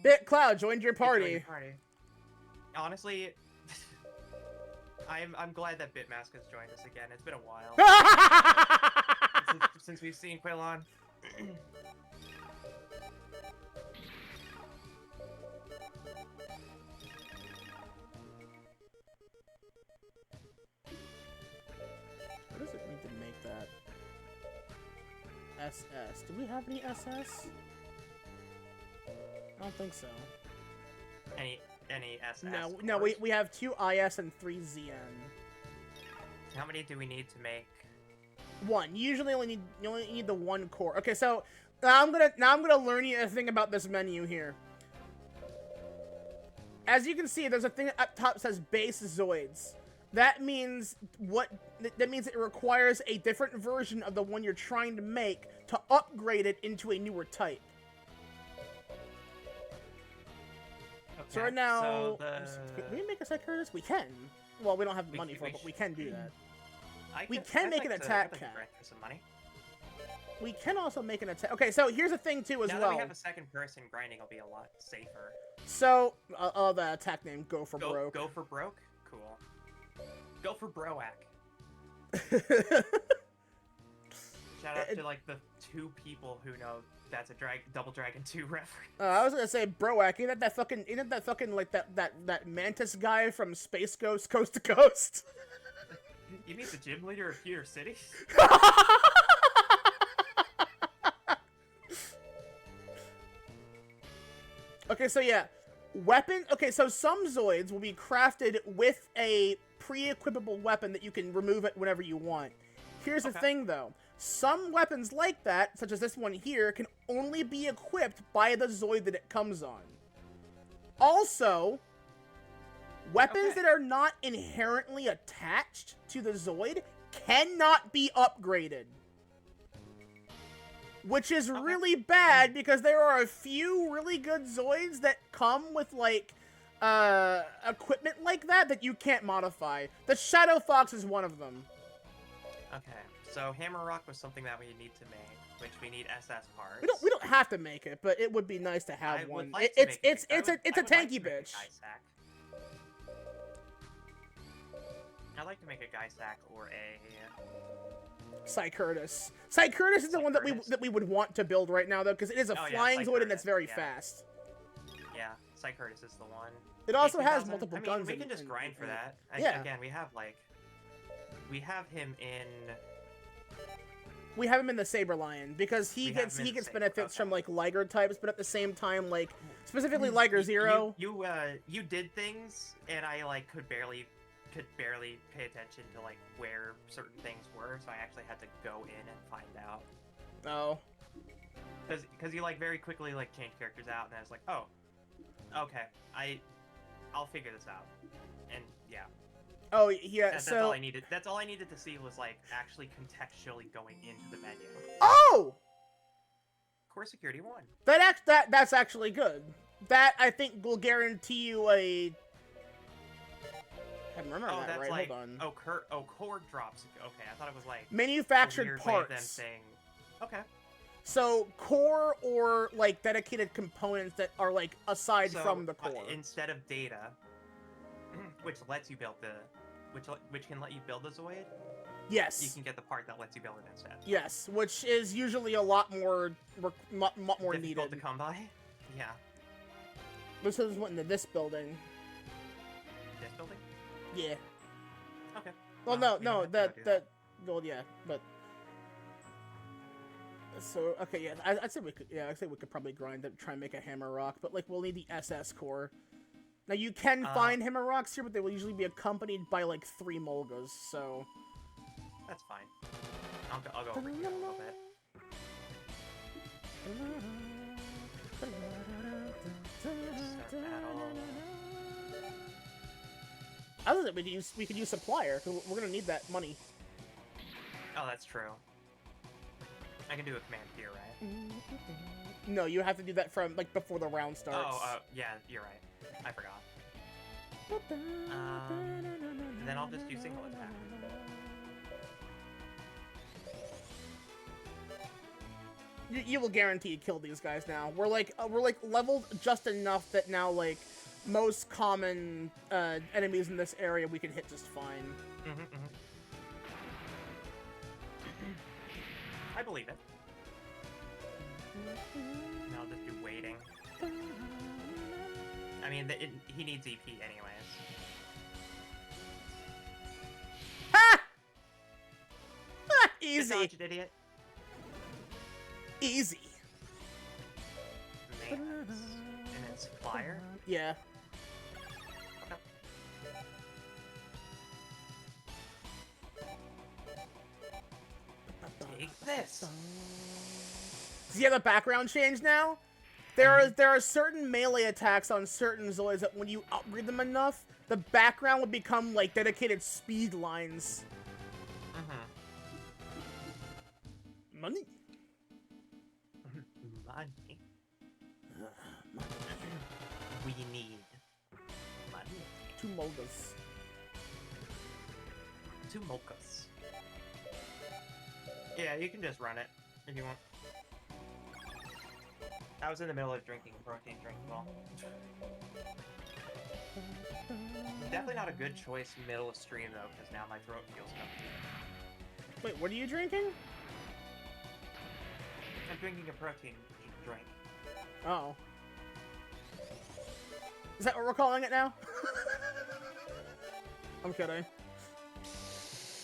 BitCloud joined your party. Honestly, I'm glad that Bitmask has joined us again. It's been a while since we've seen Quillon. What does it mean to make that SS? Do we have any SS? I don't think so. Any SS? No, we have 2 IS and 3 ZN. How many do we need to make? 1. You only need the 1 core. Okay, so now I'm gonna learn you a thing about this menu here. As you can see, there's a thing up top that says base Zoids. That means it requires a different version of the one you're trying to make to upgrade it into a newer type. Okay, so right now, can we make a Psychurus? We can. Well, we don't have the money for it, but we can do that. We can make an attack cat. Some money. We can also make an attack. Okay, so here's the thing too as well. Now that we have a second person, grinding will be a lot safer. So, the attack name, Go for Broke. Go for Broke? Cool. Go for Broak. Shout out to like the 2 people who know that's a Double Dragon 2 reference. I was gonna say Broak. Isn't that fucking like that Mantis guy from Space Ghost Coast to Coast? You mean the gym leader of Pewter City? Okay, so yeah, weapon. Okay, so some Zoids will be crafted with a pre-equipable weapon that you can remove it whenever you want. Here's the thing, though. Some weapons like that, such as this one here, can only be equipped by the Zoid that it comes on. Also, weapons that are not inherently attached to the Zoid cannot be upgraded. Which is really bad, because there are a few really good Zoids that come with, like, equipment like that you can't modify. The Shadow Fox is one of them. Okay, so Hammer Rock was something that we need to make, which we need SS parts. We don't have to make it, but it would be nice to have one. Like it's a tanky bitch. I'd like to make a Gaisack or a Psychurus. Psychurus is the one that we would want to build right now, though, because it is a flying Zoid and it's very fast. Yeah, Psychurus is the one. It also has multiple guns. We can just grind for that. Again, we have him in. We have him in the Saber Lion because he gets benefits from like Liger types, but at the same time, like specifically Liger Zero. You did things, and I like could barely pay attention to like where certain things were, so I actually had to go in and find out. Oh. Because you like very quickly like change characters out, and I was like, oh, okay, I'll figure this out, and yeah. Oh yeah, that's all I needed. That's all I needed to see was like actually contextually going into the menu. Oh. Core Security 1. That's actually good. That I think will guarantee you a. I remember that that's right. Like, hold on. Core drops. Okay, I thought it was like manufactured parts. Them saying, okay. So core or like dedicated components that are like aside from the core. Instead of data, which lets you build which can let you build the Zoid. Yes. You can get the part that lets you build it instead. Yes, which is usually a lot more difficult needed to come by. Yeah. This is went into this building. This building? Yeah. Okay. Well, no, well, yeah, but. So okay, yeah, I'd say we could. Yeah, I'd say we could probably grind it, try and make a Hammer Rock, but like we'll need the SS core. Now you can find Hammer Rocks here, but they will usually be accompanied by like 3 Molgas. So That's fine. I'll go over here a little bit. Start battle. Other than we could use supplier, because we're gonna need that money. Oh, that's true. I can do a command here, right? No, you have to do that from like before the round starts. Oh, yeah, you're right. I forgot. Then I'll just do single attack. You will guarantee kill these guys now. We're like leveled just enough that now like most common enemies in this area we can hit just fine. I believe it. And I'll just do waiting. I mean, he needs EP anyways. Ha! Ha! Good Easy. dodge, idiot. Easy. Man. And then supplier. Yeah. Take this. Do you have a background change now? There are certain melee attacks on certain Zoids that when you upgrade them enough, the background would become like dedicated speed lines. Money. Money. We need money. 2 mogas. 2 mochas. Yeah, you can just run it if you want. I was in the middle of drinking a protein drink as well. Definitely not a good choice middle of stream though, because now my throat feels stuffy. Wait, what are you drinking? I'm drinking a protein drink. Oh. Is that what we're calling it now? I'm kidding.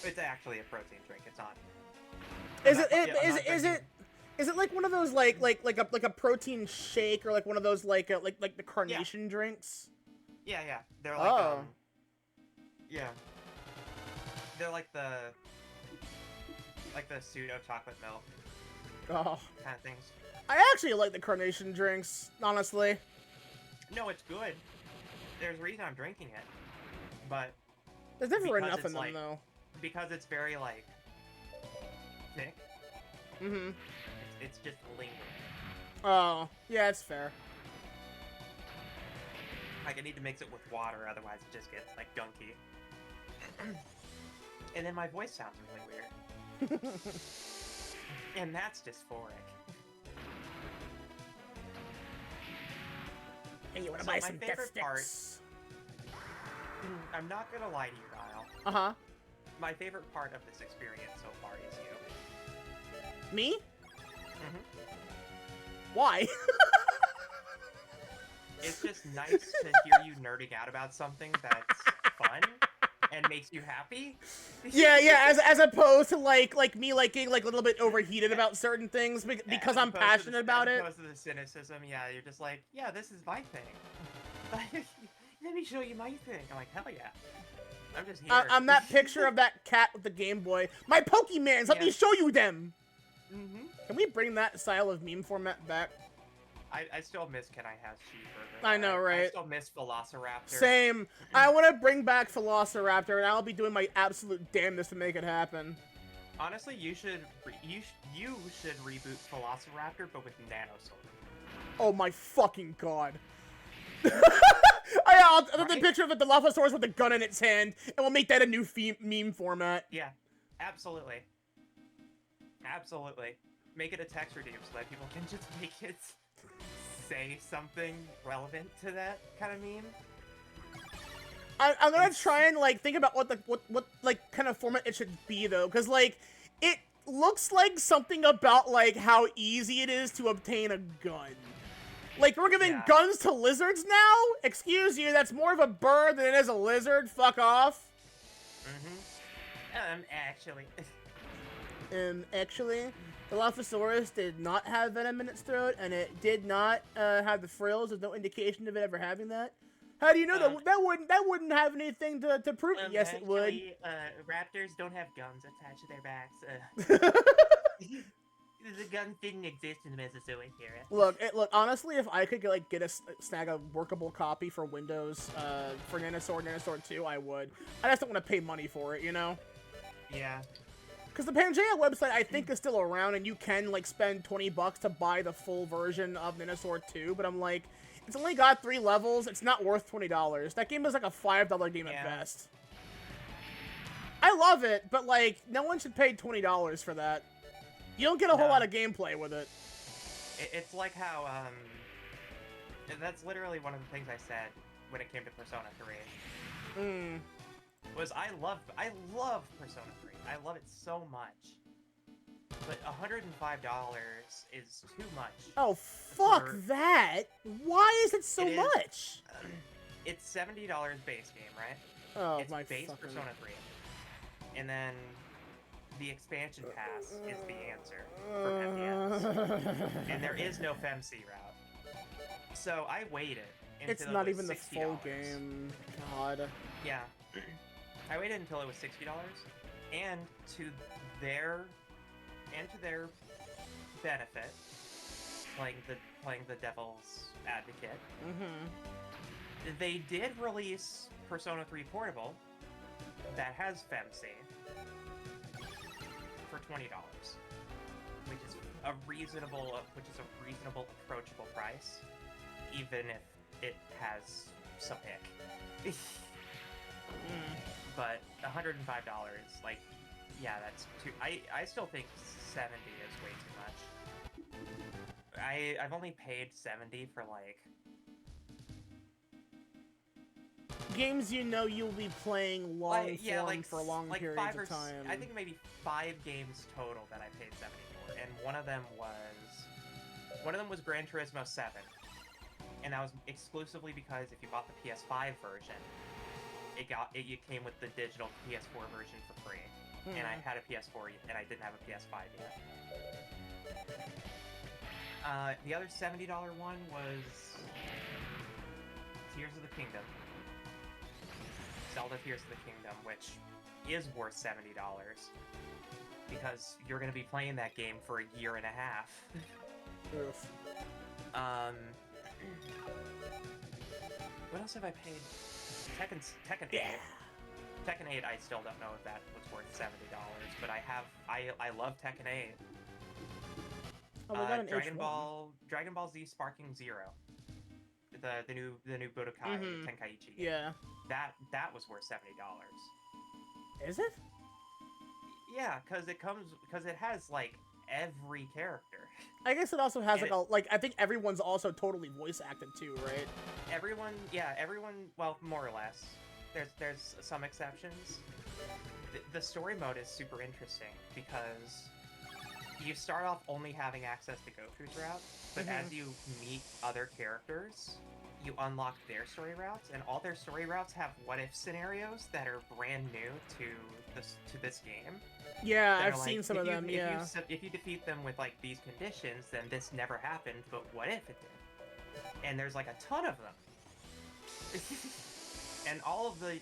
It's actually a protein drink. It's not. Is it like one of those like a protein shake or like one of those like the carnation drinks? Yeah. They're like yeah. They're like the pseudo chocolate milk kind of things. I actually like the carnation drinks, honestly. No, it's good. There's a reason I'm drinking it, but there's never enough in them though. Because it's very like thick. It's just lingering. Oh, yeah, it's fair. Like I need to mix it with water, otherwise it just gets like gunky. And then my voice sounds really weird. And that's dysphoric. Hey, you wanna buy some death sticks? I'm not gonna lie to you, Kyle. My favorite part of this experience so far is you. Me? Why? It's just nice to hear you nerding out about something that's fun and makes you happy. Yeah. As opposed to like me getting like a little bit overheated about certain things because I'm passionate about it. As opposed to the cynicism, yeah, you're just like, yeah, this is my thing. Let me show you my thing. I'm like, hell yeah. I'm just here. I'm that picture of that cat with the Game Boy. My Pokemans, let me show you them. Can we bring that style of meme format back? I still miss Can I Have Cheeseburger. I know, right? I still miss Velociraptor. Same. I want to bring back Velociraptor, and I'll be doing my absolute damnedest to make it happen. Honestly, you should reboot Velociraptor, but with Nanosaur. Oh my fucking god. I'll take a picture of the Dilophosaurus with a gun in its hand, and we'll make that a new meme format. Yeah, absolutely. Absolutely. Make it a text redeem so that people can just make it say something relevant to that kind of meme. I'm gonna try and like think about what like kind of format it should be though, because like it looks like something about like how easy it is to obtain a gun. Like we're giving guns to lizards now? Excuse you, that's more of a bird than it is a lizard. Fuck off. Actually, the Dilophosaurus did not have venom in its throat, and it did not have the frills. There's no indication of it ever having that. How do you know that wouldn't have anything to prove it? Yes, it would. Raptors don't have guns attached to their backs. The guns didn't exist in the Mesozoic era. Look. Honestly, if I could snag a workable copy for Windows for Nanosword 2, I would. I just don't want to pay money for it, you know. Yeah. Because the Pangea website, I think, is still around, and you can like spend $20 to buy the full version of Nanosword 2. But I'm like, it's only got 3 levels. It's not worth $20. That game is like a $5 game at best. I love it, but like, no one should pay $20 for that. You don't get a whole lot of gameplay with it. It's like how, that's literally one of the things I said when it came to Persona 3. Was I love Persona 3. I love it so much. But $105 is too much. Oh, fuck that! Why is it so much? It's $70 base game, right? Oh, it's base Persona 3. And then the expansion pass is the answer for FDS. And there is no FemC route. So I waited until it's not even $60. the full game. God. Yeah. I waited until it was $60, and to their benefit, playing the devil's advocate, they did release Persona 3 Portable that has FemC for $20, which is a reasonable, approachable price, even if it has some hick. But $105, like, yeah, that's too. I still think 70 is way too much. I've only paid 70 for like games you know you'll be playing for long periods of time. I think maybe 5 games total that I paid 70 for, and one of them was Gran Turismo 7, and that was exclusively because if you bought the PS5 version, it came with the digital PS4 version for free, and I had a PS4 and I didn't have a PS5 yet. The other $70 one was Tears of the Kingdom. Zelda Tears of the Kingdom, which is worth $70 because you're going to be playing that game for a year and a half. Oof. What else have I paid? Tekken 8. Yeah. Tekken 8, I still don't know if that was worth $70, but I love Tekken 8. Oh, Dragon Ball Z Sparking Zero. The new Budokai Tenkaichi game. Yeah. That was worth $70. Is it? Yeah, because it has like every character. I guess it also has I think everyone's also totally voice acted too, right? Everyone, well, more or less. There's some exceptions. The story mode is super interesting because you start off only having access to Goku's route, but as you meet other characters, you unlock their story routes, and all their story routes have what-if scenarios that are brand new to this game. Yeah, I've seen some of them, yeah. If you defeat them with, like, these conditions, then this never happened, but what if it did? And there's, like, a ton of them. and all of the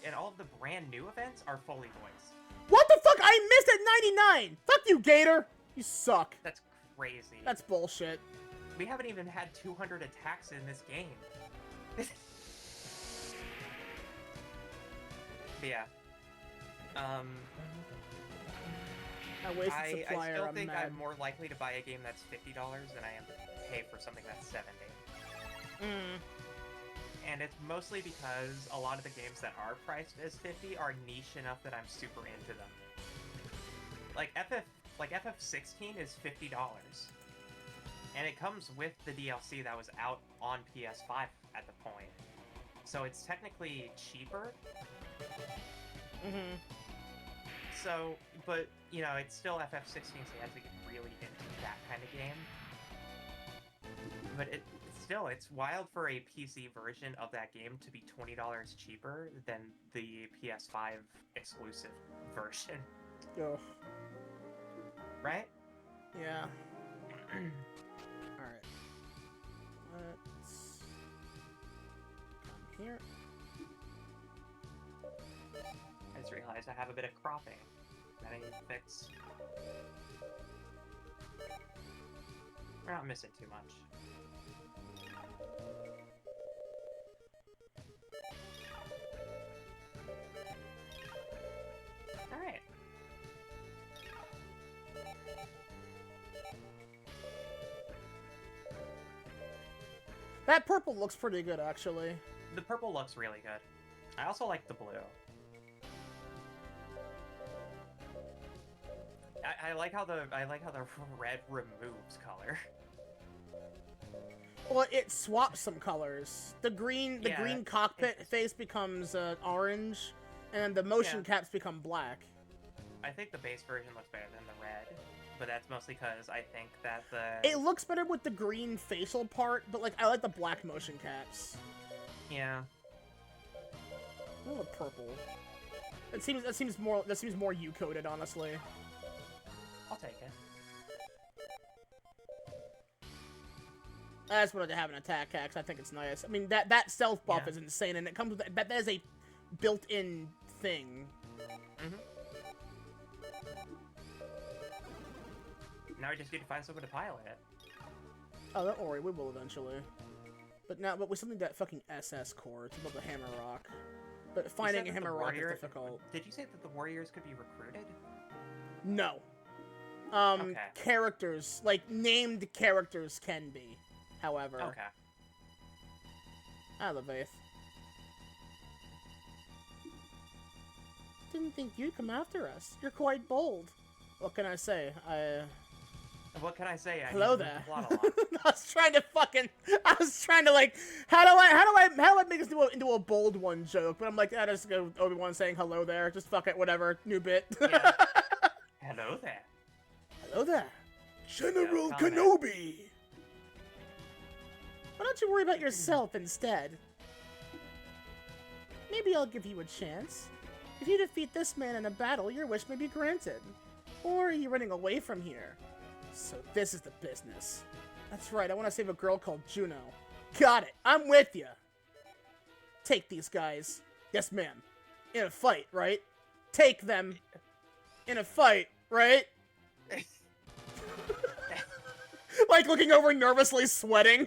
brand new events are fully voiced. What the fuck? I missed at 99! Fuck you, Gator! You suck. That's crazy. That's bullshit. We haven't even had 200 attacks in this game. But yeah. I still think I'm more likely to buy a game that's $50 than I am to pay for something that's $70. And it's mostly because a lot of the games that are priced as $50 are niche enough that I'm super into them. Like FF16 is $50. And it comes with the DLC that was out on PS5 at the point. So it's technically cheaper. So, but, you know, it's still FF16, so you have to get really into that kind of game. But it's wild for a PC version of that game to be $20 cheaper than the PS5 exclusive version. Ugh. Right? Yeah. Alright. Let's come here. I just realized I have a bit of cropping that I need to fix. We're not missing too much. Alright. That purple looks pretty good, actually. The purple looks really good. I also like the blue. I like how the red removes color. Well, it swaps some colors. The green cockpit face becomes orange, and the motion caps become black. I think the base version looks better than the red, but that's mostly because I think that the... It looks better with the green facial part, but like I like the black motion caps. Yeah. Oh, the purple. That seems more U-coded, honestly. I'll take it. That's what I have an attack axe. I think it's nice. I mean, that stealth buff is insane, and it comes with that is a built-in thing. Mm-hmm. Now we just need to find someone to pilot it. Oh, don't worry, we will eventually. But we still need that fucking SS core to build the hammer rock. But finding a hammer rock is difficult. Did you say that the warriors could be recruited? No. Okay. Characters, like named characters, can be. However. Okay. Ah, Levaith. Didn't think you'd come after us. You're quite bold. What can I say? What can I say? Hello there. I was trying to like, how do I make this into a bold one joke? But I'm like, I just go Obi-Wan saying hello there. Just fuck it, whatever. New bit. Yeah. Hello there. Hello there. General Kenobi. Why don't you worry about yourself instead? Maybe I'll give you a chance. If you defeat this man in a battle, your wish may be granted. Or are you running away from here? So this is the business. That's right, I want to save a girl called Juno. Got it, I'm with you. Take these guys. Yes, ma'am. In a fight, right? Take them. In a fight, right? Like looking over nervously sweating.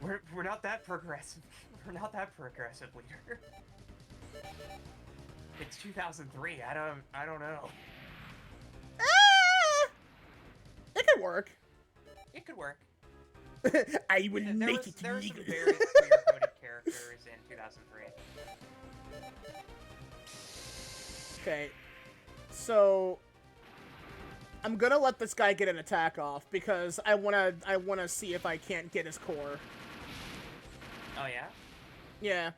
We're not that progressive. We're not that progressive, leader. It's 2003. I don't know. Ah! It could work. It could work. I will make it There were some legal. very clear-coded characters in 2003. Okay, so I'm gonna let this guy get an attack off because I wanna see if I can't get his core. Oh yeah? Yeah.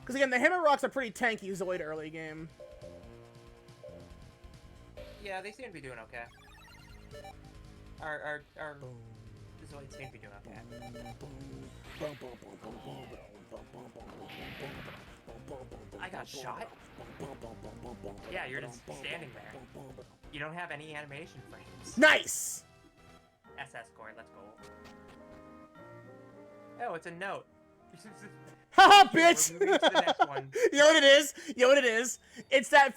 Because again, the hammer rocks are pretty tanky Zoid early game. Yeah, they seem to be doing okay. Our Zoids seem to be doing okay. I got shot? Yeah, you're just standing there. You don't have any animation frames. Nice! SS core, let's go. Oh, it's a note. Haha, bitch! We're moving to the next one. You know what it is? You know what it is? It's that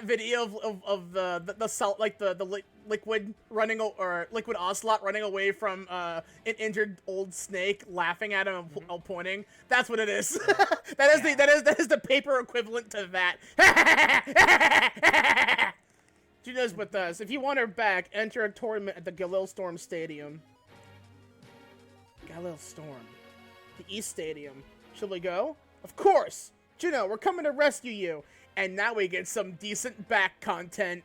video of the salt, like the liquid running, or liquid ocelot running away from an injured old snake, laughing at him and pointing. That's what it is. that is the paper equivalent to that. Juno's with us. If you want her back, enter a tournament at the Galil Storm Stadium. Galil Storm. The East Stadium. Shall we go? Of course! Juno, we're coming to rescue you! And now we get some decent back content.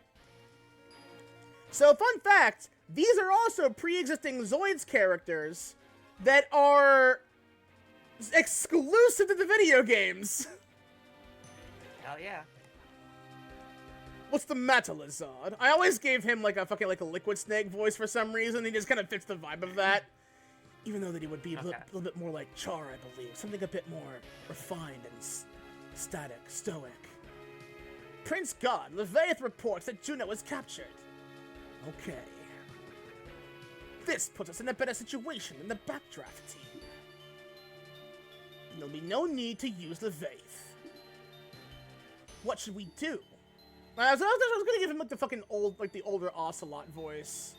So, fun fact, these are also pre-existing Zoids characters that are exclusive to the video games. Hell yeah. What's the matter, Lazard? I always gave him like a fucking liquid snake voice for some reason. He just kind of fits the vibe of that. Even though that he would be a little bit more like Char, I believe. Something a bit more refined and static, stoic. Prince God, Levaith reports that Juno was captured. Okay. This puts us in a better situation than the backdraft team. There'll be no need to use the Vaith. What should we do? I was gonna give him like the fucking the older Ocelot voice.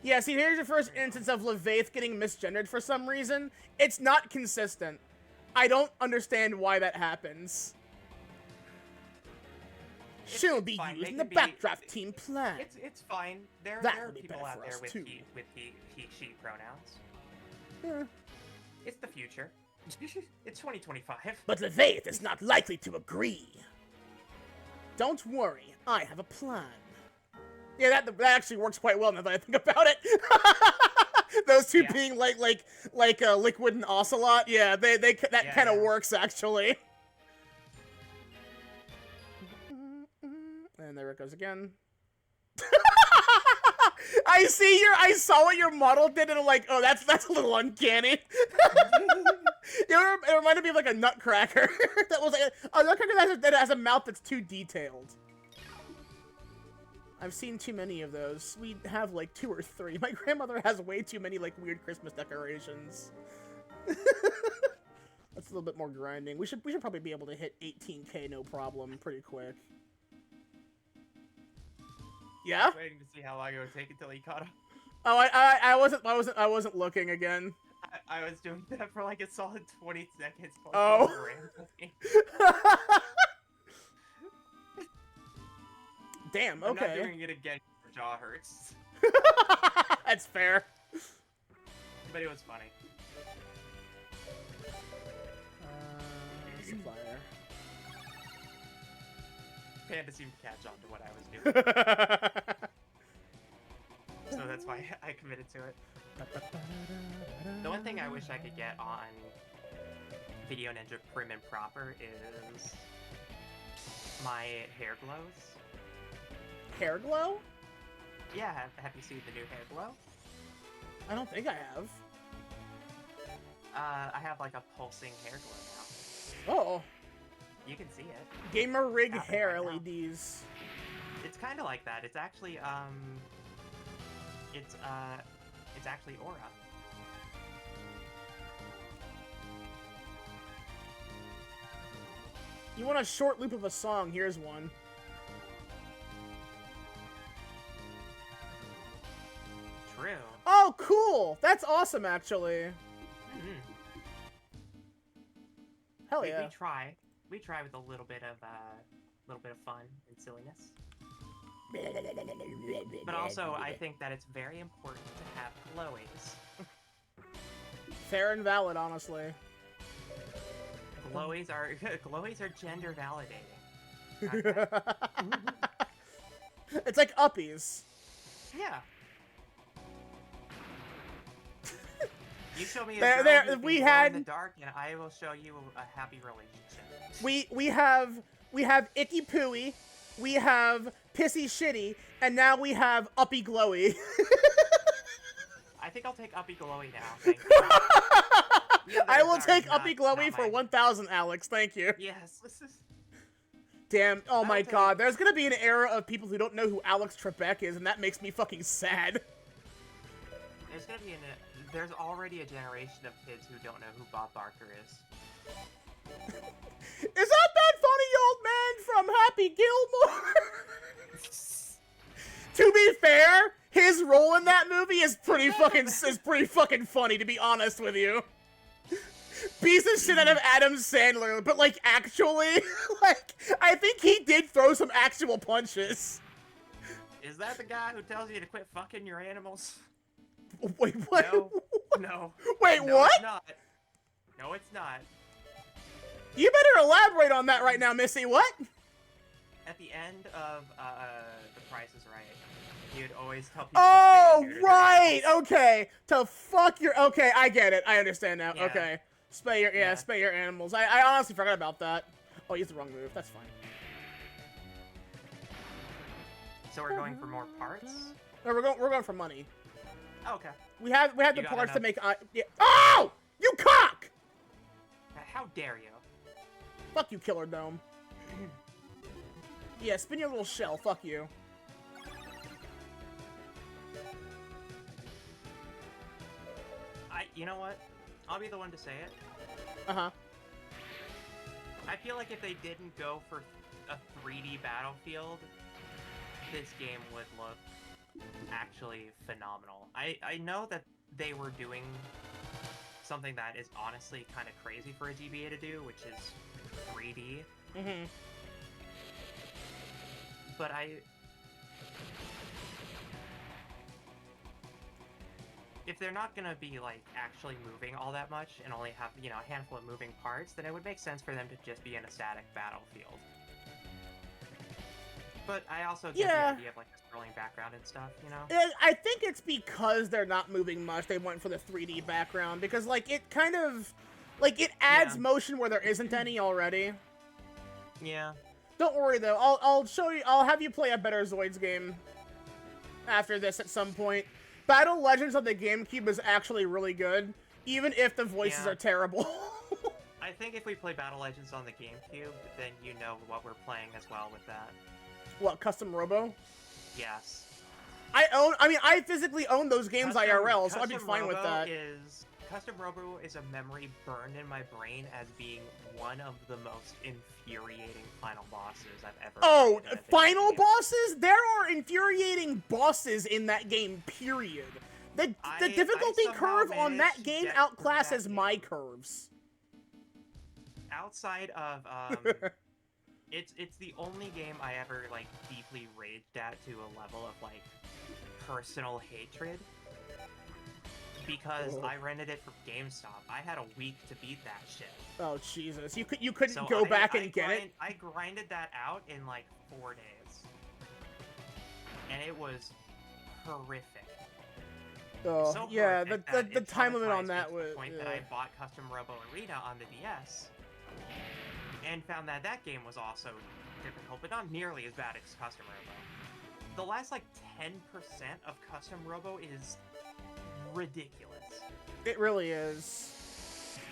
Yeah, see, here's your first instance of Levaith getting misgendered for some reason. It's not consistent. I don't understand why that happens. She'll be used in the backdraft team plan. It's fine. There are people out there with he/she pronouns. Yeah. It's the future. It's 2025. But Levaith is not likely to agree. Don't worry, I have a plan. Yeah, that actually works quite well now that I think about it. Those two being like Liquid and Ocelot. Yeah, that kind of works actually. And there it goes again. I saw what your model did, and I'm like, oh, that's a little uncanny. It reminded me of like a nutcracker. That was like a nutcracker that has a mouth that's too detailed. I've seen too many of those. We have like 2 or 3. My grandmother has way too many like weird Christmas decorations. That's a little bit more grinding. We should probably be able to hit 18K no problem pretty quick. Yeah? I was waiting to see how long it would take until he caught up. Oh, I wasn't looking again. I was doing that for like a solid 20 seconds. Oh. Damn, okay. I'm not doing it again. Your jaw hurts. That's fair. But it was funny. Supplier. Panda seemed to catch on to what I was doing. So that's why I committed to it. The one thing I wish I could get on Video Ninja Prim and Proper is my hair glows. Hair glow? Yeah, have you seen the new hair glow? I don't think I have. I have like a pulsing hair glow now. Oh. You can see it. Gamer rig Happening hair right now. LEDs. It's kind of like that. It's actually it's actually aura. You want a short loop of a song? Here's one. True. Oh, cool! That's awesome, actually. Mm-hmm. Hell yeah. We try with a little bit of fun and silliness. But also, I think that it's very important to have glowies. Fair and valid, honestly. Glowies are gender validating. It's like uppies. Yeah. You show me a There- girl there- who can we glow had- in the dark, and I will show you a happy relationship. We have Icky Pooey, we have Pissy Shitty, and now we have Uppy Glowy. I think I'll take Uppy Glowy now. Thank you. I will take not- Uppy Glowy not for mine. 1,000, Alex. Thank you. Yes, this is. Damn. Oh my I'll take god. it. There's gonna be an era of people who don't know who Alex Trebek is, and that makes me fucking sad. There's already a generation of kids who don't know who Bob Barker is. Is that funny old man from Happy Gilmore? To be fair, his role in that movie is pretty fucking funny, to be honest with you. Beats the shit out of Adam Sandler, but like actually, like I think he did throw some actual punches. Is that the guy who tells you to quit fucking your animals? Wait, what? No. No. Wait, No, what? It's not. No, it's not. You better elaborate on that right now, Missy. What? At the end of The Price is Right, he would always tell people. Oh, to stay near their right. animals. Okay. To fuck your. Okay, I get it. I understand now. Yeah. Okay. Spay your Yeah. spay your animals. I honestly forgot about that. Oh, he used the wrong move. That's fine. So we're going for more parts. No, we're going for money. Oh, okay. We have the You got parts to enough. make. Yeah. Oh! You cock! How dare you? Fuck you, Killer Dome. Yeah, spin your little shell. Fuck you. You know what? I'll be the one to say it. Uh-huh. I feel like if they didn't go for a 3D Battlefield, this game would look actually phenomenal. I know that they were doing something that is honestly kind of crazy for a GBA to do, which is 3D. Mm-hmm. But if they're not gonna be like actually moving all that much and only have, you know, a handful of moving parts, then it would make sense for them to just be in a static battlefield. But I also get the idea of like the scrolling background and stuff, you know? I think it's because they're not moving much, they went for the 3D background, because, like, it kind of, like, it adds motion where there isn't any already. Yeah. Don't worry, though. I'll show you, I'll have you play a better Zoids game after this at some point. Battle Legends on the GameCube is actually really good, even if the voices are terrible. I think if we play Battle Legends on the GameCube, then you know what we're playing as well with that. What, Custom Robo? Yes. I physically own those games IRL, so I'd be fine with that. Custom Robo is a memory burned in my brain as being one of the most infuriating final bosses I've ever played. Final bosses? There are infuriating bosses in that game, period. The difficulty curve on that game outclasses my curves. Outside of, it's the only game I ever, like, deeply raged at to a level of, like, personal hatred. Because I rented it from GameStop. I had a week to beat that shit. Oh, Jesus. You couldn't go back and get it? I grinded that out in, like, 4 days. And it was horrific. Oh, so yeah, the time limit on that was... the point that I bought Custom Robo Arena on the DS. And found that that game was also difficult, but not nearly as bad as Custom Robo. The last, like, 10% of Custom Robo is ridiculous. It really is.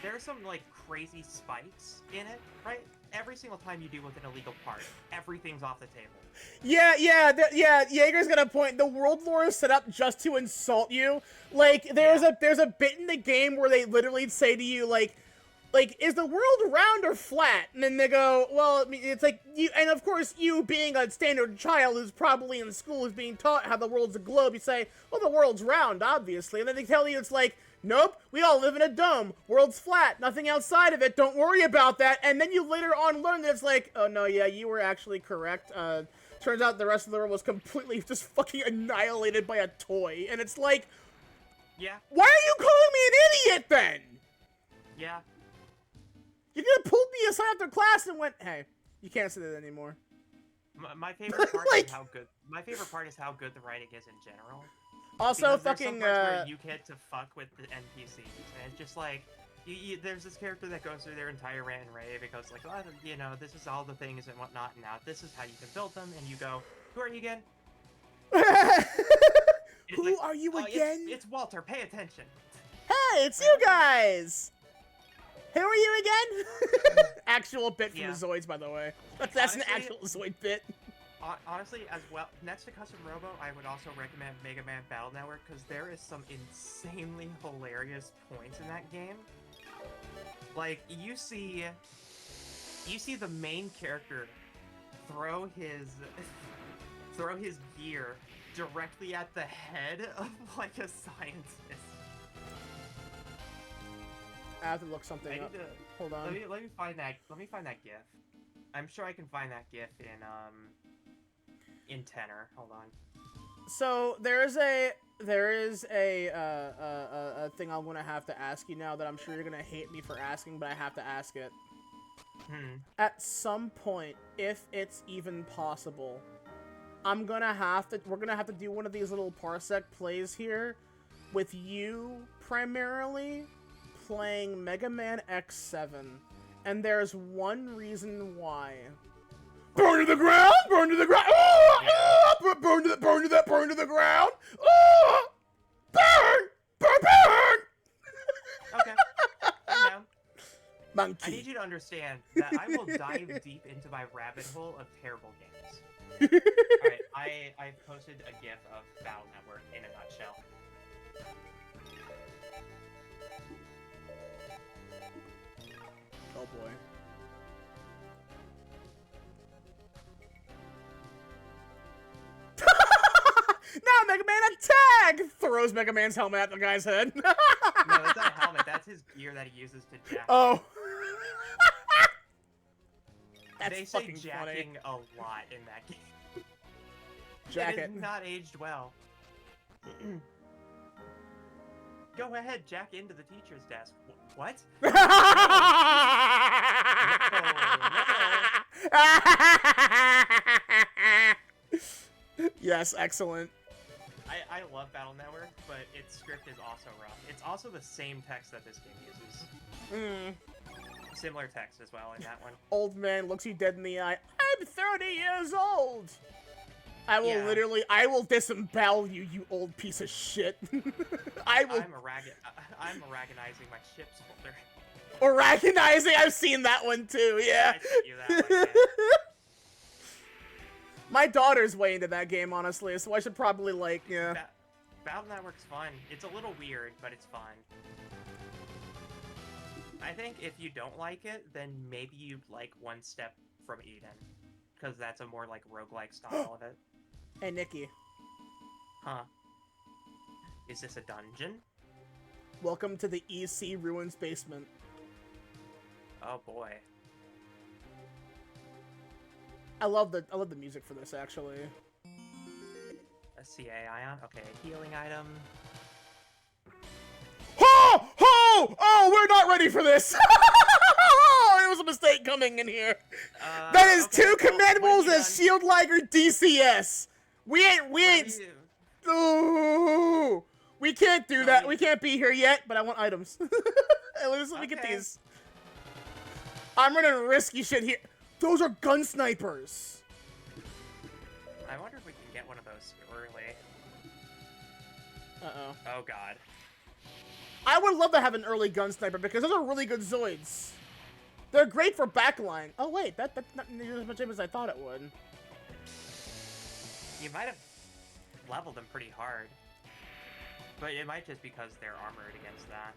There's some, like, crazy spikes in it, right? Every single time you deal with an illegal part, everything's off the table. Yeah, Jaeger's got a point. The world lore is set up just to insult you. Like, there's a bit in the game where they literally say to you, like, is the world round or flat? And then they go, well, I mean, it's like, you, and of course, you being a standard child who's probably in school is being taught how the world's a globe, you say, well, the world's round, obviously. And then they tell you it's like, nope, we all live in a dome. World's flat, nothing outside of it, don't worry about that. And then you later on learn that it's like, oh no, yeah, you were actually correct. Turns out the rest of the world was completely just fucking annihilated by a toy. And it's like, yeah, why are you calling me an idiot then? Yeah. You could have pulled me aside after class and went, "Hey, you can't say that anymore." My favorite part is how good. My favorite part is how good the writing is in general. Also, because fucking. There's some parts where you get to fuck with the NPCs, and it's just like, there's this character that goes through their entire rant and rave. It goes like, oh, you know, this is all the things and whatnot, and now this is how you can build them, and you go, who are you again? Who are you again? It's Walter. Pay attention. Hey, it's you guys. Who are you again? Actual bit from the Zoids, by the way. That's honestly, an actual Zoid bit. Honestly, as well, next to Custom Robo, I would also recommend Mega Man Battle Network, because there is some insanely hilarious points in that game. Like, you see the main character throw his gear directly at the head of, like, a scientist. I have to look something up. Hold on. Let me find that GIF. I'm sure I can find that GIF in Tenor. Hold on. So there is a thing I'm gonna have to ask you now that I'm sure you're gonna hate me for asking, but I have to ask it. At some point, if it's even possible, we're gonna have to do one of these little parsec plays here, with you primarily playing Mega Man X7, and there's one reason why. Burn to the ground! Burn to the ground! Oh, oh, burn to the ground! Oh, burn! Okay. I'm down. Monkey. I need you to understand that I will dive deep into my rabbit hole of terrible games. Alright, I've posted a GIF of Battle Network in a nutshell. boy. Now Mega Man attack! Throws Mega Man's helmet at the guy's head. No, that's not a helmet. That's his gear that he uses to jack. Oh. That's they say fucking jacking funny. a lot in that game. Jack it it. has not aged well. Go ahead, jack into the teacher's desk. What? Yes, excellent. I love Battle Network, but its script is also rough. It's also the same text that this game uses. Similar text as well in that one. Old man looks you dead in the eye. I'm 30 years old! I will I will disembowel you, you old piece of shit. I'm Aragonizing my ships folder. Aragonizing? I've seen that one too, yeah. I sent you that one, yeah. My daughter's way into that game, honestly, so I should probably, like, yeah. Battle Network's fun. It's a little weird, but it's fun. I think if you don't like it, then maybe you'd like One Step from Eden. Because that's a more, like, roguelike style of it. Hey, Nikki. Huh. Is this a dungeon? Welcome to the EC Ruins basement. Oh, boy. I love the music for this, actually. A CA ion? Okay, healing item. Ho! Ho! Oh, we're not ready for this! It was a mistake coming in here. That is okay, 2 commandables as Shield Liger DCS. We ain't. Ooh, we can't do that. We can't be here yet, but I want items. At least let me get these. I'm running risky shit here. Those are gun snipers. I wonder if we can get one of those early. Uh-oh. Oh, God. I would love to have an early gun sniper because those are really good Zoids. They're great for backline. Oh, wait. That's not nearly as much as I thought it would. You might have leveled them pretty hard. But it might just because they're armored against that.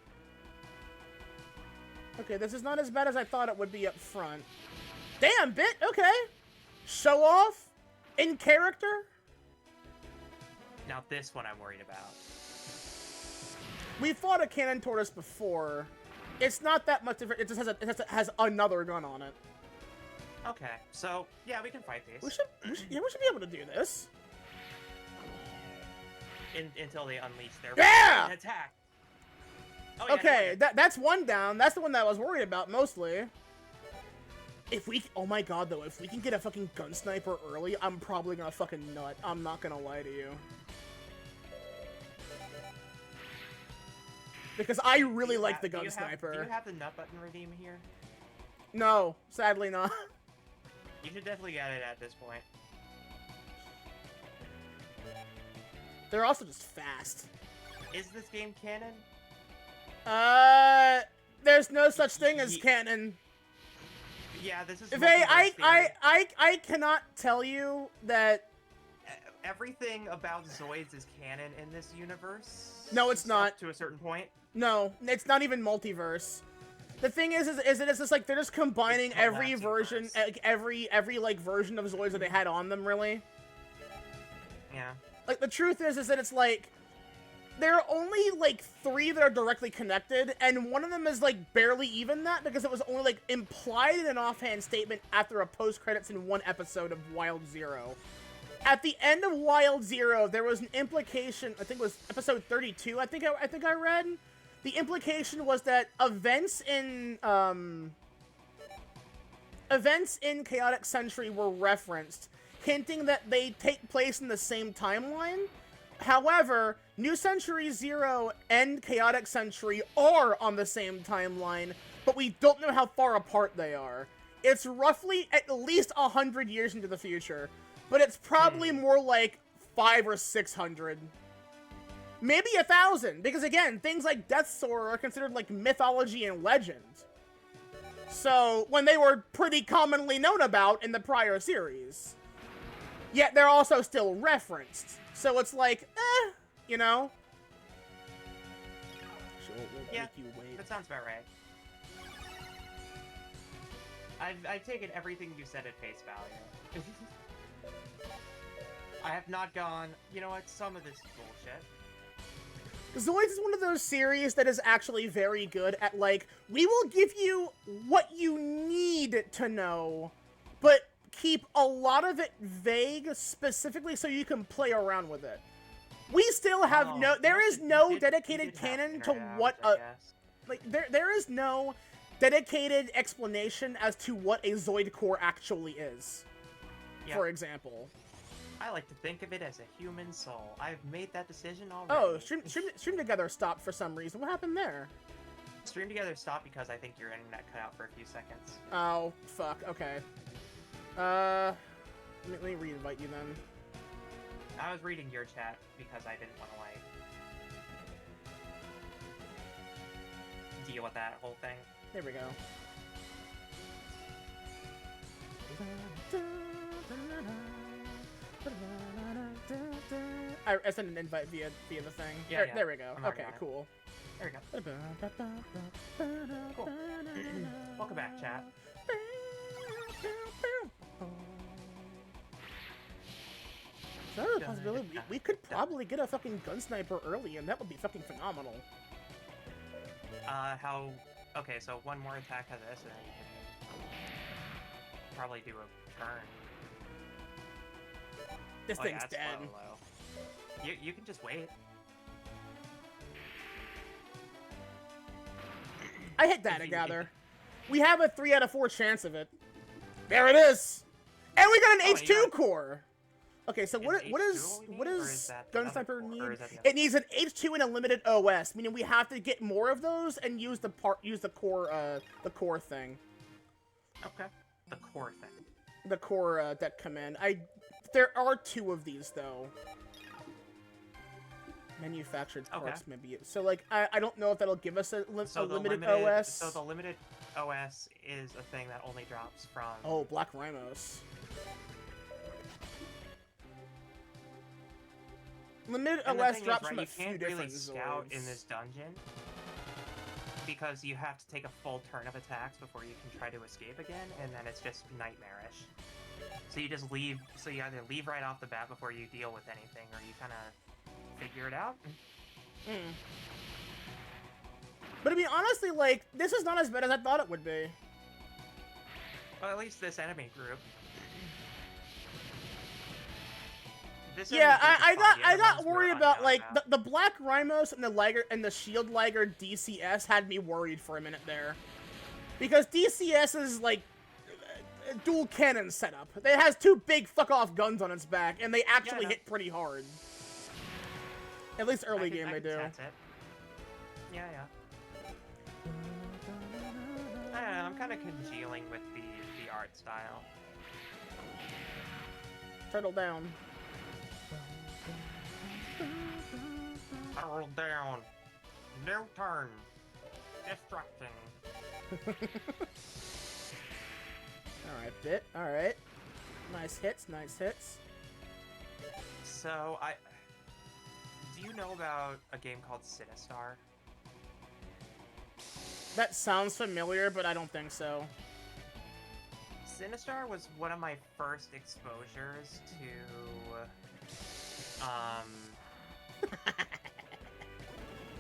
Okay, this is not as bad as I thought it would be up front. Damn, Bit! Okay. Show off? In character? Now this one I'm worried about. We fought a cannon tortoise before. It's not that much different. It just has another gun on it. Okay, so yeah, we can fight these. We should be able to do this. Until they unleash their attack. Oh, yeah, okay, that's one down. That's the one that I was worried about mostly. If we, oh my god, though, if we can get a fucking gun sniper early, I'm probably gonna fucking nut. I'm not gonna lie to you. Because I really like the gun sniper. Do you have the nut button redeem here? No, sadly not. You should definitely get it at this point. They're also just fast. Is this game canon? There's no such thing as canon. Yeah, this is. I cannot tell you that everything about Zoids is canon in this universe. No, it's not. To a certain point. No, it's not even multiverse. The thing is it's just like they're just combining every version, like every like version of Zoids that they had on them, really. Yeah. Like the truth is that it's like there are only like 3 that are directly connected, and one of them is like barely even that because it was only like implied in an offhand statement after a post-credits in one episode of Wild Zero. At the end of Wild Zero, there was an implication. I think it was episode 32. I think I read. The implication was that events in Chaotic Century were referenced, hinting that they take place in the same timeline. However, New Century Zero and Chaotic Century are on the same timeline, but we don't know how far apart they are. It's roughly at least 100 years into the future, but it's probably more like 500 or 600. Maybe 1,000, because again, things like Death Sword are considered like mythology and legend. So, when they were pretty commonly known about in the prior series. Yet they're also still referenced. So it's like, you know? Yeah, that sounds about right. I've taken everything you said at face value. I have not gone, you know what, some of this is bullshit. ZOIDS is one of those series that is actually very good at, like, we will give you what you need to know, but keep a lot of it vague, specifically so you can play around with it. We still have there is no dedicated canon to what there is no dedicated explanation as to what a Zoid core actually is. Yep. For example. I like to think of it as a human soul. I've made that decision already. Oh, Stream Together stopped for some reason. What happened there? Stream Together stopped because I think your internet cut out for a few seconds. Oh, fuck. Okay. Let me re-invite you then. I was reading your chat because I didn't want to, like, deal with that whole thing. There we go. I sent an invite via the thing. Yeah, there we go. Okay, cool. There we go. Cool. Welcome back, chat. Is that a possibility? We could probably get a fucking gun sniper early, and that would be fucking phenomenal. Okay, so one more attack of this, and then you can probably do a turn. This thing's dead. You can just wait. I hit that, I gather. We have a 3 out of 4 chance of it. There it is! And we got an H2 core! Okay, so what does Gun Sniper need? It needs an H2 and a limited OS, meaning we have to get more of those and use the core thing. Okay. The core thing. The core deck command. There are 2 of these though. Manufactured parts, maybe. So like, I don't know if that'll give us a limited OS. So the limited OS is a thing that only drops from. Oh, Black Rhinos. Limited OS drops from a few different zoids. You can't really scout in this dungeon because you have to take a full turn of attacks before you can try to escape again, and then it's just nightmarish. So you just leave. So you either leave right off the bat before you deal with anything, or you kind of figure it out. But I mean, honestly, like, this is not as bad as I thought it would be. Well, at least this enemy group. I got worried about, like, the Black Rhinos and the Shield Liger DCS had me worried for a minute there. Because DCS is, like, a dual cannon setup. It has 2 big fuck-off guns on its back, and they actually hit pretty hard. At least early game they do. That's it. Yeah. I don't know, I'm kind of congealing with the art style. Turtle down. Turtle down. No turn. Destruction. Alright, bit. Alright. Nice hits, nice hits. So, do you know about a game called Sinistar? That sounds familiar, but I don't think so. Sinistar was one of my first exposures to,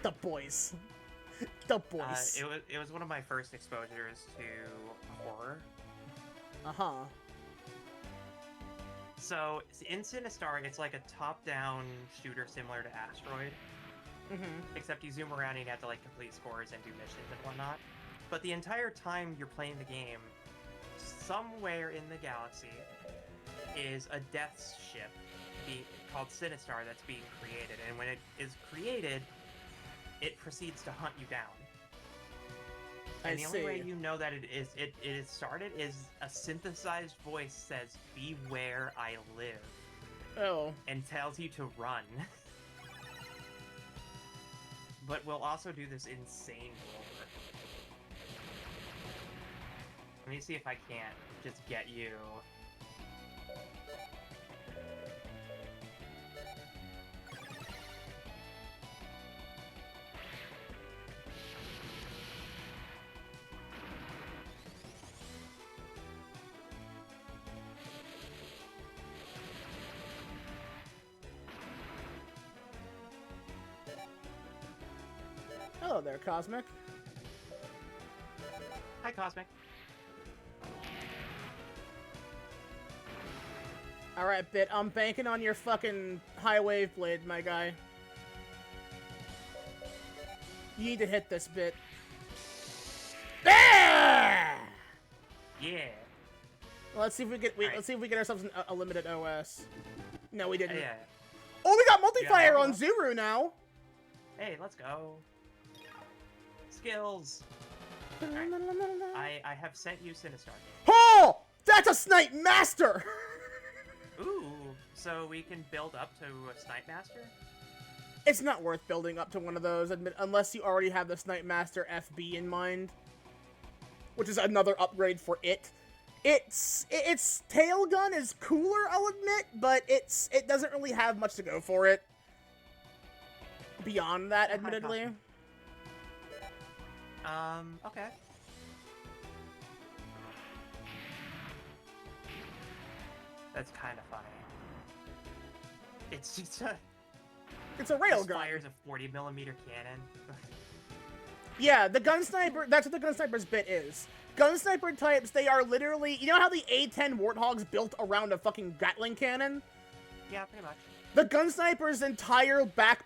The boys. The boys. It was one of my first exposures to horror. Uh-huh. So, in Sinistar, it's like a top-down shooter similar to Asteroid. Except you zoom around and you have to, like, complete scores and do missions and whatnot. But the entire time you're playing the game, somewhere in the galaxy is a death ship called Sinistar that's being created. And when it is created, it proceeds to hunt you down. And the only way you know that it is started is a synthesized voice says, "Beware, I live." Oh. And tells you to run. But we'll also do this insane roller. Let me see if I can't just get you. Hello there, Cosmic. Hi, Cosmic. Alright, Bit, I'm banking on your fucking high wave blade, my guy. You need to hit this, Bit. Ah! Yeah. Well, let's see if we get. Right. Let's see if we get ourselves a limited OS. No, we didn't. Yeah. Oh, we got multiplier Yeah. on Zuru now. Hey, let's go. Skills. I have sent you Sinistar. Oh, that's a Snipe Master. Ooh, so we can build up to a Snipe Master? It's not worth building up to one of those, unless you already have the Snipe Master FB in mind, which is another upgrade for it. Its tail gun is cooler, I'll admit, but it doesn't really have much to go for it. Beyond that, admittedly. Okay. That's kind of funny. It's just a... It's a railgun. Fires a 40mm cannon. Yeah, the gun sniper, that's what the gun sniper's bit is. Gun sniper types, they are literally, you know how the A-10 Warthog's built around a fucking Gatling cannon? Yeah, pretty much. The gun sniper's entire back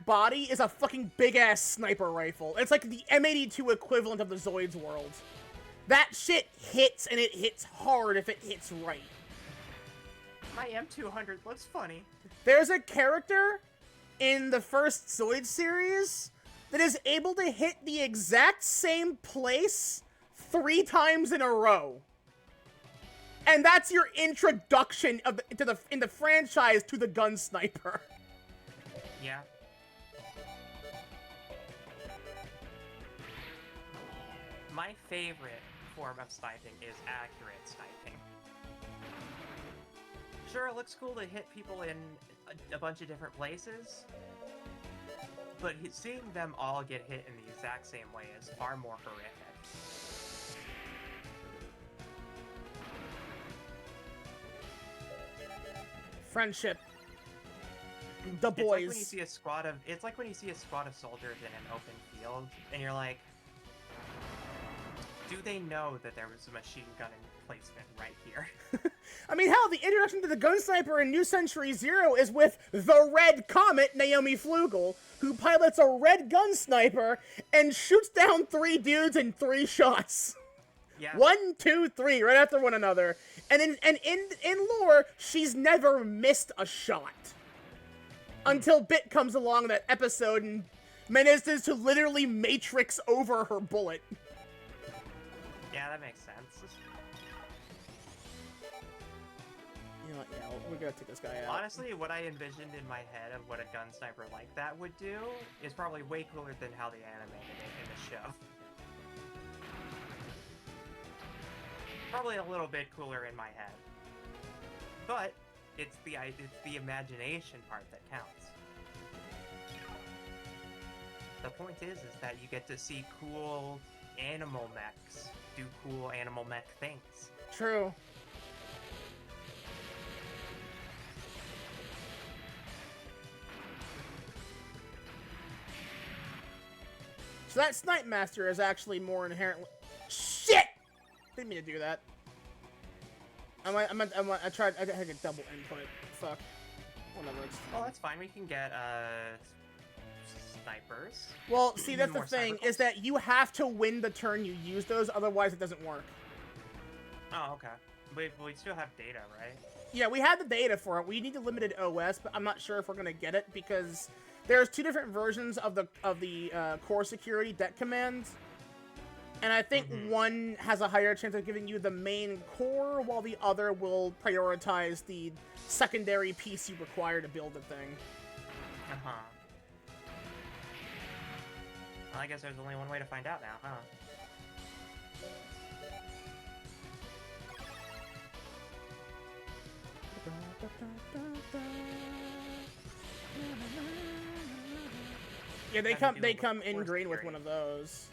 body is a fucking big-ass sniper rifle. It's like the M82 equivalent of the ZOIDS world. That shit hits, and it hits hard if it hits right. My M200 looks funny. There's a character in the first ZOIDS series that is able to hit the exact same place 3 times in a row. And that's your introduction of in the franchise to the gun sniper. Yeah. My favorite form of sniping is accurate sniping. Sure, it looks cool to hit people in a bunch of different places, but seeing them all get hit in the exact same way is far more horrific. Friendship. The boys. It's like when you see a squad of soldiers in an open field, and you're like, do they know that there was a machine gun emplacement right here? I mean, hell, the introduction to the gun sniper in New Century Zero is with the Red Comet, Naomi Flugel, who pilots a red gun sniper and shoots down 3 dudes in 3 shots. Yeah. 1, 2, 3, right after one another. And in lore, she's never missed a shot. Until Bit comes along in that episode and manages to literally matrix over her bullet. Yeah, that makes sense. You know what, yeah, we're gonna take this guy out. Honestly, what I envisioned in my head of what a gun sniper like that would do is probably way cooler than how they animated it in the show. Probably a little bit cooler in my head. But it's the imagination part that counts. The point is that you get to see cool animal mechs do cool animal mech things. True. So that Snipe Master is actually more inherently... Shit! Didn't mean to do that. I tried to get double input. Fuck. Whatever, it's fine. Well, that's fine. We can get, snipers. Well, see, that's the More thing, sniper is that you have to win the turn you use those, otherwise it doesn't work. Oh, okay. We still have data, right? Yeah, we have the data for it. We need a limited OS, but I'm not sure if we're gonna get it because there's 2 different versions of the core security deck commands, and I think one has a higher chance of giving you the main core, while the other will prioritize the secondary piece you require to build the thing. Uh-huh. Well, I guess there's only one way to find out now, huh? Yeah, they come in green with one of those.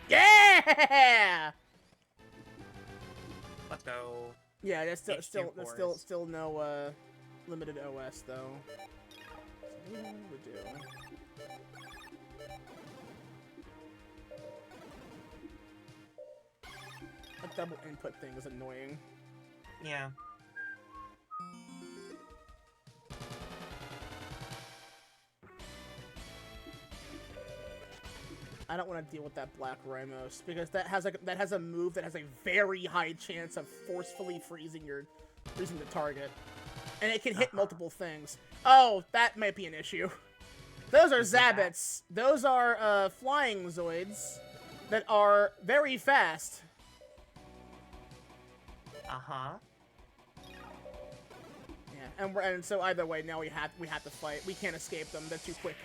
Yeah! Let's go. Yeah, there's H2 still no limited OS though. So what do we do? A double input thing is annoying. Yeah. I don't want to deal with that Black Ramos because that has a move that has a very high chance of forcefully freezing the target, and it can hit multiple things. Oh, that might be an issue. Those are Zabbits. Those are flying Zoids that are very fast. Uh-huh. Yeah, and so either way, now we have to fight. We can't escape them. They're too quick.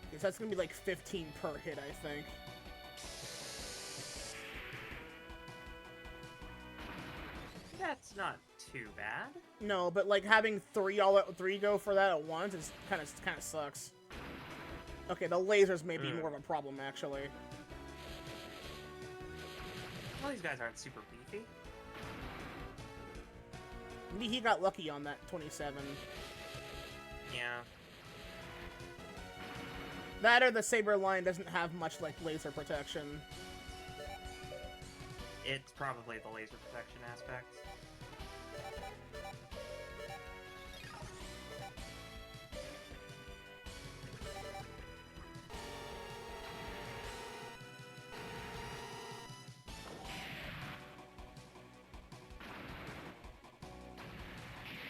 Okay, so that's gonna be like 15 per hit, I think. That's not too bad. No, but like having three go for that at once is kind of sucks. Okay, the lasers may be more of a problem actually. Well, these guys aren't super beefy. Maybe he got lucky on that 27. Yeah. That or the Saber line doesn't have much like laser protection. It's probably the laser protection aspect.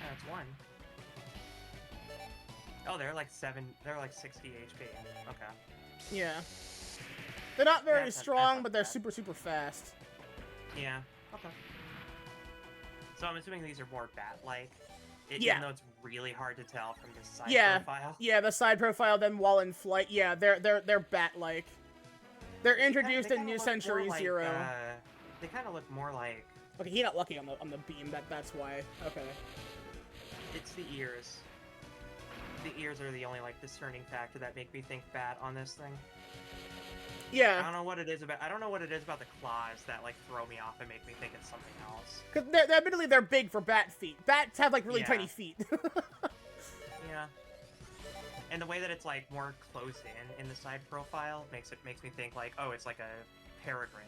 That's one. Oh, they're like 60 HP. Okay. Yeah. They're not very That's strong, not but they're bad. super fast. Yeah. Okay. So I'm assuming these are more bat-like. Yeah. Even though it's really hard to tell from this side Yeah. profile. Yeah, the side profile, then while in flight, yeah, they're bat-like. They're introduced They in kinda New look Century more like, Zero. they kind of look more like... Okay, he got lucky on the beam. That's why. Okay. It's the ears. The ears are the only, like, discerning factor that make me think bat on this thing. I Yeah. don't know what it is about the claws that, like, throw me off and make me think it's something else. Because admittedly, they're big for bat feet. Bats have, like, really Yeah. tiny feet. Yeah. And the way that it's, like, more closed in the side profile makes me think, like, oh, it's like a peregrine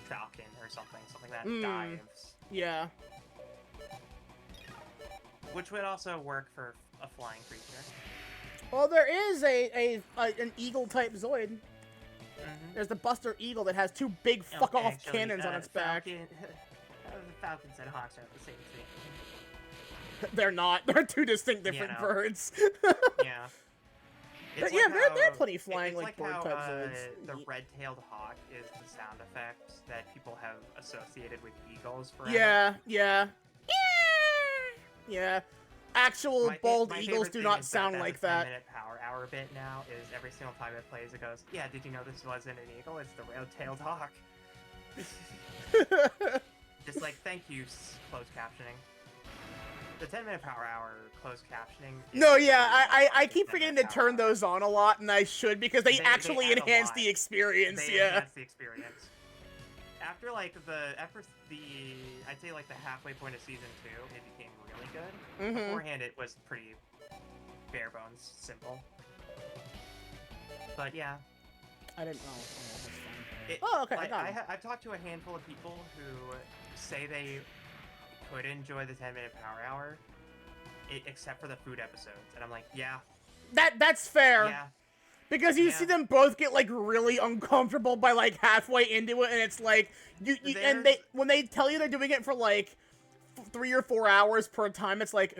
falcon or something that dives. Yeah. Which would also work for a flying creature. Well, there is an eagle-type Zoid. Mm-hmm. There's the Buster Eagle that has two big fuck-off cannons on its back. Falcons and hawks are the same thing. They're not. They're two distinct different know. birds. Yeah. But It's yeah, like they're how- plenty flying it's like how, bird-type Zoids. the red-tailed hawk is the sound effect that people have associated with eagles forever. Yeah. Yeah. Actual bald my eagles favorite do thing not is sound that like the that. 10-minute power hour bit now is every single time it plays, it goes, yeah, did you know this wasn't an eagle? It's the red-tailed hawk. Just like, thank you, closed captioning. The 10-minute power hour closed captioning. No, yeah, I keep forgetting to turn those on a lot, and I should, because they actually add a enhance lot. the experience, They yeah. enhance the experience. After I'd say like the halfway point of season 2, it became really good. Mhm. Beforehand, it was pretty bare bones simple. But yeah. I didn't know. Oh, that's fine. It, Oh, okay, I like, got it. I've talked to a handful of people who say they could enjoy the 10-minute power hour, except for the food episodes, and I'm like, yeah, That's fair. yeah. Because you Yeah. see them both get like really uncomfortable by like halfway into it, and it's like when they tell you they're doing it for like 3 or 4 hours per time, it's like,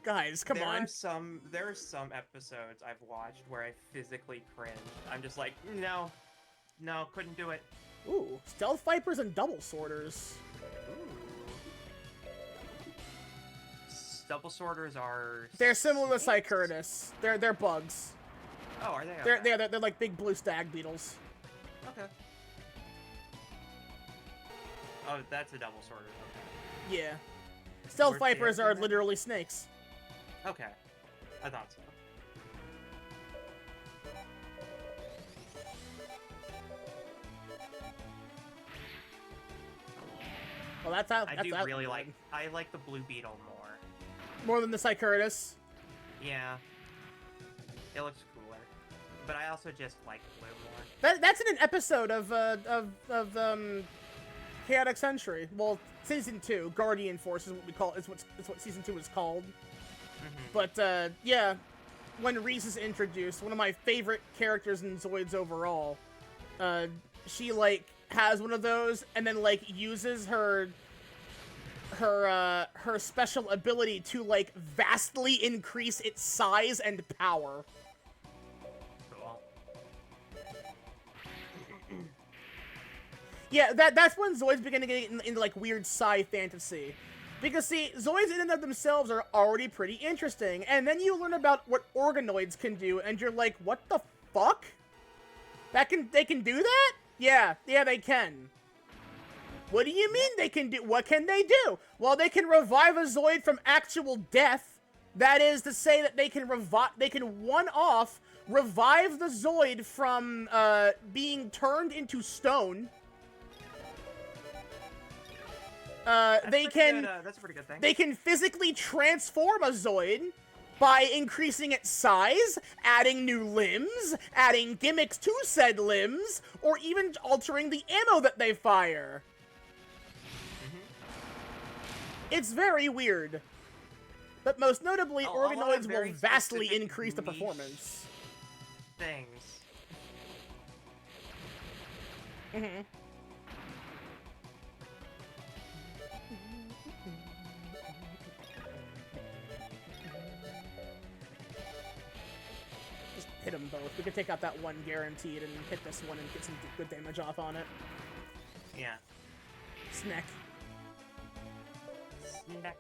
guys, come on. There are some episodes I've watched where I physically cringed. I'm just like, no, couldn't do it. Ooh, stealth vipers and double sorters. Double sorters are. They're similar to snakes? Cycurtus. They're bugs. Oh, are they? Okay. They're like big blue stag beetles. Okay. Oh, that's a double sorter. Okay. Yeah. Stealth Or Vipers bears are in it? literally snakes. Okay. I thought so. Well, that's out. I That's do out really good. like... I like the blue beetle more. More than the Cycurus. Yeah. It looks cooler. But I also just like blue more. That's in an episode of Chaotic Century. Well, season 2, Guardian Force is what we call. Is what season 2 is called. But yeah, when Reese is introduced, one of my favorite characters in Zoids overall, she like has one of those and then like uses her special ability to like vastly increase its size and power. Cool. Yeah, that's when Zoids begin to get into like weird sci fantasy. Because see, Zoids in and of themselves are already pretty interesting, and then you learn about what organoids can do, and you're like, what the fuck? They can do that? Yeah, they can. What do you mean they can do? What can they do? Well, they can revive a Zoid from actual death. That is to say that they can one-off revive the Zoid from being turned into stone. That's a pretty good thing. They can physically transform a Zoid by increasing its size, adding new limbs, adding gimmicks to said limbs, or even altering the ammo that they fire. It's very weird. But most notably, A lot of organoids very will vastly specific increase the niche performance. Things. Mm-hmm. Just hit them both. We could take out that one guaranteed and hit this one and get some good damage off on it. Yeah. Snack. Snack.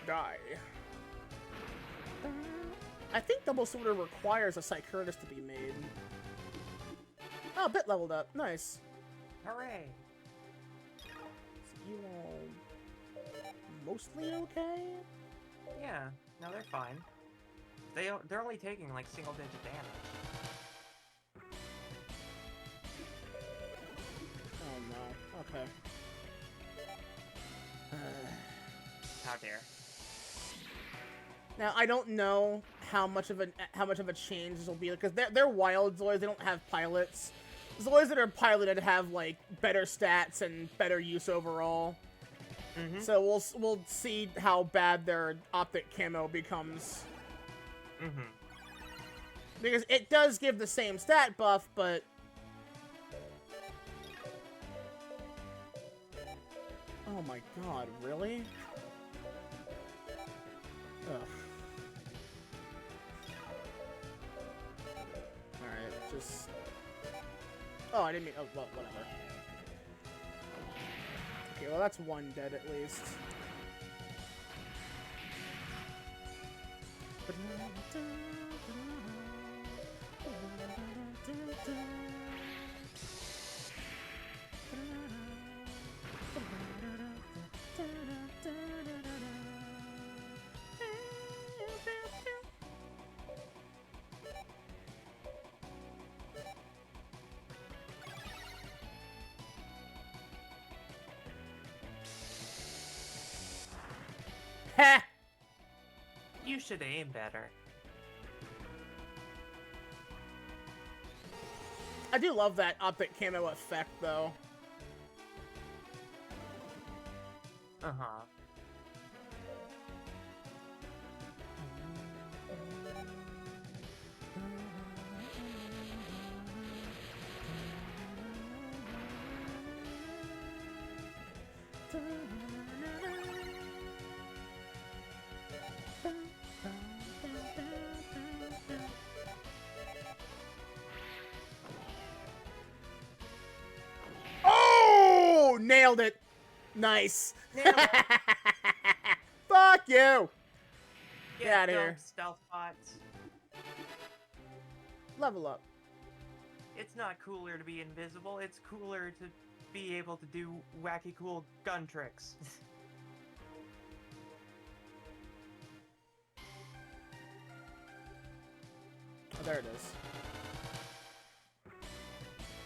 Die. I think Double Sorter requires a Cycurus to be made. Oh, bit leveled up. Nice. Hooray! So you all mostly okay? Yeah. No, they're fine. They're only taking like single-digit damage. Oh no. Okay. How dare. Now I don't know how much of a change this will be because they're wild Zoids. They don't have pilots. Zoids that are piloted have like better stats and better use overall. Mm-hmm. So we'll see how bad their optic camo becomes. Mm-hmm. Because it does give the same stat buff, but oh my god, really? Ugh. Alright, just... Oh, I didn't mean... Oh, well, whatever. Okay, well that's one dead at least. Ha! You should aim better. I do love that optic camo effect, though. Uh-huh. Oh! Nailed it! Nice. Nailed it. Fuck you! Get outta here. dunked, stealth bots. level up. It's not cooler to be invisible, it's cooler to be able to do wacky cool gun tricks. Oh, there it is.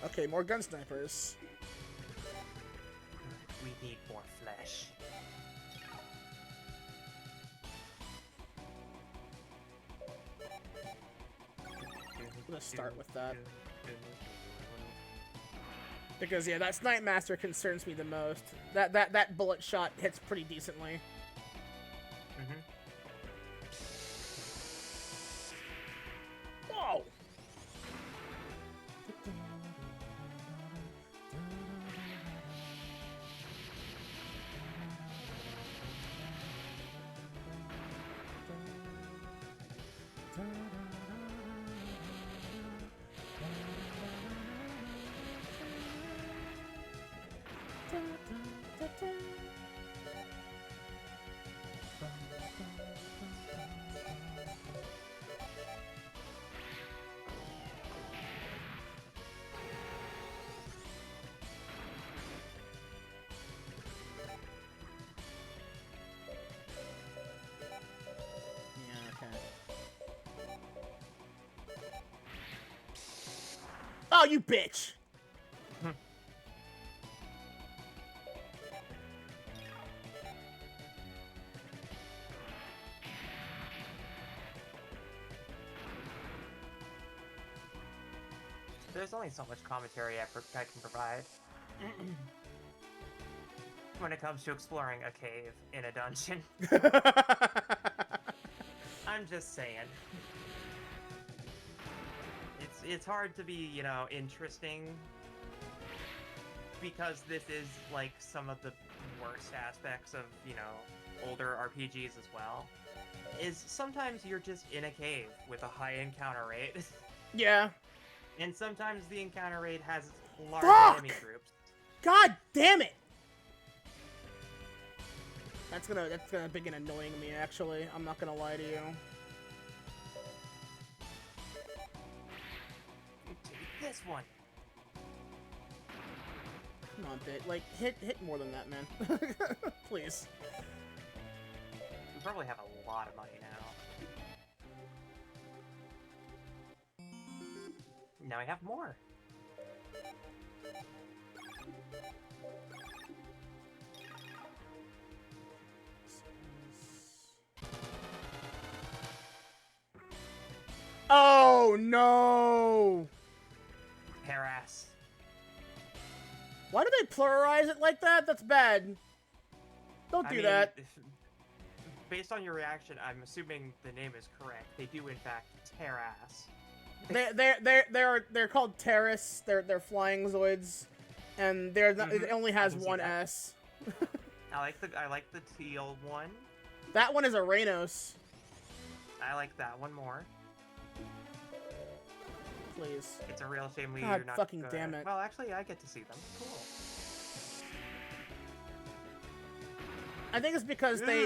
Okay, more gun snipers. We need more flesh. Let's start with that. Because yeah, that Snipe Master concerns me the most. That bullet shot hits pretty decently. Mm-hmm. Whoa! Oh, you bitch! There's only so much commentary I can provide. When it comes to exploring a cave in a dungeon. I'm just saying. It's hard to be, you know, interesting, because this is, like, some of the worst aspects of, you know, older RPGs as well, is sometimes you're just in a cave with a high encounter rate. Yeah. And sometimes the encounter rate has large enemy groups. God damn it! That's gonna begin annoying me, actually. I'm not gonna lie to you. This one. Come on, bit. Like, hit more than that, man. Please. We probably have a lot of money now. Now we have more. Oh, no! Harass. Why do they pluralize it like that? That's bad. Don't do that. Based on your reaction, I'm assuming the name is correct. They do, in fact, Terrass. They're called Terrace. They're flying Zoids, and they're not, it only has one S. I like the teal one. That one is a Reynos. I like that one more. Please. It's a real shame God you're not fucking damn it. Well, actually, I get to see them. Cool. I think it's because they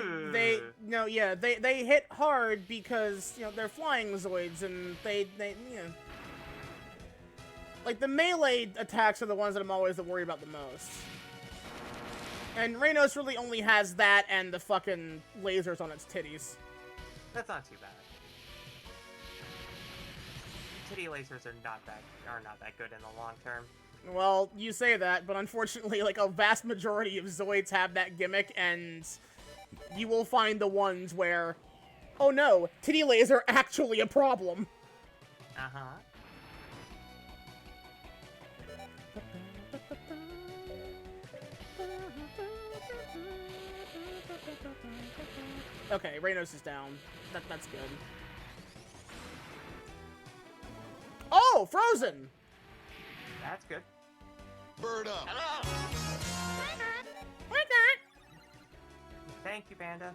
hit hard because, you know, they're flying Zoids, and they you know, like, the melee attacks are the ones that I'm always worried about the most. And Reynos really only has that and the fucking lasers on its titties. That's not too bad. Titty lasers are not that good in the long term. Well, you say that, but unfortunately, like, a vast majority of Zoids have that gimmick, and you will find the ones where, oh no, titty laser actually a problem. Uh-huh. Okay, Reynos is down. That's good. Oh, Frozen! That's good. Bird up. Hello! Why not? Thank you, Panda.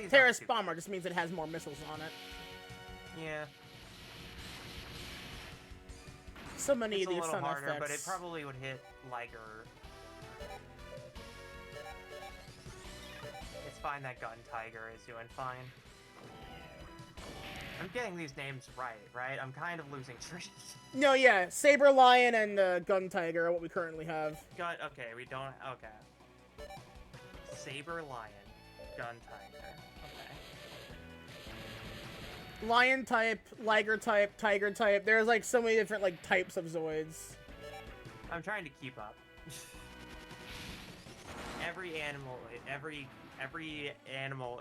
Terrace Bomber just means it has more missiles on it. Yeah. So many It's of these a little sound harder, effects. but it probably would hit Liger. fine that Gun Tiger is doing fine. I'm getting these names right? I'm kind of losing track. No, yeah, Saber Lion and Gun Tiger are what we currently have. Okay, we don't, okay. Saber Lion, Gun Tiger, okay. Lion type, Liger type, Tiger type. There's like so many different like types of Zoids. I'm trying to keep up. Every animal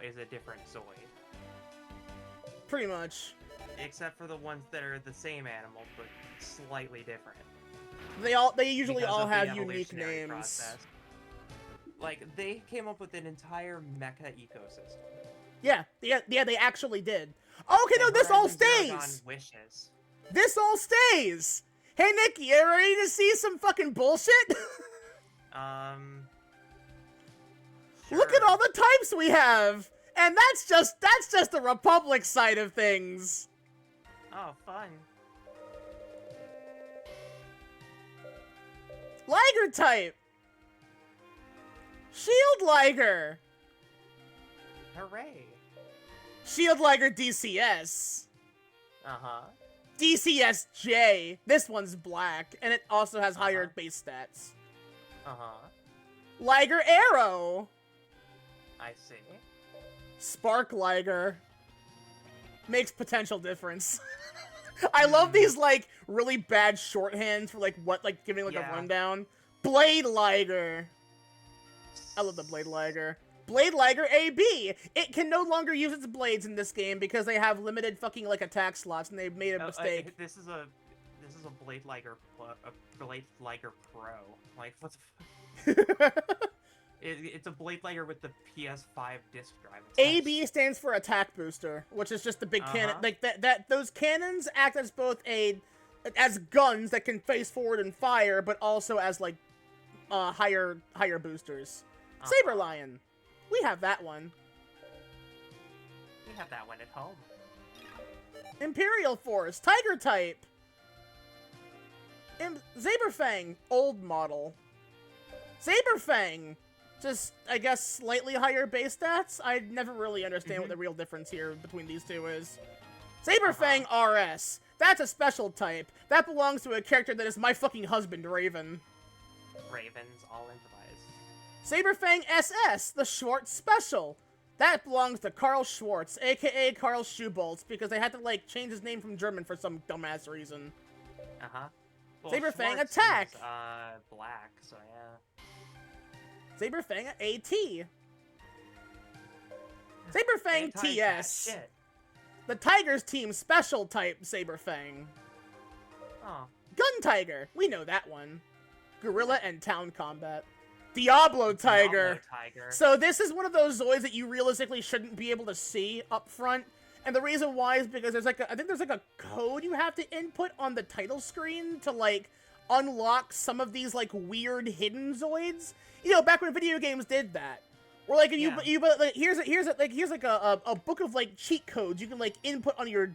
is a different Zoid. Pretty much. Except for the ones that are the same animal, but slightly different. They usually Because all of the have unique evolutionary names. process. Like, they came up with an entire mecha ecosystem. Yeah, they actually did. Okay, no, And this all Horizon Zero Dawn stays! wishes. This all stays! Hey, Nick, you ready to see some fucking bullshit? Look at Sure. all the types we have! And that's just the Republic side of things. Oh, fun. Liger type! Shield Liger! Hooray. Shield Liger DCS. Uh-huh. DCSJ. This one's black, and it also has higher base stats. Uh-huh. Liger Arrow. I see. Spark Liger. Makes potential difference. I love these, like, really bad shorthands for, like, what, like, giving, like, a rundown. Blade Liger. I love the Blade Liger. Blade Liger AB. It can no longer use its blades in this game because they have limited fucking, like, attack slots, and they made a mistake. This is a Blade Liger Pro. Like, what the fuck? It's a Blade Liger with the PS5 disc drive. AB stands for attack booster, which is just the big cannon. Like that those cannons act as both as guns that can face forward and fire, but also as like higher boosters. Saber Lion, we have that one. We have that one at home. Imperial Force, Tiger type. Saberfang, old model. Saberfang. Just, I guess, slightly higher base stats? I never really understand what the real difference here between these two is. Saberfang RS. That's a special type. That belongs to a character that is my fucking husband, Raven. Ravens, all improvised. Saberfang SS, the Schwartz Special. That belongs to Karl Schwartz, aka Karl Schuboltz, because they had to, like, change his name from German for some dumbass reason. Uh-huh. Well, Saberfang Schwartz Attack. Is, black, so yeah. Saberfang AT. Saberfang TS. Shit. The Tiger's Team Special type Saberfang. Oh. Gun Tiger. We know that one. Guerrilla and Town Combat. Diablo Tiger. So this is one of those Zoids that you realistically shouldn't be able to see up front. And the reason why is because there's like I think there's like a code you have to input on the title screen to like unlock some of these like weird hidden Zoids. You know, back when video games did that. Or like if you like here's like a book of like cheat codes you can like input on your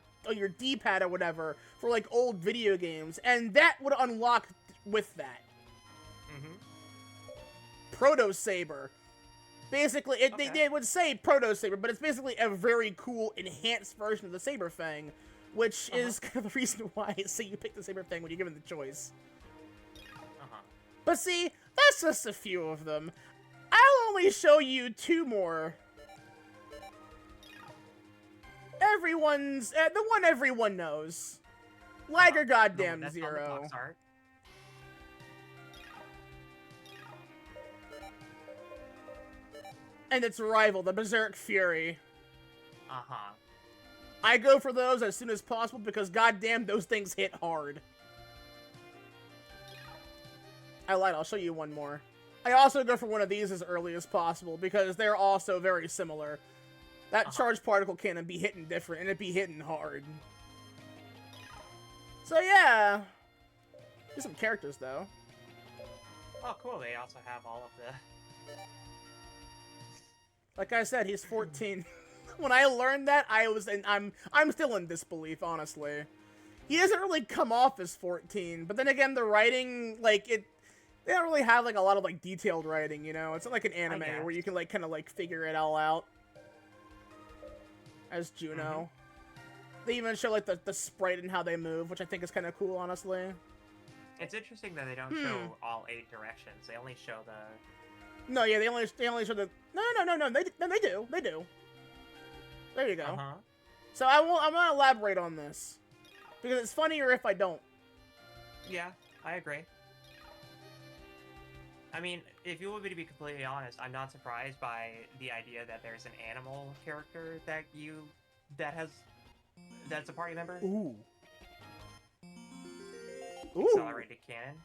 D-pad or whatever for like old video games, and that would unlock with that. Proto Saber. Basically, they would say Proto Saber, but it's basically a very cool enhanced version of the Saberfang, which is kind of the reason why I say you pick the Saberfang when you're given the choice. But see, that's just a few of them. I'll only show you two more. The one everyone knows. Liger Goddamn Zero. And its rival, the Berserk Fury. I go for those as soon as possible because goddamn those things hit hard. I lied, I'll show you one more. I also go for one of these as early as possible because they're also very similar. That charged particle cannon be hitting different and it be hitting hard. So yeah. There's some characters though. Oh cool, they also have all of the... Like I said, he's 14. When I learned that, I'm still in disbelief, honestly. He doesn't really come off as 14, but then again, the writing, like, They don't really have, like, a lot of, like, detailed writing, you know? It's not like an anime guess. where you can, like, kind of, like, figure it all out. As Juno. They even show, like, the sprite and how they move, which I think is kind of cool, honestly. It's interesting that they don't show all 8 directions. They only show the... No, yeah, they only show the... No, they do. They do. There you go. Uh-huh. So I'm gonna elaborate on this. Because it's funnier if I don't. Yeah, I agree. I mean, if you want me to be completely honest, I'm not surprised by the idea that there's an animal character that's a party member. Ooh. Accelerated cannon.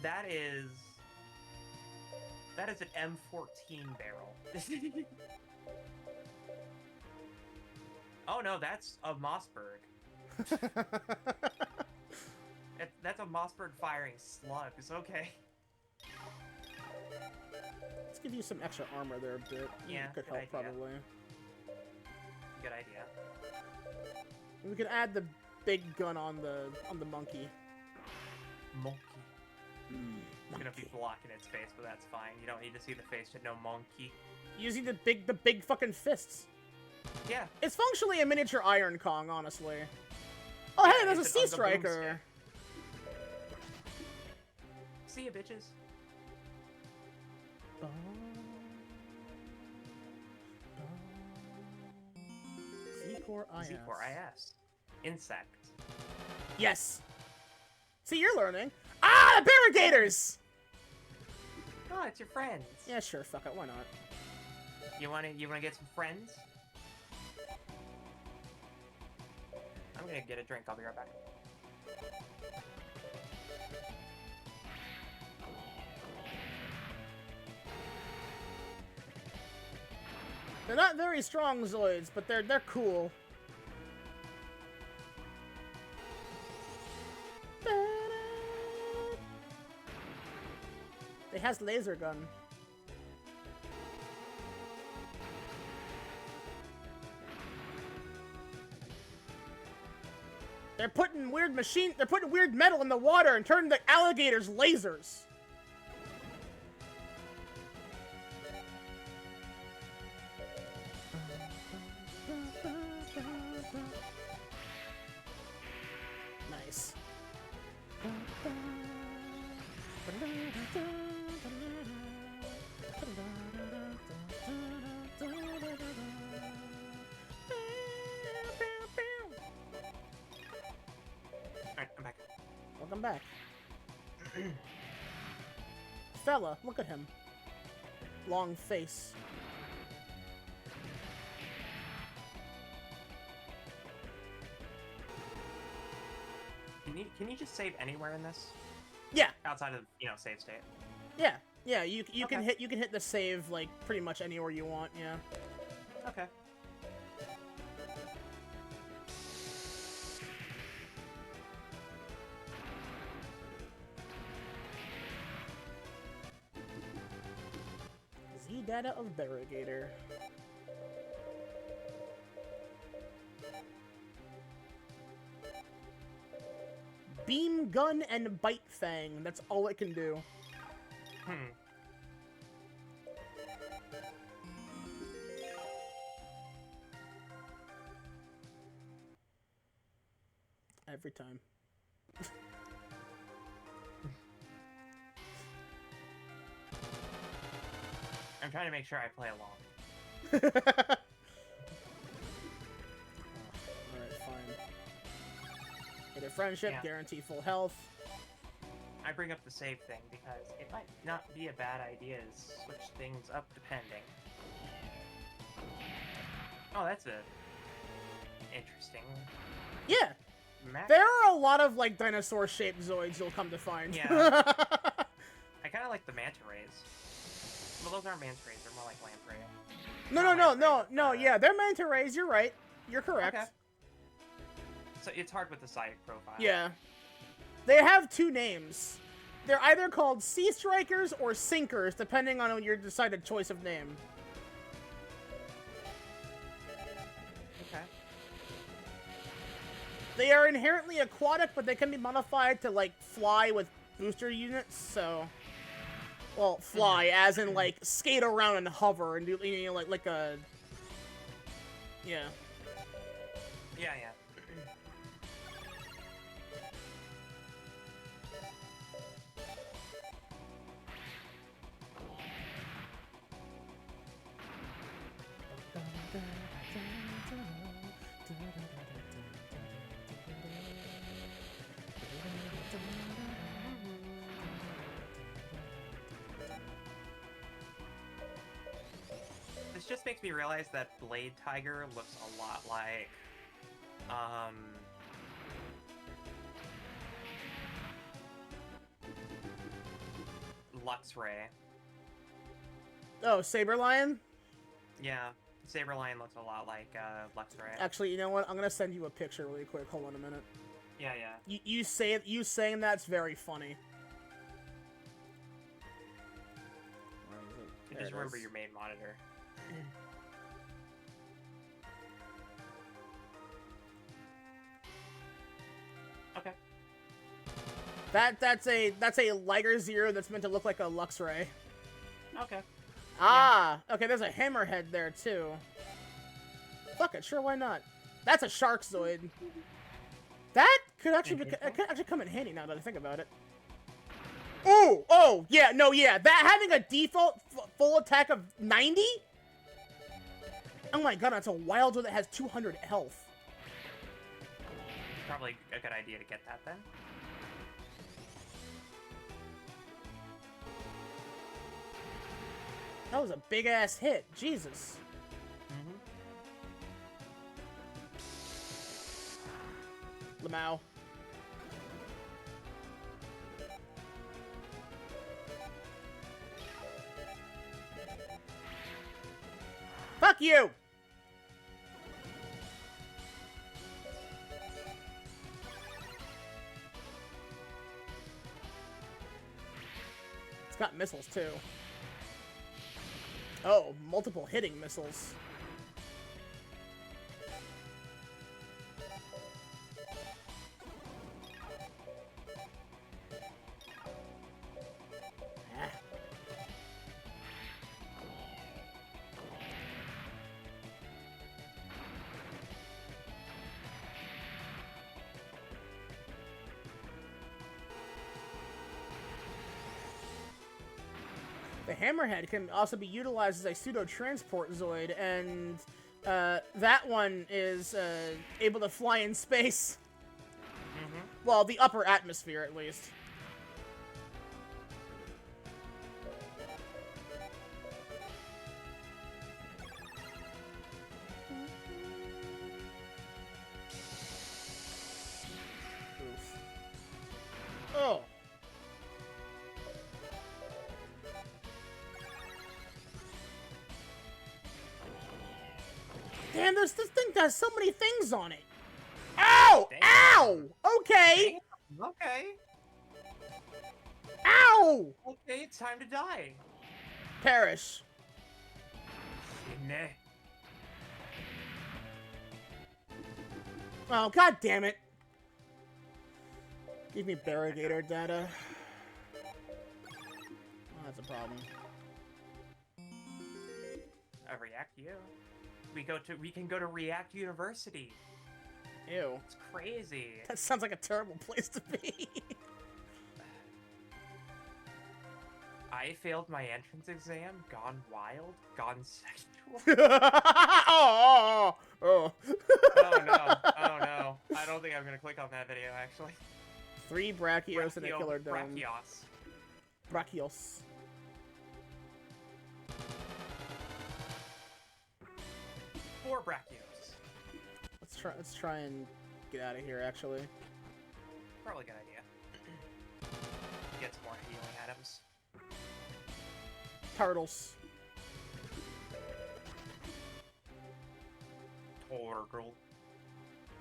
That is an M14 barrel. Oh no, that's a Mossberg. That's a Mossberg firing slugs. Okay. Let's give you some extra armor there a bit. Yeah, could good help idea. probably. Good idea. We could add the big gun on the monkey. Monkey. It's gonna be blocking its face, but that's fine. You don't need to see the face to know monkey. Using the big fucking fists. Yeah. It's functionally a miniature Iron Kong, honestly. Oh hey, there's a it's Sea an on the Striker. See ya, bitches. Z-Core IS. Z-Core IS. Insect. Yes. See, you're learning. Ah, the Barrigators! Oh, it's your friends. Yeah, sure. Fuck it. Why not? You wanna get some friends? I'm gonna get a drink. I'll be right back. They're not very strong Zoids, but they're cool. It has laser gun. They're putting weird metal in the water and turning the alligators lasers. Nice. Alright, I'm back. Welcome back. Fella, look at him. Long face. Can you just save anywhere in this? Yeah, Outside of, save state. yeah. You can Okay. hit the save like pretty much anywhere you want. Yeah. Okay. Z data of Barrigator. Beam gun and bite fang. That's all it can do. Every time. I'm trying to make sure I play along. Alright, fine. Hit a friendship, Yeah. guarantee full health. I bring up the save thing because it might not be a bad idea to switch things up depending. Oh, that's interesting. Yeah, Map? there are a lot of like dinosaur-shaped Zoids you'll come to find. Yeah. I kind of like the manta rays. Well, those aren't manta rays; they're more like lamprey. No. Yeah, they're manta rays. You're right. You're correct. Okay. So it's hard with the side profile. Yeah. They have two names. They're either called Sea Strikers or Sinkers, depending on your decided choice of name. Okay. They are inherently aquatic, but they can be modified to, like, fly with booster units, so... Well, fly, as in, like, skate around and hover and do, you know, like a... Yeah. Yeah. This just makes me realize that Blade Tiger looks a lot like, Luxray. Oh, Saberlion? Yeah, Saberlion looks a lot like, Luxray. Actually, you know what? I'm gonna send you a picture really quick. Hold on a minute. Yeah. You saying that's very funny. Where is it? You There just it remember is. your main monitor. Okay. That's a Liger Zero that's meant to look like a Luxray. Okay. Ah, okay, there's a Hammerhead there, too. Fuck it, sure, why not? That's a Shark Zoid. That could actually come in handy now that I think about it. Oh, yeah, no, yeah. That having a default full attack of 90? Oh my god, that's a Wild Zoid that has 200 health. Probably a good idea to get that then. That was a big-ass hit. Jesus. Lamau. Fuck you! It's got missiles, too. Oh, multiple hitting missiles. Ah. The Hammerhead can also be utilized as a pseudo-transport Zoid, and that one is able to fly in space. Well, the upper atmosphere, at least. Oof. Oh. Damn, this thing does so many things on it. Ow! Damn. Ow! Okay! Damn. Okay. Ow! Okay, it's time to die. Perish. Nah. Oh, god damn it. Give me Barrigator data. Oh, that's a problem. React U. We can go to React University. Ew. It's crazy. That sounds like a terrible place to be. I failed my entrance exam, gone wild, gone sexual. Oh. Oh no. I don't think I'm gonna click on that video, actually. 3 Brachios and a Killer Dome. Brachios. Brachios. Four Brachios. Let's try and get out of here, actually. Probably a good idea. Get some more healing items. Turtles. Turtle.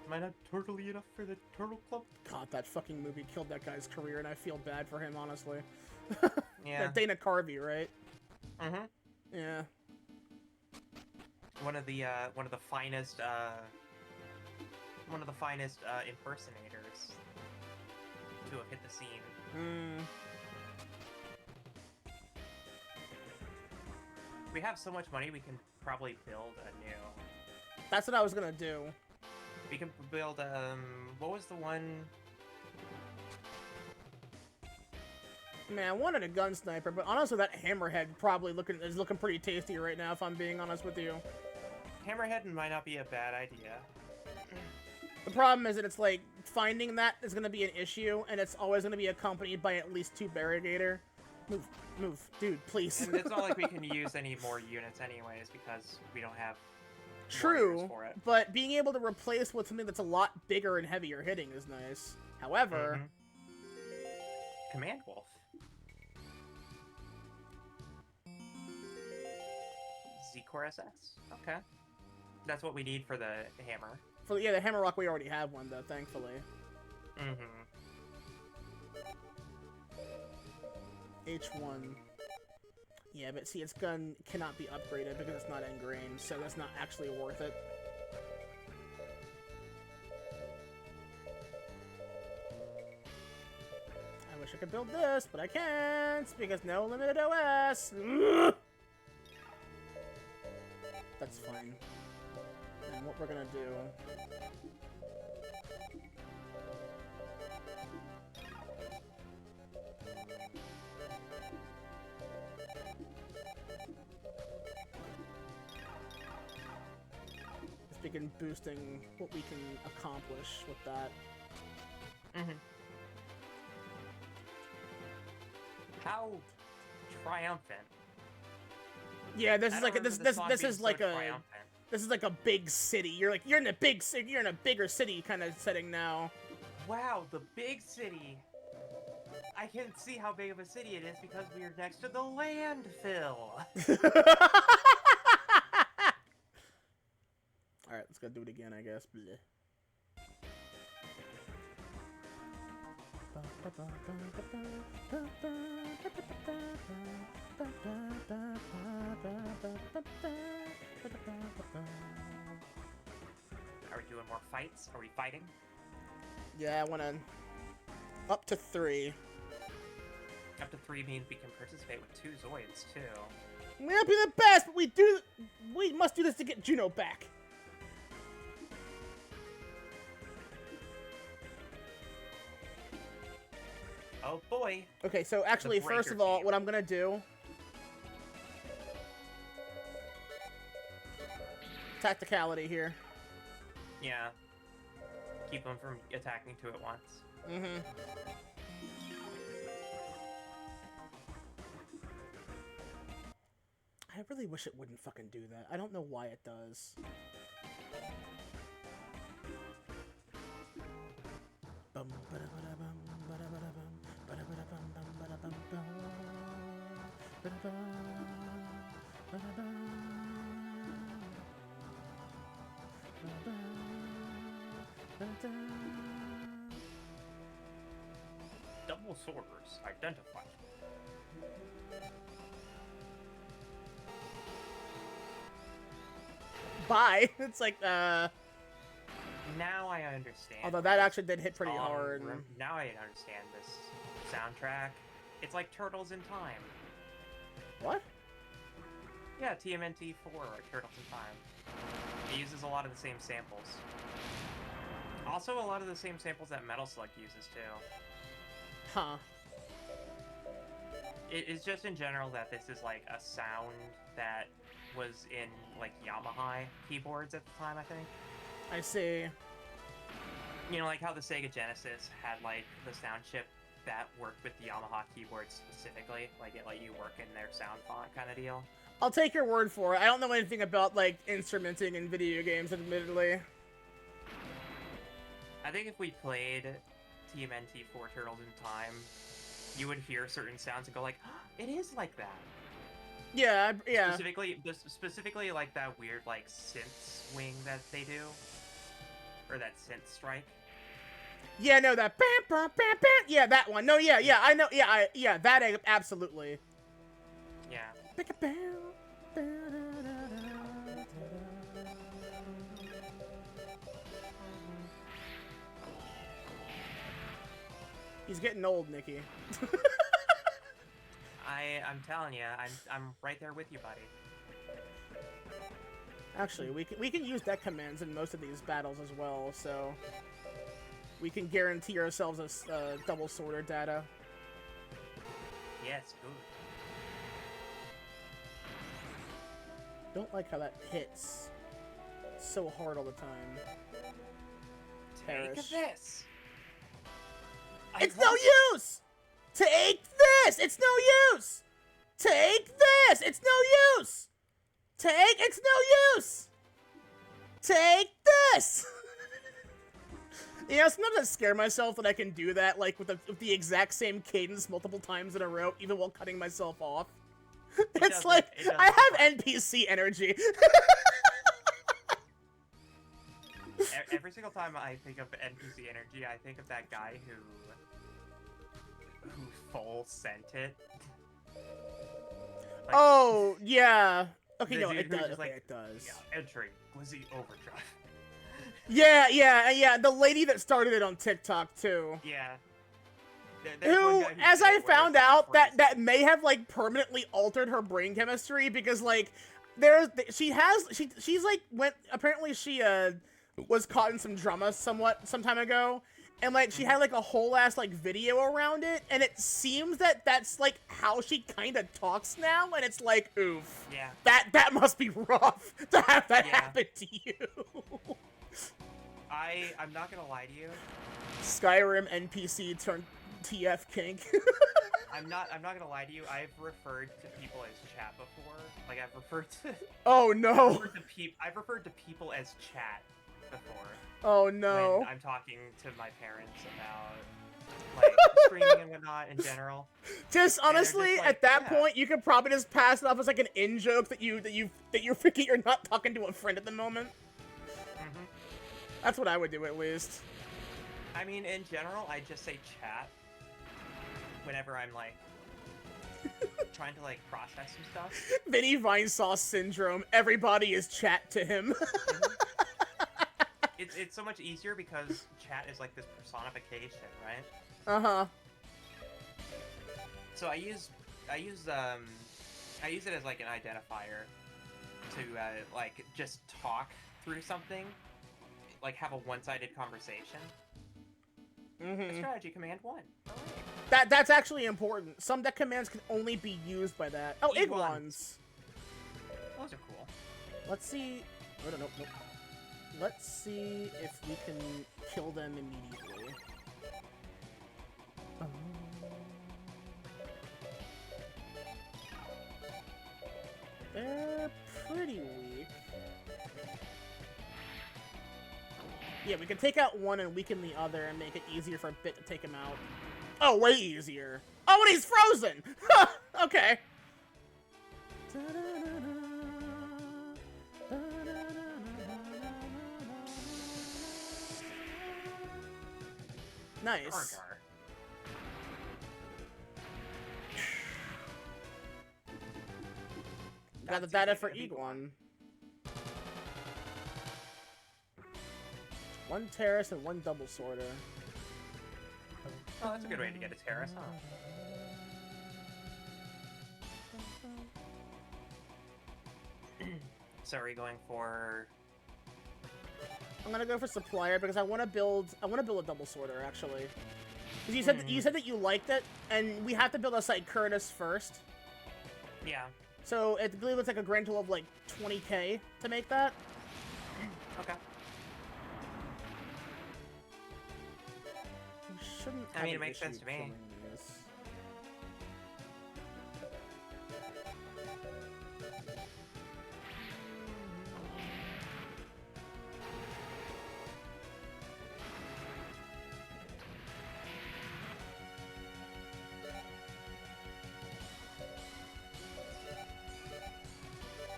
Am I not turtly enough for the Turtle Club? God, that fucking movie killed that guy's career, and I feel bad for him, honestly. Yeah. Dana Carvey, right? Mm-hmm. Yeah. One of the finest one of the finest impersonators to have hit the scene. We have so much money, we can probably build a new. That's what I was gonna do. We can build, what was the one? Man, I wanted a gun sniper, but honestly, that hammerhead probably is looking pretty tasty right now, if I'm being honest with you. Hammerhead might not be a bad idea. The problem is that it's like, finding that is gonna be an issue, and it's always gonna be accompanied by at least 2 Barrigator. Move, dude, please. And it's not like we can use any more units anyways, because we don't have True, for it. But being able to replace with something that's a lot bigger and heavier hitting is nice. However... Command Wolf. Z-Core SS. Okay. That's what we need for the hammer. Yeah, the hammer rock, we already have one, though, thankfully. H1. Yeah, but see, its gun cannot be upgraded because it's not ingrained, so that's not actually worth it. I wish I could build this, but I can't, because no limited OS! Ugh! That's fine. And what we're gonna do... begin boosting what we can accomplish with that. How triumphant. Yeah, this is like a big city. You're in a big city. You're in a bigger city kind of setting now. Wow, the big city. I can see how big of a city it is because we are next to the landfill. Alright, let's go do it again, I guess. Bleh. Are we doing more fights? Are we fighting? Yeah, I wanna... Up to 3. Up to 3 means we can participate with 2 Zoids, too. We might be the best, but we must do this to get Juno back. Oh boy. Okay, so actually, first of all, what I'm gonna do... Tacticality here. Yeah. Keep them from attacking 2 at once. I really wish it wouldn't fucking do that. I don't know why it does. Double sorters identified. Bye. It's like, Now I understand. Although that actually did hit pretty hard. Now I understand this soundtrack. It's like Turtles in Time. What? Yeah, TMNT 4 or Turtles in Time. It uses a lot of the same samples. Also, a lot of the same samples that Metal Slug uses, too. Huh. It's just in general that this is, like, a sound that was in, like, Yamaha keyboards at the time, I think. I see. You know, like how the Sega Genesis had, like, the sound chip that worked with the Yamaha keyboards specifically. Like, it let you work in their sound font kind of deal. I'll take your word for it. I don't know anything about, like, instrumenting in video games, admittedly. I think if we played TMNT 4 Turtles in Time, you would hear certain sounds and go like, oh, it is like that. Yeah, yeah. Specifically like that weird, like, synth swing that they do. Or that synth strike. Yeah, no, that bam, bam, bam, bam. Yeah, that one. No, yeah, I know. Yeah, that absolutely. Yeah. He's getting old, Nikki. I'm telling you, I'm right there with you, buddy. Actually, we can use deck commands in most of these battles as well, so we can guarantee ourselves a double sorter data. Yes, good. Don't like how that hits so hard all the time. Take this. It's no use! Take this! It's no use! Take this! It's no use! It's no use! Take this! You know, sometimes I scare myself that I can do that, like, with the exact same cadence multiple times in a row, even while cutting myself off. It's like, I have NPC energy. Every single time I think of NPC energy, I think of that guy who full sent it. Like, oh, yeah. Okay, no, it does. Okay, like, it does. Yeah, entry, Glizzy Overdrive. Yeah. The lady that started it on TikTok, too. Yeah. Who, as I found out, that may have, like, permanently altered her brain chemistry, because, like, she's like, apparently she, was caught in some drama some time ago, and, like, she had, like, a whole ass, like, video around it, and it seems that that's, like, how she kind of talks now, and it's like, oof. Yeah. That must be rough to have that happen to you. I'm not gonna lie to you. Skyrim NPC turned TF kink. I'm not gonna lie to you. I've referred to people as chat before. Like, I've referred to... Oh, no. I've referred to people as chat before. Oh, no. When I'm talking to my parents about, like, streaming and whatnot in general. Just honestly, just like, at that point, you could probably just pass it off as like an in-joke that you're freaking, you're not talking to a friend at the moment. Mm-hmm. That's what I would do, at least. I mean, in general, I just say chat whenever I'm, like, trying to, like, process some stuff. Vinny Vinesauce syndrome. Everybody is chat to him. It's so much easier because chat is, like, this personification, right? Uh-huh. So I use it as, like, an identifier to, like, just talk through something, like, have a one-sided conversation. Mm-hmm. Strategy command 1. That's actually important. Some deck commands can only be used by that. Oh, Iguans. Those are cool. Let's see. Oh, no, nope. Let's see if we can kill them immediately. They're pretty weak. Yeah, we can take out one and weaken the other and make it easier for a bit to take him out. Oh, way easier. Oh, and he's frozen! Okay. Nice. Got the data for Iguan. One Terrace and one Double Sorter. Oh, that's a good way to get a Terrace, huh? So are you going for... I'm gonna go for Supplier because I want to build a Double Sorter, actually. Because you said that you liked it, and we have to build a Site Curtis first. Yeah. So I believe it's like a grand total of like 20k to make that. Okay. We shouldn't. I mean, it makes sense to me.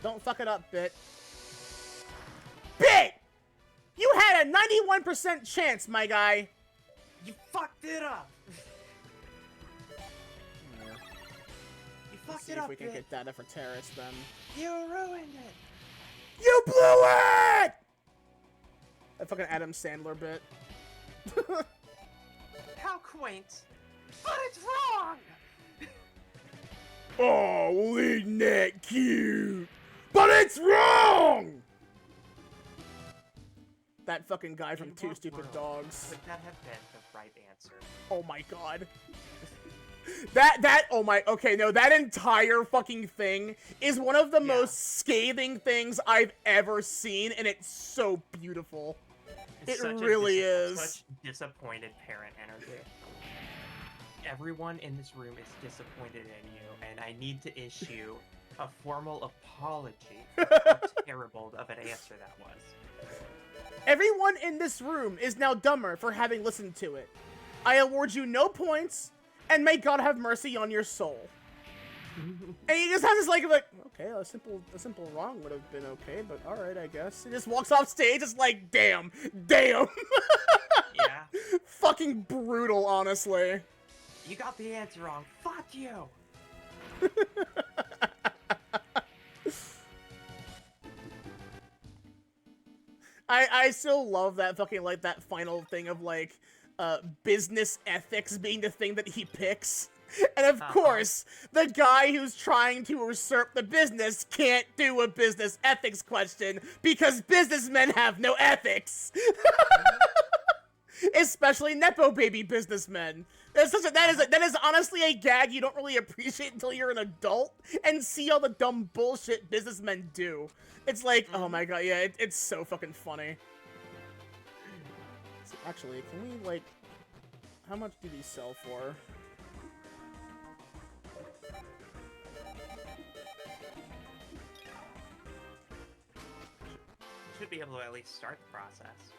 Don't fuck it up, Bit. Bit! You had a 91% chance, my guy. You fucked it up! Yeah. You Let's fucked see it if up, we can Bit. get data for Terrace, then. You ruined it! You blew it! A fucking Adam Sandler bit. How quaint. But it's wrong! Oh, well, isn't that cute? But it's wrong! That fucking guy from In Two what Stupid world Dogs. would that have been the right answer? Oh my god. Oh my, okay, no, that entire fucking thing is one of the most scathing things I've ever seen, and it's so beautiful. It's It really is. Such disappointed parent energy. Everyone in this room is disappointed in you, and I need to issue a formal apology for how terrible of an answer that was. Everyone in this room is now dumber for having listened to it. I award you no points, and may God have mercy on your soul. And he just has this like, okay, a simple wrong would have been okay, but all right, I guess. He just walks off stage. It's like, damn. Yeah. Fucking brutal, honestly. You got the answer wrong. Fuck you. I still love that fucking, like, that final thing of, like, business ethics being the thing that he picks. And of course, the guy who's trying to usurp the business can't do a business ethics question because businessmen have no ethics. Especially Nepo baby businessmen. That is honestly a gag you don't really appreciate until you're an adult and see all the dumb bullshit businessmen do. It's like, oh my god, yeah, it's so fucking funny. So actually, can we, like, how much do these sell for? Should be able to at least start the process.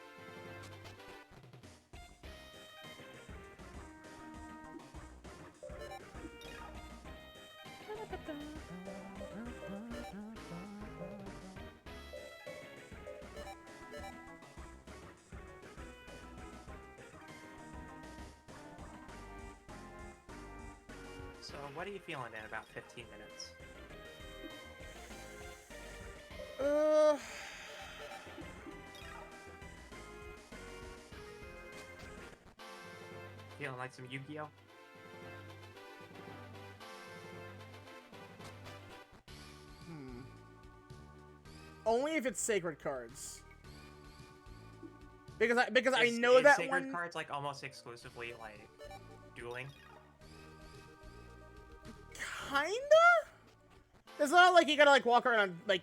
So, what are you feeling in about 15 minutes? Feeling like some Yu-Gi-Oh? Only if it's sacred cards. Because I know that sacred one. cards like almost exclusively like dueling. Kinda. It's not like you gotta like walk around like.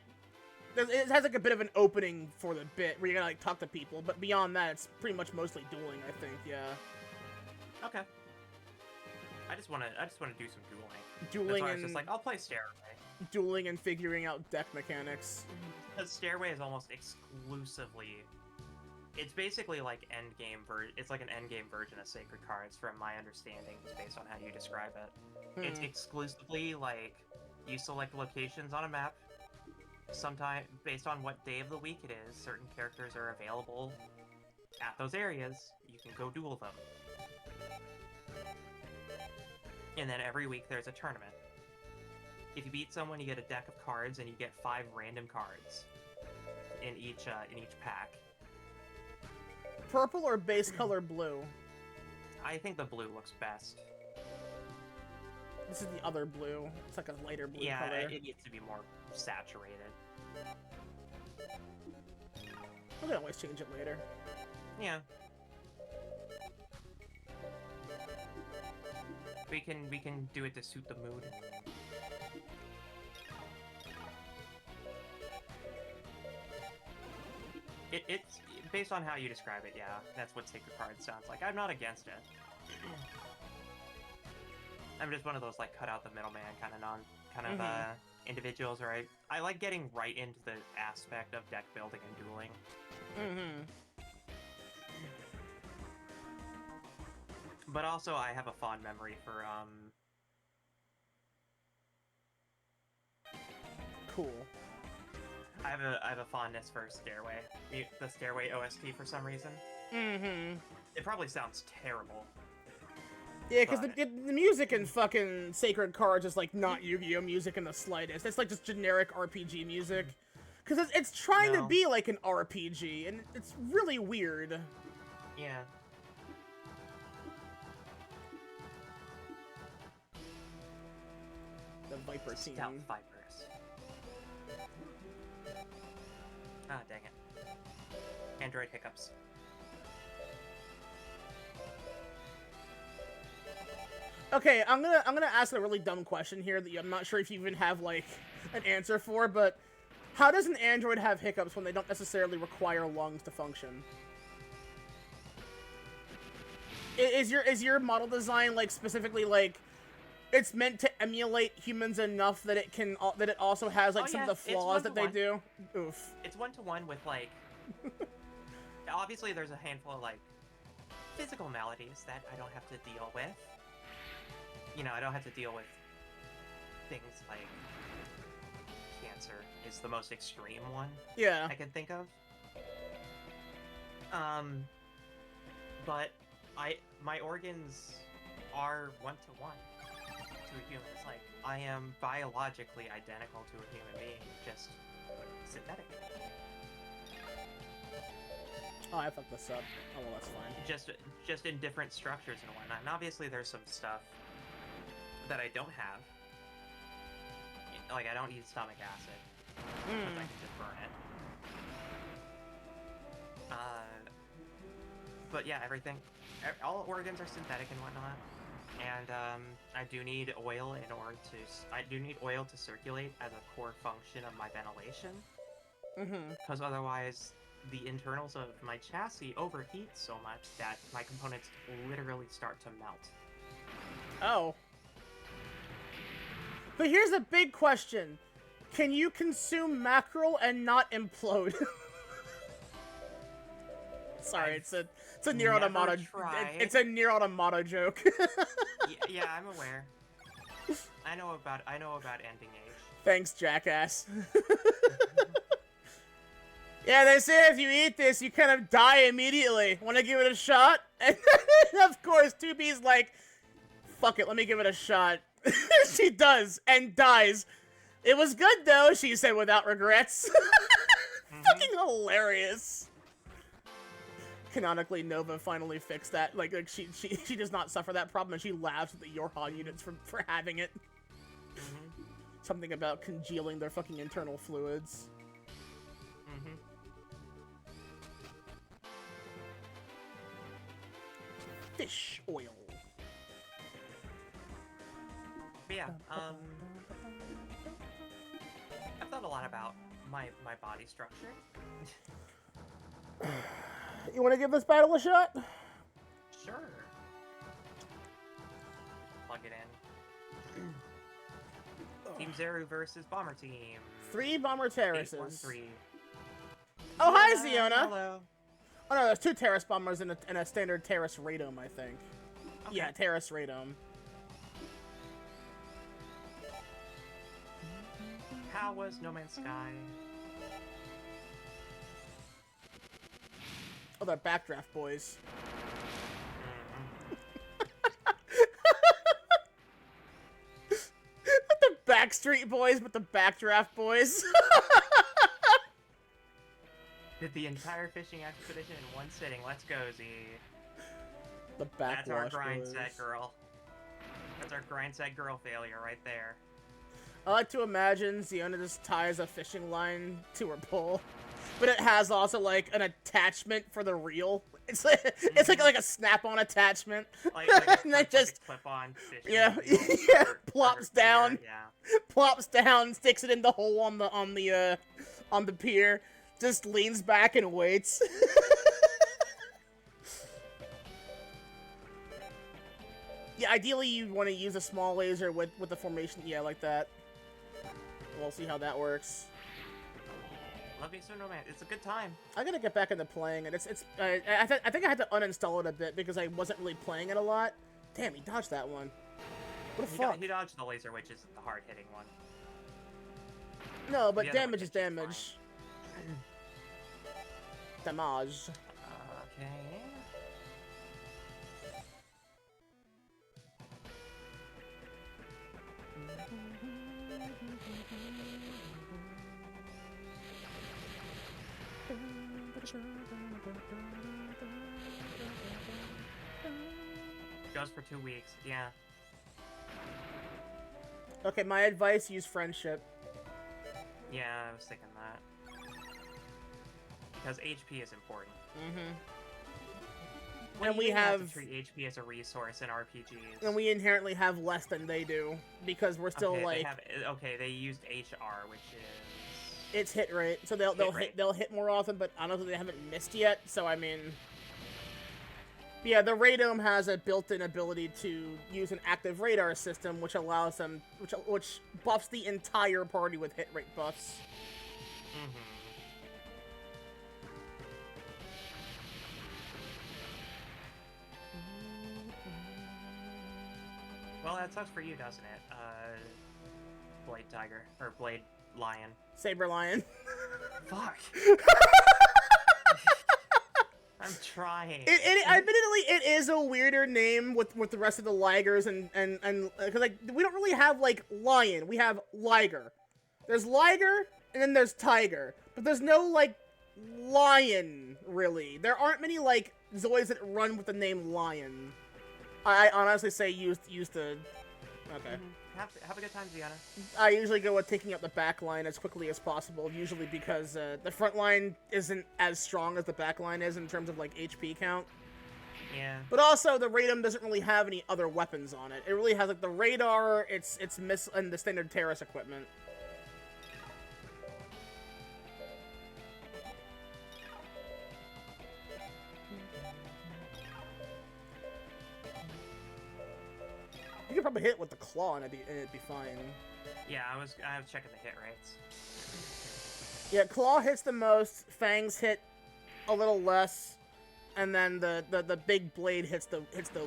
It has like a bit of an opening for the bit where you gotta like talk to people, but beyond that, it's pretty much mostly dueling. I think, yeah. Okay. I just wanna do some dueling. Dueling That's why I was and just like, I'll play Stairway. Dueling and figuring out deck mechanics. The Stairway is almost exclusively. It's basically like it's like an endgame version of Sacred Cards, from my understanding, just based on how you describe it. It's exclusively like you select locations on a map. Sometime based on what day of the week it is, certain characters are available at those areas. You can go duel them. And then every week there's a tournament. If you beat someone, you get a deck of cards, and you get 5 random cards in each pack. Purple or base color blue? I think the blue looks best. This is the other blue. It's like a lighter blue color. Yeah, it needs to be more saturated. We can always change it later. Yeah. We can do it to suit the mood. It's based on how you describe it, yeah. That's what Sacred Cards sounds like. I'm not against it. I'm just one of those like cut out the middleman kind of individuals, right? I like getting right into the aspect of deck building and dueling. But also, I have a fond memory for Cool. I have a fondness for Stairway, the Stairway OST for some reason. It probably sounds terrible. Yeah, because the music in fucking Sacred Cards is like not Yu-Gi-Oh music in the slightest. It's like just generic RPG music. Because it's trying to be like an RPG, and it's really weird. Yeah. the Viper team. Stealth Vipers. Ah, dang it. Android hiccups. Okay, I'm gonna ask a really dumb question here that I'm not sure if you even have like an answer for, but how does an android have hiccups when they don't necessarily require lungs to function? Is your model design like specifically like it's meant to emulate humans enough that it can that it also has like some of the flaws that they do? Oof. It's one-to-one with like obviously there's a handful of like physical maladies that I don't have to deal with. You know, I don't have to deal with things like cancer is the most extreme one Yeah. I can think of. But my organs are one-to-one to a human. It's like I am biologically identical to a human being, just synthetic. Oh, I fucked this up. Oh, well, that's fine. Just in different structures and whatnot. And obviously there's some stuff that I don't have. Like, I don't need stomach acid. Because I can just burn it. But yeah, everything... All organs are synthetic and whatnot. And, I do need oil in order to... I do need oil to circulate as a core function of my ventilation. Because otherwise, the internals of my chassis overheat so much that my components literally start to melt. Oh. But here's a big question. Can you consume mackerel and not implode? Sorry, it's a Nier Automata. It's a Nier Automata joke. Yeah, I'm aware. I know about ending age. Thanks, jackass. Yeah, they say if you eat this, you kind of die immediately. Want to give it a shot? And of course, 2B's like, fuck it, let me give it a shot. She does, and dies. It was good, though, she said without regrets. Fucking hilarious. Canonically, Nova finally fixed that. Like she does not suffer that problem, and she laughs at the Yorha units for having it. Something about congealing their fucking internal fluids. Fish oil. But yeah, I've thought a lot about my body structure. You want to give this battle a shot? Sure. Plug it in. Team Zeru versus Bomber Team. 3 Bomber Terraces. 8-1-3. Oh, hi, Ziona. Hello. Oh no, there's 2 Terrace Bombers and a standard Terrace Radome, I think. Okay. Yeah, Terrace Radome. How was No Man's Sky? Oh, they're Backdraft boys. Not the Backstreet Boys, but the Backdraft boys. Did the entire fishing expedition in one sitting. Let's go, Z. The Backwash That's our grind boys. set girl. That's our grind set girl failure right there. I like to imagine Ziona just ties a fishing line to her pole, but it has also like an attachment for the reel. It's like it's like a snap-on attachment, and then just clip-on fishing. Yeah, plops down, plops down, sticks it in the hole on the pier, just leans back and waits. Yeah, ideally you want to use a small laser with the formation, yeah, like that. We'll see how that works. Love me some No Man. It's a good time. I gotta get back into playing it. I think I had to uninstall it a bit because I wasn't really playing it a lot. Damn, he dodged that one. What the fuck? He dodged the laser, which is the hard-hitting one. No, but damage is damage. Damage. Okay. Goes for 2 weeks, yeah. Okay, my advice: use friendship. Yeah, I was thinking that. Because HP is important. Mm-hmm. Well, And you we have have to treat HP as a resource in RPGs. and we inherently have less than they do because we're still okay, like they used HR, which is it's hit rate, so they'll hit more often, but honestly they haven't missed yet. So I mean, yeah, the radome has a built-in ability to use an active radar system, which allows them, which buffs the entire party with hit rate buffs. Mm-hmm. Well, that sucks for you, doesn't it? Blade Tiger. Or Blade Lion. Saber Lion. Fuck! I'm trying. Admittedly, it is a weirder name with the rest of the Ligers and because like we don't really have like lion, we have liger. There's liger and then there's tiger, but there's no like lion really. There aren't many like Zoids that run with the name lion. I honestly say use the. Okay. Mm-hmm. Have a good time, Ziana. I usually go with taking out the back line as quickly as possible, usually because the front line isn't as strong as the back line is in terms of, like, HP count. Yeah. But also, the radome doesn't really have any other weapons on it. It really has, like, the radar, its missile, and the standard terrorist equipment. You could probably hit it with the claw and it'd be fine. Yeah, I was checking the hit rates. Yeah, claw hits the most, fangs hit a little less, and then the big blade hits the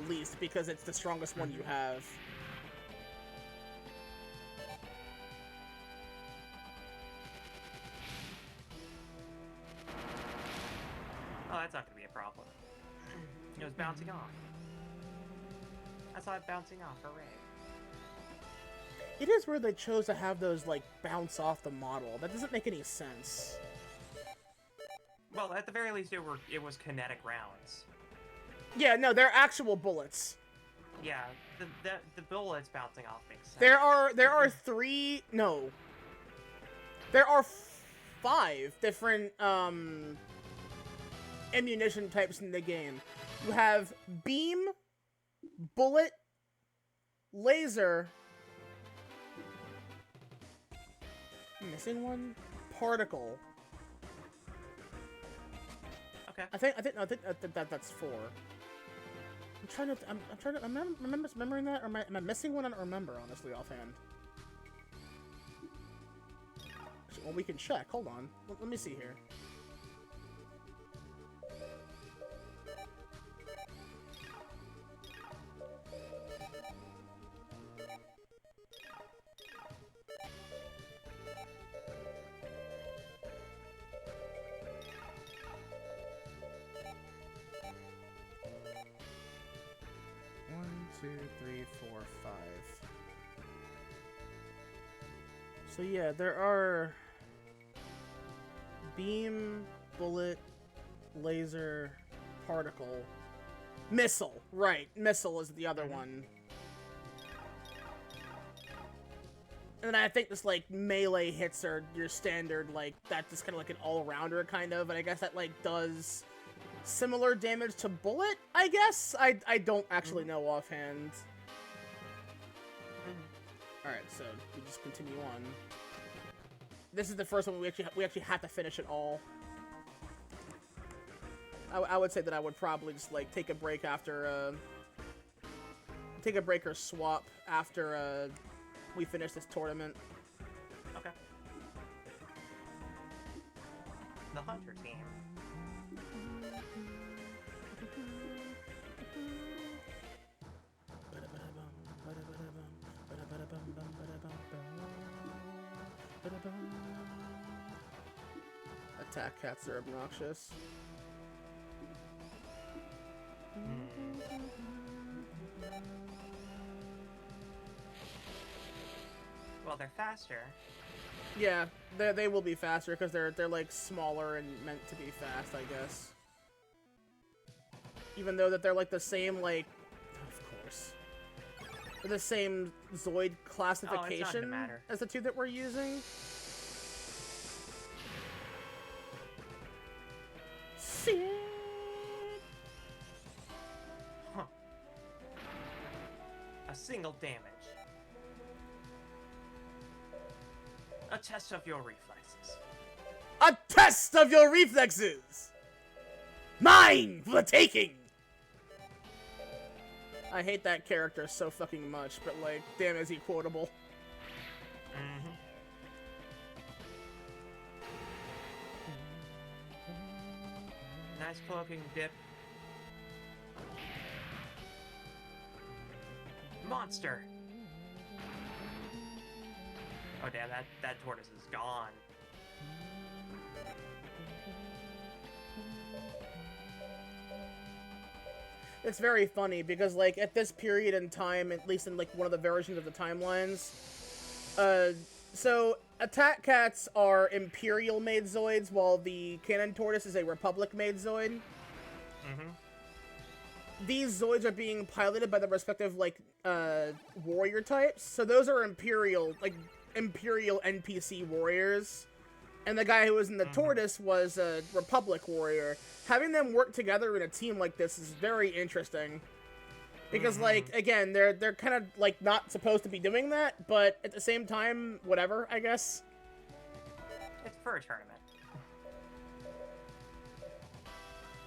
least because it's the strongest one you have. Oh, that's not gonna be a problem. It was bouncing off. I saw it bouncing off. Hooray! It is weird they chose to have those, like, bounce off the model. That doesn't make any sense. Well, at the very least, it was kinetic rounds. Yeah, no, they're actual bullets. Yeah, the bullets bouncing off makes sense. There are 5 different, ammunition types in the game. You have beam, bullet, laser... Missing one? Particle. Okay. I think that's 4. I'm trying to remembering that, or am I missing one? I don't remember, honestly, offhand. Well, we can check. Hold on. Let me see here. So yeah, there are beam, bullet, laser, particle, missile. Right, missile is the other one. And then I think this like melee hits are your standard, like that's just kind of like an all-rounder kind of, and I guess that like does similar damage to bullet, I guess? I don't actually know offhand. Alright, so we just continue on. This is the first one we actually have to finish it all. I would say that I would probably just like take a break after take a break or swap after we finish this tournament. Okay. The Hunter team. Attack cats are obnoxious. Well, they're faster. Yeah, they will be faster because they're like smaller and meant to be fast, I guess. Even though that they're like the same, like, of course. the same Zoid Oh, classification matter. as the two that we're using. Shit. Huh. A single damage. A test of your reflexes. A test of your reflexes! Mine for the taking! I hate that character so fucking much, but like, damn, is he quotable. Mm-hmm. Nice cloaking dip. Monster! Oh damn, that tortoise is gone. It's very funny because, like, at this period in time, at least in, like, one of the versions of the timelines, so Attack Cats are Imperial-made Zoids, while the Cannon Tortoise is a Republic-made Zoid. Mm-hmm. These Zoids are being piloted by the respective, like, warrior types, so those are Imperial NPC warriors. And the guy who was in the Tortoise was a Republic warrior. Having them work together in a team like this is very interesting. Because, like, again, they're kind of, like, not supposed to be doing that, but at the same time, whatever, I guess. It's for a tournament.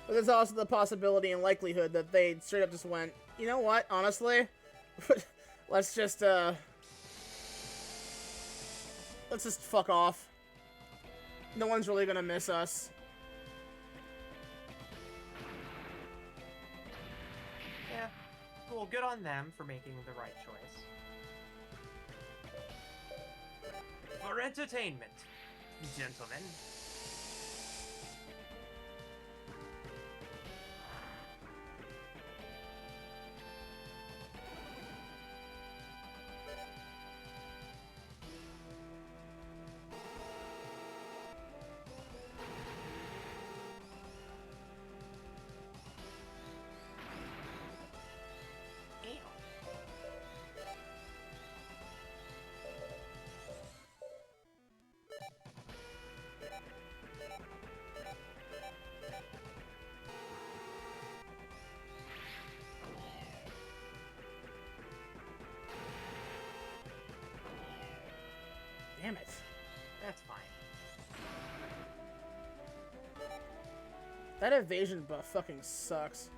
But there's also the possibility and likelihood that they straight up just went, you know what, honestly? Let's just fuck off. No one's really gonna miss us. Yeah. Well, good on them for making the right choice. For entertainment, gentlemen. Damn it. That's fine. That evasion buff fucking sucks.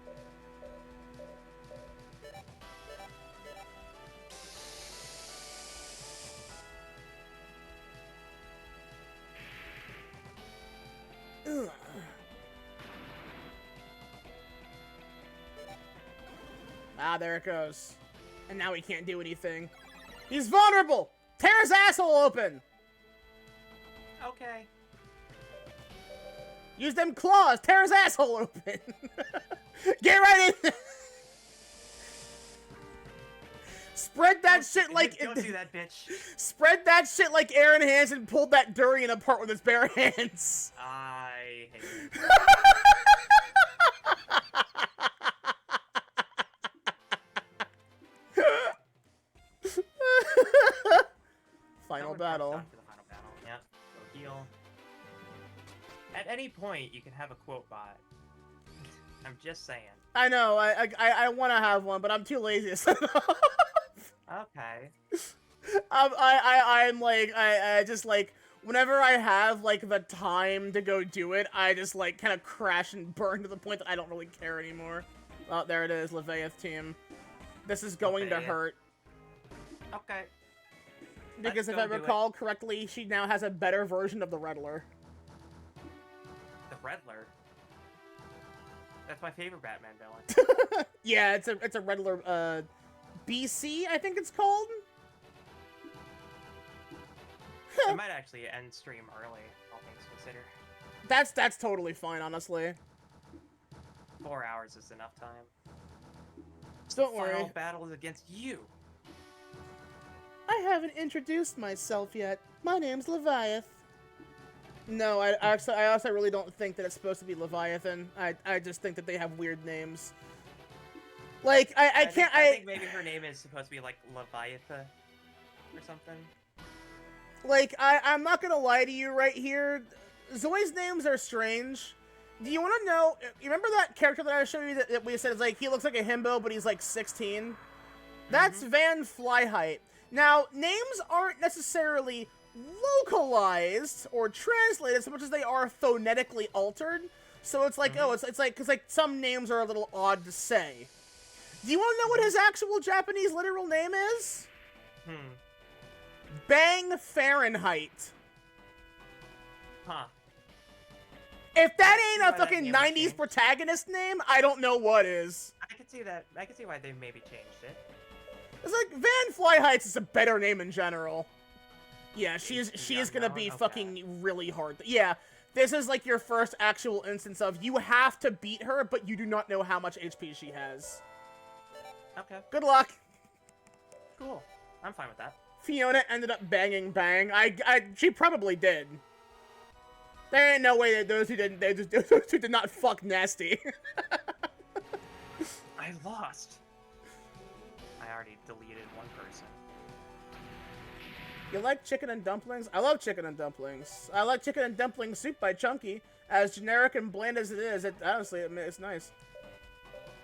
Ugh. Ah, there it goes. And now he can't do anything. He's vulnerable! Tear his asshole open! Okay. Use them claws! Tear his asshole open! Get right in there! Spread that shit like... Don't do that, bitch. Spread that shit like Aaron Hansen pulled that durian apart with his bare hands. I hate it. Final battle. To the final battle. Yep. Go heal. At any point, you can have a quote bot. I'm just saying. I know. I want to have one, but I'm too lazy to set it up. Okay. I'm like I just like whenever I have like the time to go do it, I just like kind of crash and burn to the point that I don't really care anymore. Oh, there it is, Levaeth team. This is going to hurt. Okay. Because if I recall correctly, she now has a better version of the Riddler. The Riddler? That's my favorite Batman villain. Yeah, it's a Riddler, BC, I think it's called? I might actually end stream early, all things considered. That's totally fine, honestly. 4 hours is enough time. Don't worry. Final battle is against you. I haven't introduced myself yet. My name's Leviath. No, I also really don't think that it's supposed to be Leviathan. I just think that they have weird names. Like, I can't, I think maybe her name is supposed to be like Leviathan or something. Like, I'm not gonna lie to you right here. Zoe's names are strange. Do you want to know? You remember that character that I showed you that we said is like he looks like a himbo, but he's like 16? That's Van Flyheight. Now, names aren't necessarily localized or translated so much as they are phonetically altered. So it's like, oh, it's like, because like some names are a little odd to say. Do you want to know what his actual Japanese literal name is? Bang Fahrenheit. Huh. If that ain't a fucking 90s protagonist name, I don't know what is. I could see that. I could see why they maybe changed it. It's like Van Flyheights is a better name in general. Yeah, she is gonna be fucking really hard. Yeah, this is like your first actual instance of you have to beat her, but you do not know how much HP she has. Okay. Good luck. Cool. I'm fine with that. Fiona ended up banging Bang. She probably did. There ain't no way that those two didn't. Those two did not fuck nasty. I lost. I already deleted one person. You like chicken and dumplings? I love chicken and dumplings. I like chicken and dumpling soup by Chunky. As generic and bland as it is, honestly, it's nice.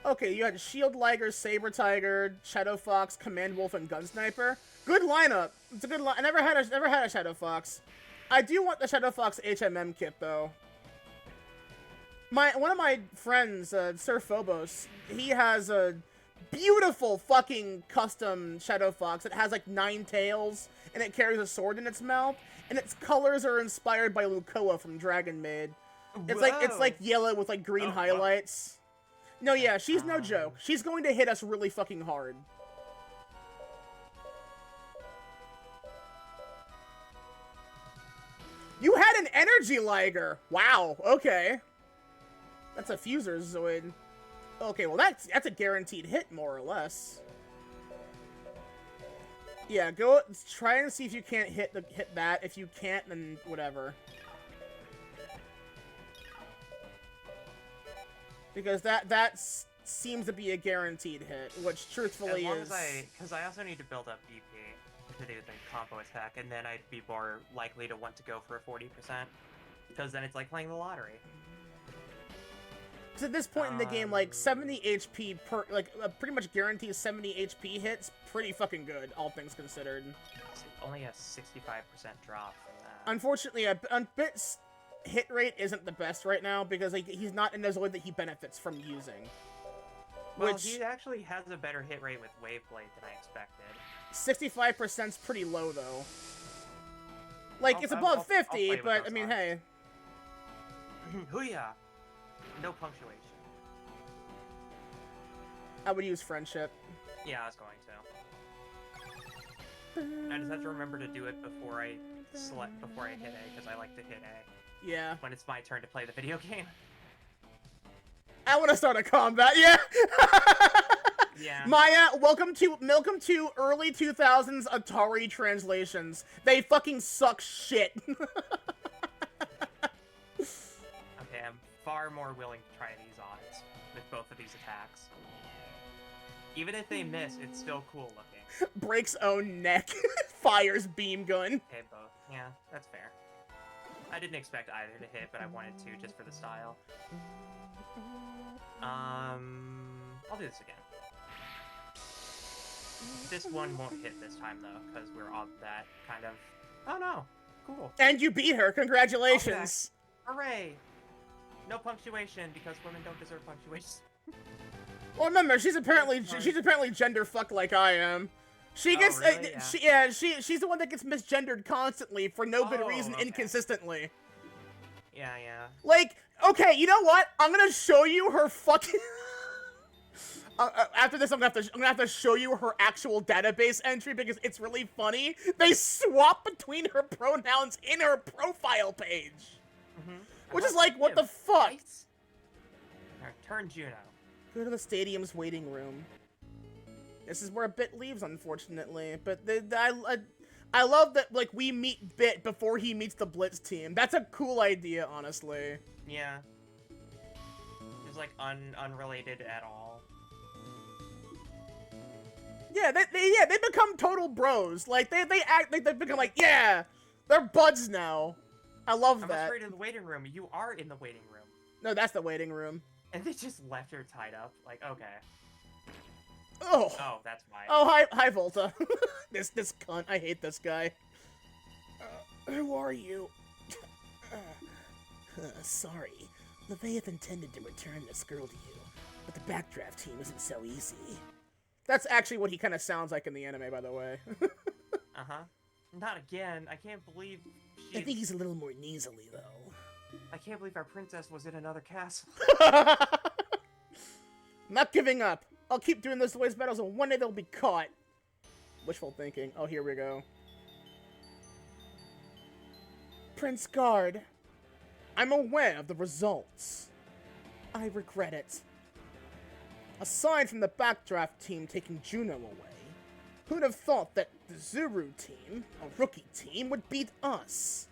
Okay, you had Shield Liger, Saber Tiger, Shadow Fox, Command Wolf, and Gun Sniper. Good lineup. It's a good line. I never had a Shadow Fox. I do want the Shadow Fox HMM kit though. One of my friends, Sir Phobos, he has a beautiful fucking custom Shadow Fox. It has like 9 tails, and it carries a sword in its mouth, and its colors are inspired by Lukoa from Dragon Maid. It's like yellow with like green highlights. No, yeah, she's no joke. She's going to hit us really fucking hard. You had an Energy Liger! Wow, okay. That's a Fuser Zoid. Okay, well that's a guaranteed hit, more or less. Yeah, go try and see if you can't hit that. If you can't, then whatever. Because that seems to be a guaranteed hit, which truthfully is... Because I also need to build up BP to do the combo attack, and then I'd be more likely to want to go for a 40%. Because then it's like playing the lottery. Because at this point in the game, like, 70 HP per... Like, pretty much guarantees 70 HP hits, pretty fucking good, all things considered. It's only a 65% drop from that. Unfortunately, a bit's hit rate isn't the best right now, because like, he's not in a Zoid that he benefits from using. Well, he actually has a better hit rate with Waveblade than I expected. 65%'s pretty low, though. Like, it's above 50, but, I mean, hey. Hooyah! No punctuation. I would use Friendship. Yeah, I was going to. I just have to remember to do it before I hit A, because I like to hit A. Yeah. When it's my turn to play the video game. I want to start a combat, yeah! Yeah. Maya, welcome to early 2000s Atari translations. They fucking suck shit. Okay, I'm far more willing to try these odds with both of these attacks. Even if they miss, it's still cool looking. Breaks own neck. Fires beam gun. Okay, both. Yeah, that's fair. I didn't expect either to hit, but I wanted to just for the style. I'll do this again. This one won't hit this time, though, because we're on that kind of... Oh, no. Cool. And you beat her. Congratulations. Hooray. No punctuation, because women don't deserve punctuation. Well, remember, she's apparently gender fucked like I am. She gets... really? Yeah. She's the one that gets misgendered constantly for no good reason, inconsistently. Yeah, yeah. Like, okay, you know what? I'm gonna show you her fucking... after this, I'm gonna have to show you her actual database entry because it's really funny. They swap between her pronouns in her profile page, which is like, what the fuck? Turn Juno. Go to the stadium's waiting room. This is where Bit leaves, unfortunately. But I love that like we meet Bit before he meets the Blitz team. That's a cool idea, honestly. Yeah. It's like unrelated at all. Yeah, they become total bros. Like they act like they become like, yeah, they're buds now. I love I'm that. afraid in the waiting room. You are in the waiting room. No, that's the waiting room. And they just left her tied up. Like, okay. Oh. Oh, that's why. Oh, hi, Volta. this cunt. I hate this guy. Who are you? Sorry. Leveith intended to return this girl to you, but the backdraft team isn't so easy. That's actually what he kind of sounds like in the anime, by the way. Uh-huh. Not again. I can't believe I think he's a little more nasally, though. I can't believe our princess was in another castle. Not giving up. I'll keep doing those ZOIDS battles, and one day they'll be caught. Wishful thinking. Oh, here we go. Prince Guard. I'm aware of the results. I regret it. Aside from the backdraft team taking Juno away, who'd have thought that the Zuru team, a rookie team, would beat us?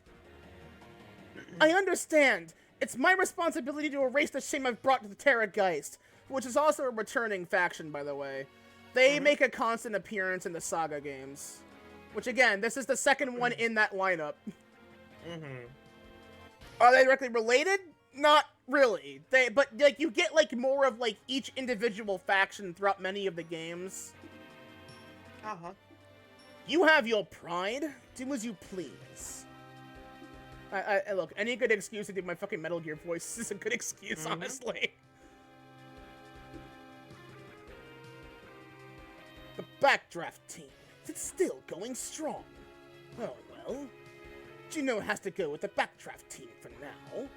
I understand. It's my responsibility to erase the shame I've brought to the Terrorgeist, which is also a returning faction, by the way. They make a constant appearance in the Saga games. Which, again, this is the second one in that lineup. Are they directly related? Not really. But like you get like more of like each individual faction throughout many of the games. You have your pride. Do as you please. I look, any good excuse to do my fucking Metal Gear voice is a good excuse, honestly. The backdraft team. It's still going strong. Oh well. Juno has to go with the backdraft team for now. You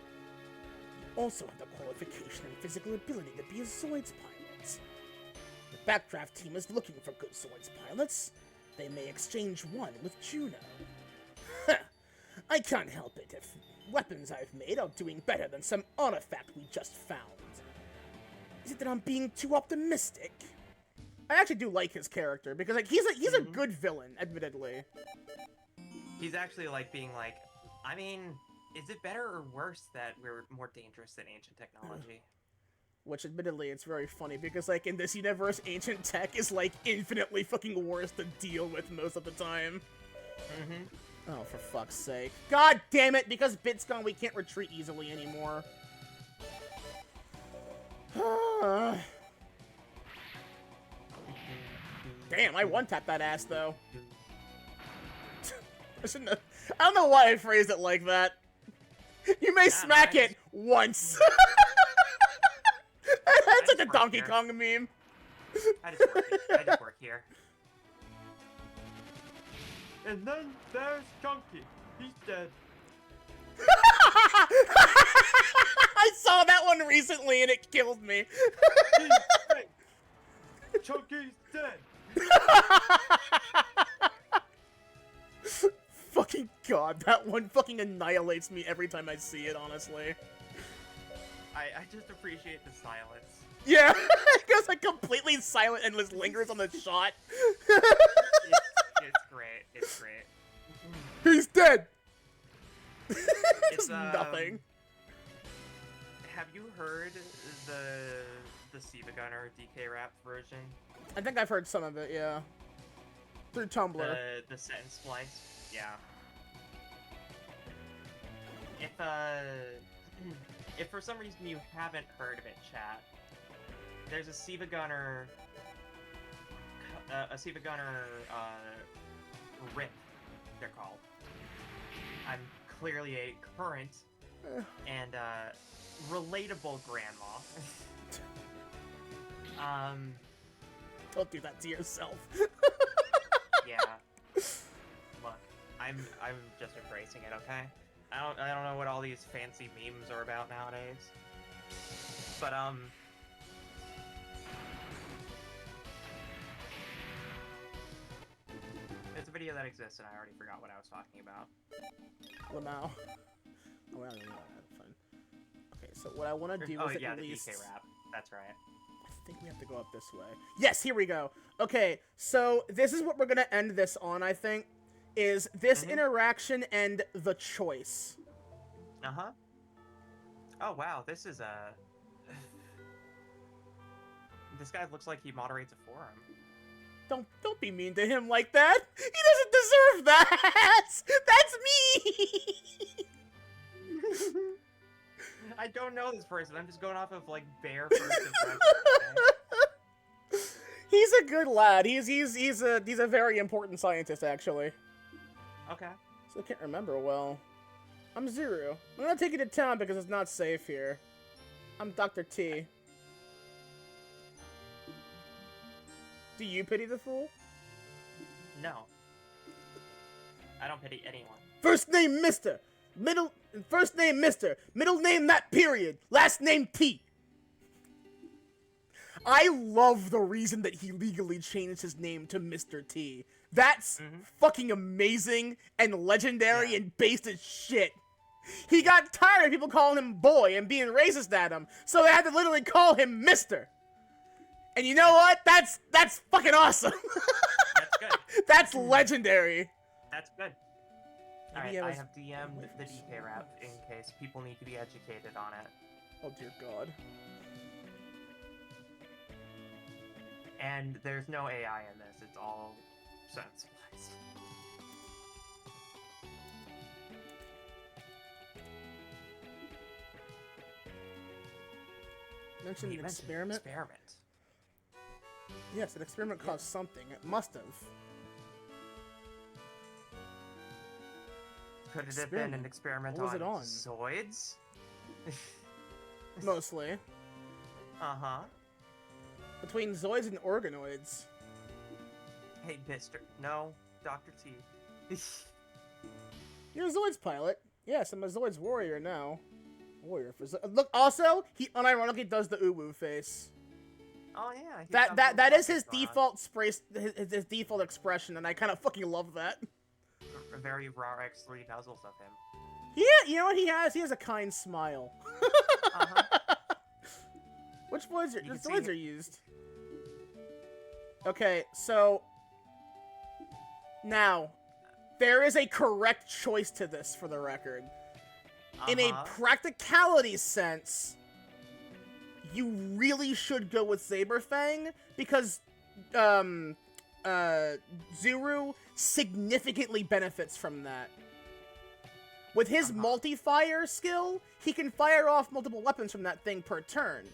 also have the qualification and physical ability to be a ZOIDS pilot. The backdraft team is looking for good ZOIDS pilots. They may exchange one with Juno. I can't help it if weapons I've made are doing better than some artifact we just found. Is it that I'm being too optimistic? I actually do like his character because like he's a good villain, admittedly. He's actually like being like, I mean, is it better or worse that we're more dangerous than ancient technology? Which, admittedly, it's very funny because, like, in this universe, ancient tech is, like, infinitely fucking worse to deal with most of the time. Oh, for fuck's sake. God damn it! Because Bit's gone, we can't retreat easily anymore. Damn, I one-tapped that ass, though. I shouldn't have... I don't know why I phrased it like that. You may smack it once. That's like a Donkey Kong meme. I just work here. And then there's Chunky. He's dead. I saw that one recently and it killed me. He's dead. Chunky's dead. Fucking god, that one fucking annihilates me every time I see it, honestly. I just appreciate the silence. Yeah, it goes like completely silent and just lingers on the shot. It's great. It's great. He's dead. It's nothing. Have you heard the Siva Gunner DK rap version? I think I've heard some of it, yeah. Through Tumblr. The sentence splice. Yeah. If for some reason you haven't heard of it, chat, there's a Siva Gunner rip, they're called. I'm clearly a current and relatable grandma. Don't do that to yourself. Yeah. Look, I'm just embracing it, okay? I don't know what all these fancy memes are about nowadays. But it's a video that exists and I already forgot what I was talking about. Lamau. Oh, well, yeah, fine. Okay, so what I want to do is yeah, at least... the DK rap. That's right. I think we have to go up this way. Yes, here we go. Okay, so this is what we're gonna end this on, I think, is this interaction and the choice. Uh-huh. Oh, wow, this is a... This guy looks like he moderates a forum. Don't be mean to him like that. He doesn't deserve that. That's me. I don't know this person. I'm just going off of like bare first impressions. He's a good lad. He's a very important scientist actually. Okay. So I can't remember well. I'm Zuru. I'm gonna take you to town because it's not safe here. I'm Dr. T. Do you pity the fool? No. I don't pity anyone. First name Mr. First name Mr. Middle name that period. Last name T. I love the reason that he legally changed his name to Mr. T. That's fucking amazing and legendary and based as shit. He got tired of people calling him boy and being racist at him, so they had to literally call him Mr. And you know what? That's fucking awesome. That's good. That's legendary. That's good. Maybe Alright, I have DM'd the DK route in case people need to be educated on it. Oh dear God. And there's no AI in this, it's all sense-wise. Mentioned an experiment? Experiment. Yes, an experiment caused something. It must have. Could it have been an experiment What was it on? ZOIDS? Mostly. Uh-huh. Between Zoids and organoids. Hey, mister. No, Dr. T. You're a Zoids pilot. Yes, I'm a Zoids warrior now. Warrior for Look, also, he unironically does the uwu face. Oh yeah. That is his default his default expression, and I kind of fucking love that. A very raw X3 nuzzles of him. Yeah, you know what he has? He has a kind smile. Which voids are used? Okay, so now there is a correct choice to this for the record. In a practicality sense, you really should go with Saberfang because Zuru significantly benefits from that. With his multi-fire skill, he can fire off multiple weapons from that thing per turn.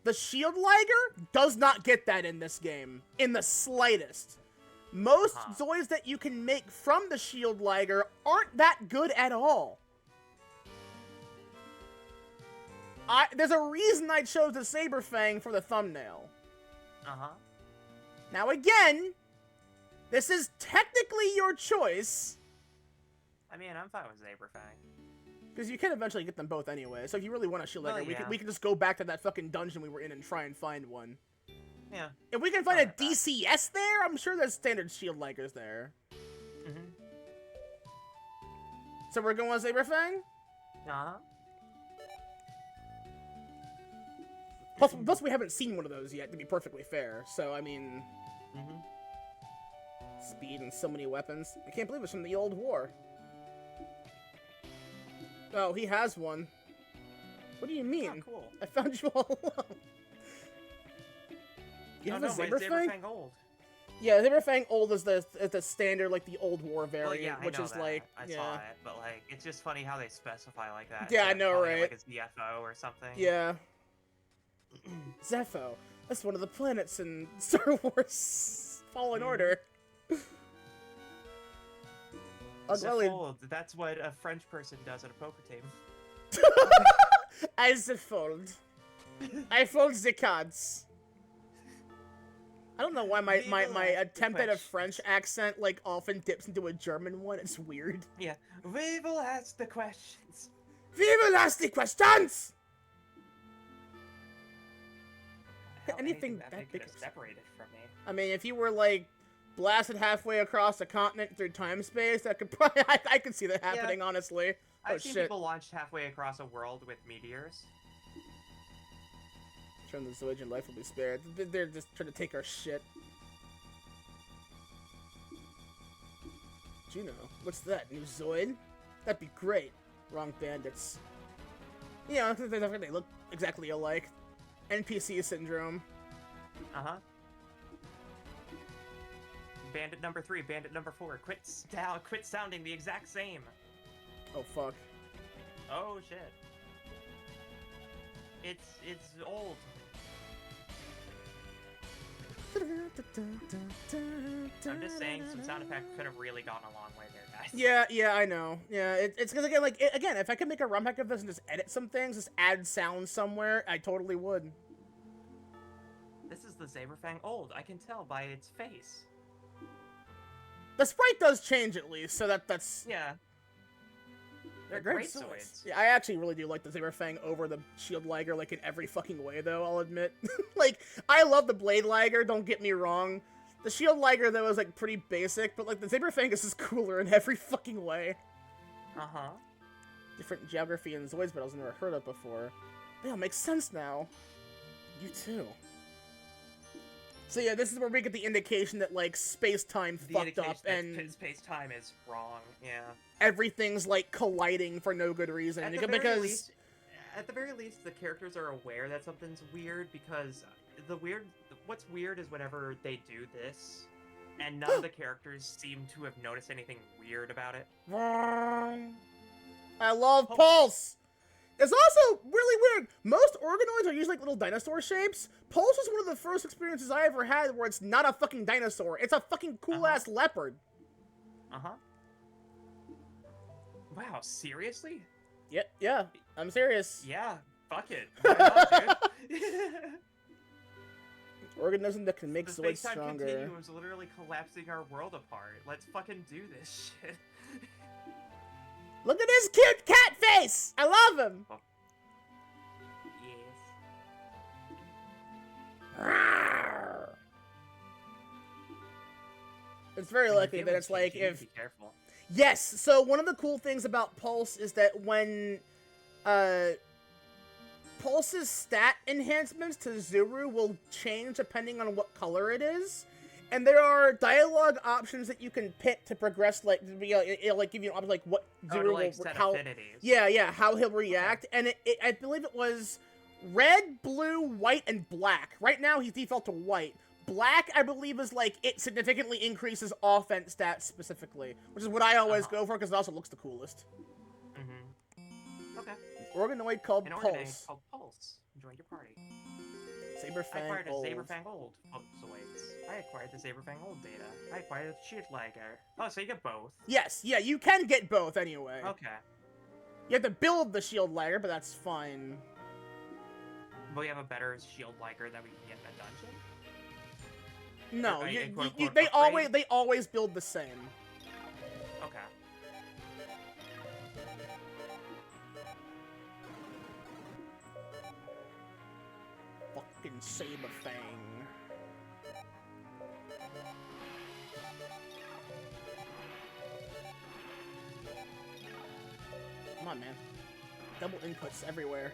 The Shield Liger does not get that in this game, in the slightest. Most Zoids that you can make from the Shield Liger aren't that good at all. There's a reason I chose the Saberfang for the thumbnail. Now again, this is technically your choice. I mean, I'm fine with Saberfang. Because you can eventually get them both anyway, so if you really want a Shield Liger, yeah. we can just go back to that fucking dungeon we were in and try and find one. Yeah. If we can find a DCS there, I'm sure there's standard Shield Ligers there. So we're going with Saberfang? Plus, we haven't seen one of those yet, to be perfectly fair. So, I mean... Speed and so many weapons. I can't believe it's from the old war. Oh, he has one. What do you mean? Oh, cool. I found you all along. You have a Saberfang? Old. Yeah, Saberfang Old is the standard, like, the old war variant, Well, yeah, which I know is that. like... I saw it, but, like, it's just funny how they specify like that. Yeah, I know, right? Like it's ZFO or something. Yeah. Zepho. That's one of the planets in Star Wars Fallen Order. Zepfold, that's what a French person does at a poker table. I Zepfold. I fold the cards. I don't know why my attempt at a French accent, like, often dips into a German one. It's weird. Yeah. We will ask the questions. We will ask the questions! Anything that big separated from me. I mean, if you were, like, blasted halfway across the continent through time space, that could probably... I could see that happening, honestly. I've seen people launched halfway across a world with meteors. The Zoidian life will be spared. They're just trying to take our shit. Juno, what's that? New Zoid? That'd be great. Wrong bandits. Yeah, they look exactly alike. NPC syndrome. Bandit number 3, Bandit number 4. Quit sounding the exact same. Oh fuck. Oh shit. It's old. I'm just saying, some sound effects could have really gone a long way there, guys. Yeah, I know. Yeah, it's because again, like, again, if I could make a ROM hack of this and just edit some things, just add sound somewhere, I totally would. This is the Saberfang old. I can tell by its face. The sprite does change at least, so that's... Yeah. They're great Zoids. Yeah, I actually really do like the Saberfang over the Shield Liger, like, in every fucking way, though, I'll admit. Like, I love the Blade Liger, don't get me wrong. The Shield Liger, though, is, like, pretty basic, but, like, the Saberfang is just cooler in every fucking way. Uh-huh. Different geography in Zoids battles I've never heard of before. Yeah, makes sense now. You too. So yeah, this is where we get the indication that, like, space-time fucked up, and space-time is wrong, yeah. Everything's, like, colliding for no good reason. At the very least, the characters are aware that something's weird, because what's weird is whenever they do this, and none of the characters seem to have noticed anything weird about it. I love Pulse! It's also really weird. Most organoids are usually like little dinosaur shapes. Pulse is one of the first experiences I ever had where it's not a fucking dinosaur. It's a fucking cool-ass leopard. Uh-huh. Wow, seriously? Yeah, I'm serious. Yeah, fuck it. Why not, dude? Organism that can make Zoids stronger. The space-time continuum is literally collapsing our world apart. Let's fucking do this shit. Look at his cute cat face! I love him! Oh. Yes. It's very likely that it's like if... Be careful. Yes, so one of the cool things about Pulse is that when, Pulse's stat enhancements to Zuru will change depending on what color it is. And there are dialogue options that you can pick to progress, like, to be, it'll, like, give you an option, like, what Zuru will, how, yeah, how he'll react. And I believe it was red, blue, white, and black. Right now, he's default to white. Black, I believe, is, like, it significantly increases offense stats specifically, which is what I always go for, because it also looks the coolest. Mm-hmm. Okay. Organoid called Pulse. Join your party. Saberfang I acquired Old. a Saberfang Old. Zoids. I acquired the Saberfang Old data. I acquired the Shield Liger. Oh, so you get both. Yes, yeah, you can get both anyway. Okay. You have to build the Shield Liger, but that's fine. Will we have a better Shield Liger that we can get in a dungeon? No, they always build the same. Okay. Fucking Saberfang. Come on, man. Double inputs everywhere.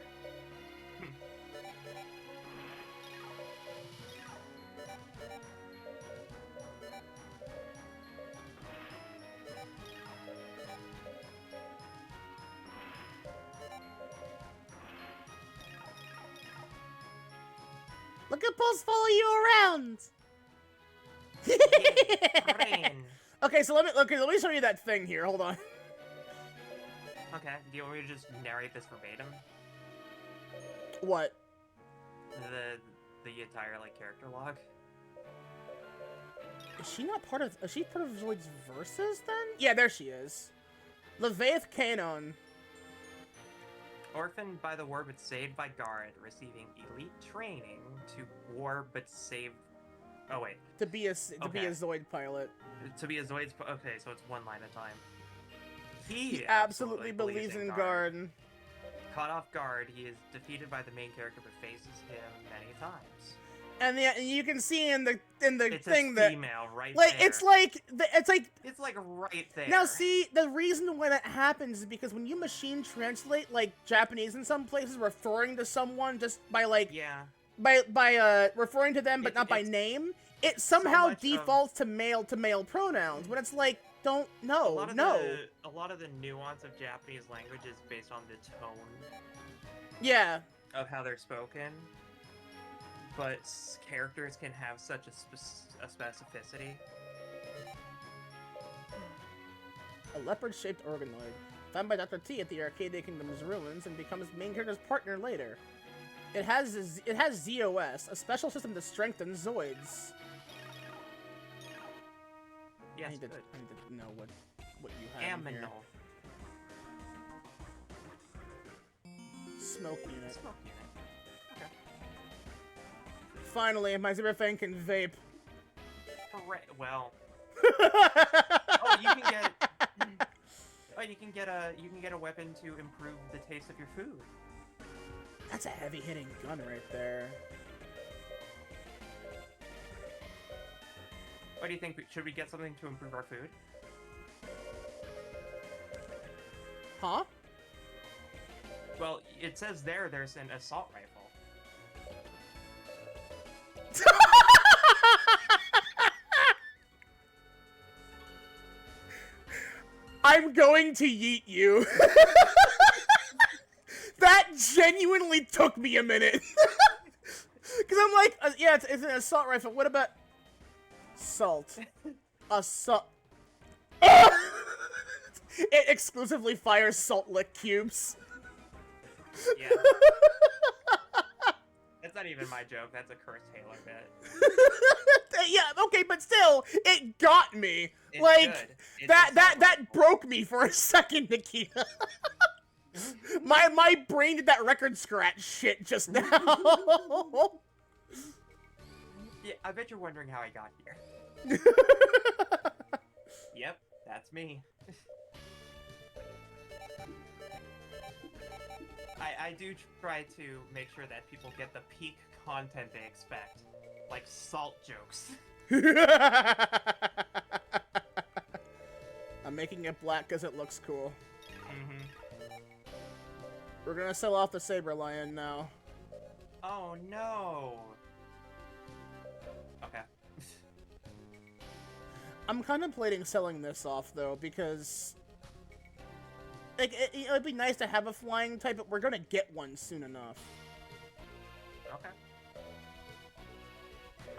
Look at Pulse follow you around. Okay, so let me show you that thing here. Hold on. Okay, do you want me to just narrate this verbatim? What? The entire, like, character log? Is she part of Zoid's verses, then? Yeah, there she is. Levaith Canon. Orphaned by the war but saved by Guard, receiving elite training to war but saved... Oh, wait. To be a Zoid pilot. To be a Zoid's... Okay, so it's one line at a time. He absolutely believes in Guard. Caught off guard, he is defeated by the main character but faces him many times. And you can see in the it's thing a that female right like there. it's like right there. Now see, the reason why that happens is because when you machine translate like Japanese in some places, referring to someone just by like by referring to them but not by name, it somehow defaults to male pronouns when it's like a lot of the nuance of Japanese language is based on the tone of how they're spoken. But characters can have such a specificity. a leopard-shaped organoid. Found by Dr. T at the Arcadia Kingdom's ruins and becomes the main character's partner later. It has ZOS, a special system to strengthen ZOIDS. Yes, I need to know what you have in here. Aminal. Smoke unit. Smoke unit. Okay. Finally, my Zipperfang can vape. Hooray. Well. Oh, you can get. Oh, you can get a weapon to improve the taste of your food. That's a heavy-hitting gun right there. What do you think? Should we get something to improve our food? Huh? Well, it says there's an assault rifle. I'm going to yeet you. That genuinely took me a minute. Because I'm like, yeah, it's an assault rifle. What about salt? Assault. It exclusively fires salt lick cubes. Yeah. That's not even my joke. That's a cursed Halo bit. Yeah, okay, but still, it got me. It's like good. It's that broke me for a second, Nikita. my brain did that record scratch shit just now. Yeah, I bet you're wondering how I got here. Yep, that's me. I do try to make sure that people get the peak content they expect, like salt jokes. I'm making it black because it looks cool. Mm-hmm. We're gonna sell off the Saber Lion now. Oh no. Okay. I'm contemplating selling this off though because like it'd be nice to have a flying type, but we're gonna get one soon enough. Okay.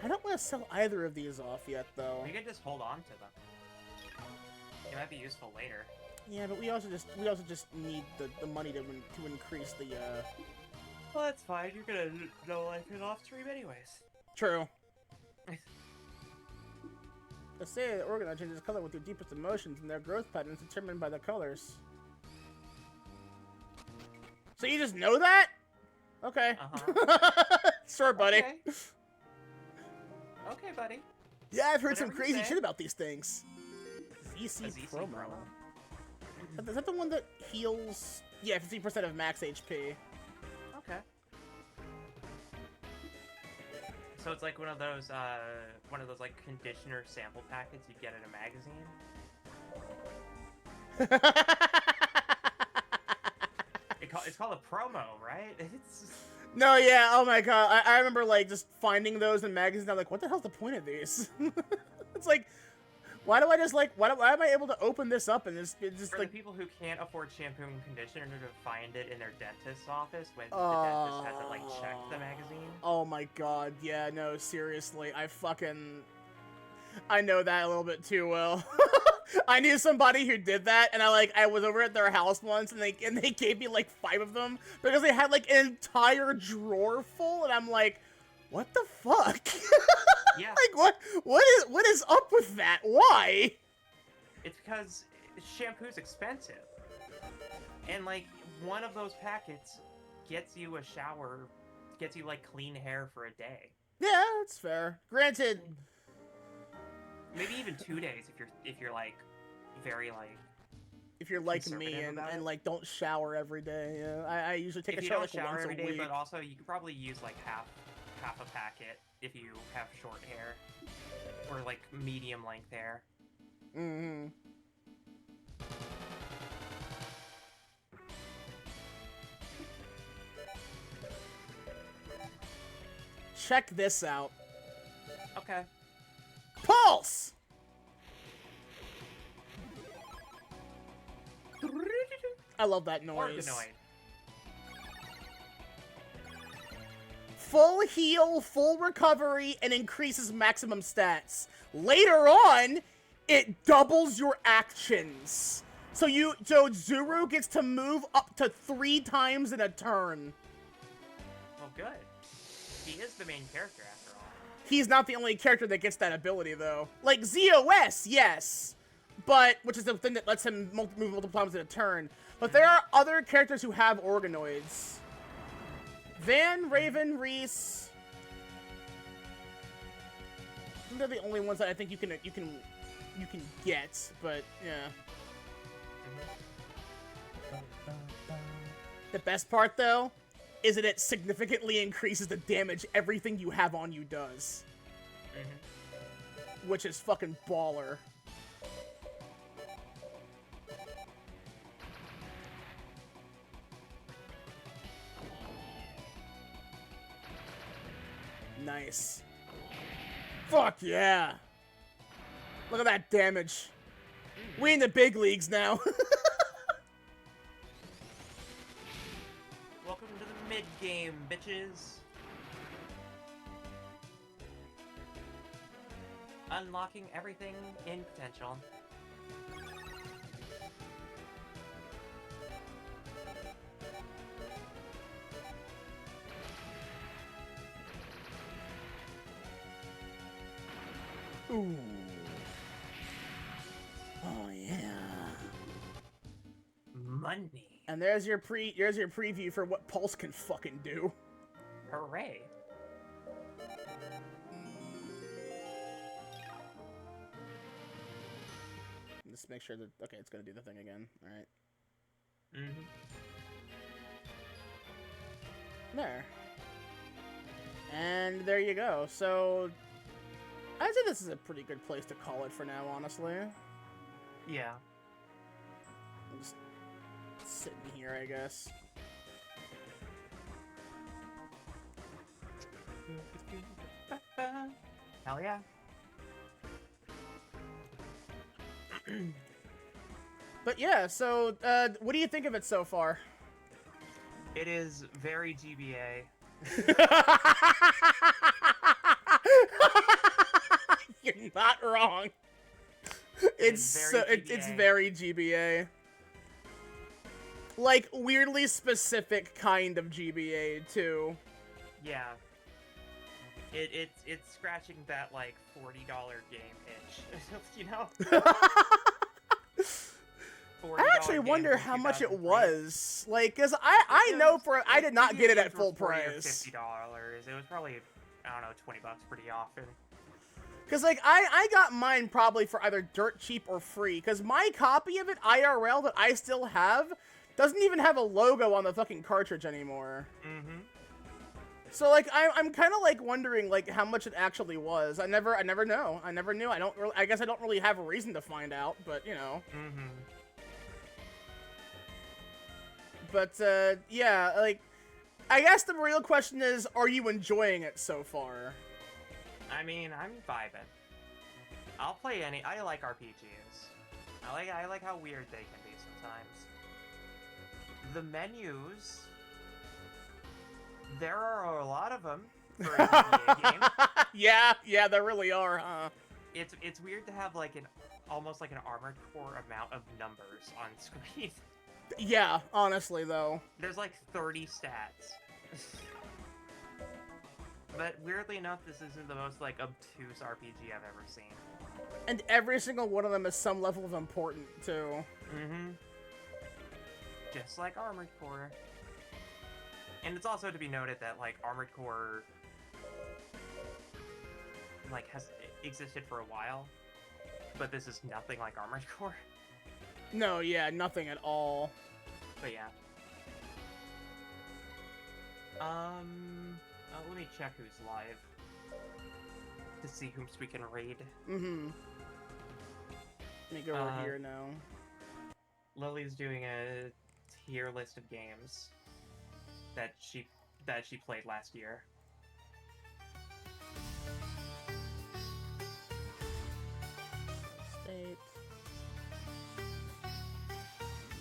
I don't want to sell either of these off yet though. We can just hold on to them. It might be useful later. Yeah, but we also just need the money to increase the Well, that's fine. You're gonna know life is off stream anyways. True. They say the organoid changes color with your deepest emotions, and their growth patterns determined by the colors. So you just know that? Okay. Sure, buddy. Okay. Okay, buddy. Yeah, I've heard some Whatever you crazy say. shit about these things. ZC promo. Is that the one that heals? Yeah, 50% of max HP. Okay. So it's like one of those like conditioner sample packets you get in a magazine. It's called a promo, right? It's. No, yeah, oh my god. I remember, like, just finding those in magazines. I'm like, what the hell's the point of these? It's like, why do I just, like, why am I able to open this up and just For like... the people who can't afford shampoo and conditioner to find it in their dentist's office when the dentist hasn't, like, checked the magazine. Oh my god, yeah, no, seriously. I know that a little bit too well. I knew somebody who did that, and I was over at their house once, and they gave me like 5 of them because they had like an entire drawer full, and I'm like, what the fuck? Yeah. Like what is up with that? Why? It's because shampoo's expensive, and like one of those packets gets you a shower, gets you like clean hair for a day. Yeah, that's fair. Granted. Maybe even 2 days if you're like very like. If you're like me and like don't shower every day, yeah. I usually take a shower like once a week. But also you could probably use like half a packet if you have short hair or like medium length hair. Mm-hmm. Check this out. Okay. Pulse! I love that noise. Organoid. Full heal, full recovery, and increases maximum stats. Later on, it doubles your actions. So Zuru gets to move up to 3 times in a turn. Well, good. He is the main character after all. He's not the only character that gets that ability, though. Like, ZOS, yes. But, which is the thing that lets him move multiple times in a turn. But there are other characters who have organoids. Van, Raven, Reese. They're the only ones that I think you can get, but yeah. The best part, though, is that it significantly increases the damage everything you have on you does. Which is fucking baller. Nice. Fuck yeah. Look at that damage. We in the big leagues now. Welcome to the mid-game, bitches. Unlocking everything in potential. Ooh. Oh yeah. Money. And there's your preview for what Pulse can fucking do. Hooray. Just make sure that okay, it's gonna do the thing again. All right. There. And there you go. So I'd say this is a pretty good place to call it for now, honestly. Yeah. I'm just sitting here, I guess. Hell yeah. But yeah, so what do you think of it so far? It is very GBA. You're not wrong. It's very GBA. Like weirdly specific kind of GBA too. Yeah. It's scratching that like $40 game itch, you know. I actually wonder how much it was. Like, cause I know for I did not get it at full price. $50. It was probably, I don't know, $20 pretty often. Cause like I got mine probably for either dirt cheap or free. Cause my copy of it IRL that I still have doesn't even have a logo on the fucking cartridge anymore. So like I'm kind of like wondering like how much it actually was. I never know. I never knew. I guess I don't really have a reason to find out. But you know. But yeah, like I guess the real question is, are you enjoying it so far? I mean, I'm vibing. I'll play any. I like RPGs. I like how weird they can be sometimes. The menus. There are a lot of them for a GBA game. Yeah, there really are, huh? It's weird to have like almost like an Armored Core amount of numbers on screen. Yeah, honestly though. There's like 30 stats. But weirdly enough, this isn't the most like obtuse RPG I've ever seen. And every single one of them is some level of important too. Just like Armored Core. And it's also to be noted that like Armored Core like has existed for a while, but this is nothing like Armored Core. No, yeah, nothing at all. But yeah. Let me check who's live to see whom we can raid. Let me go over here now. Lily's doing a tier list of games that she played last year. State.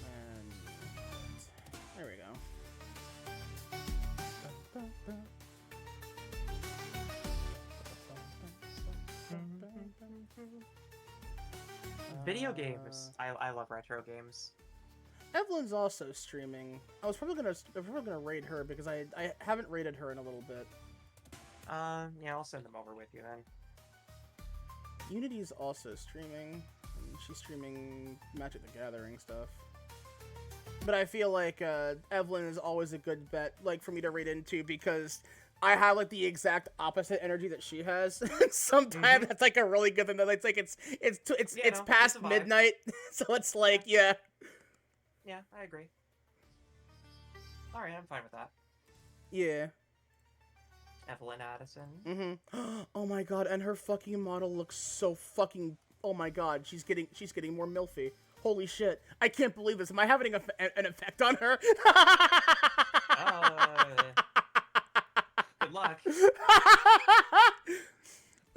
And there we go. Video games. I love retro games. Evelyn's also streaming. I was probably gonna raid her because I haven't raided her in a little bit. Yeah, I'll send them over with you then. Unity's also streaming. And she's streaming Magic the Gathering stuff. But I feel like Evelyn is always a good bet, like, for me to raid into because I have like the exact opposite energy that she has. Sometimes that's like a really good thing. It's like it's past midnight, so it's like yeah. Yeah, I agree. All right, I'm fine with that. Yeah. Evelyn Addison. Mm-hmm. Oh my god, and her fucking model looks so fucking. Oh my god, she's getting more milfy. Holy shit! I can't believe this. Am I having an effect on her? Good luck.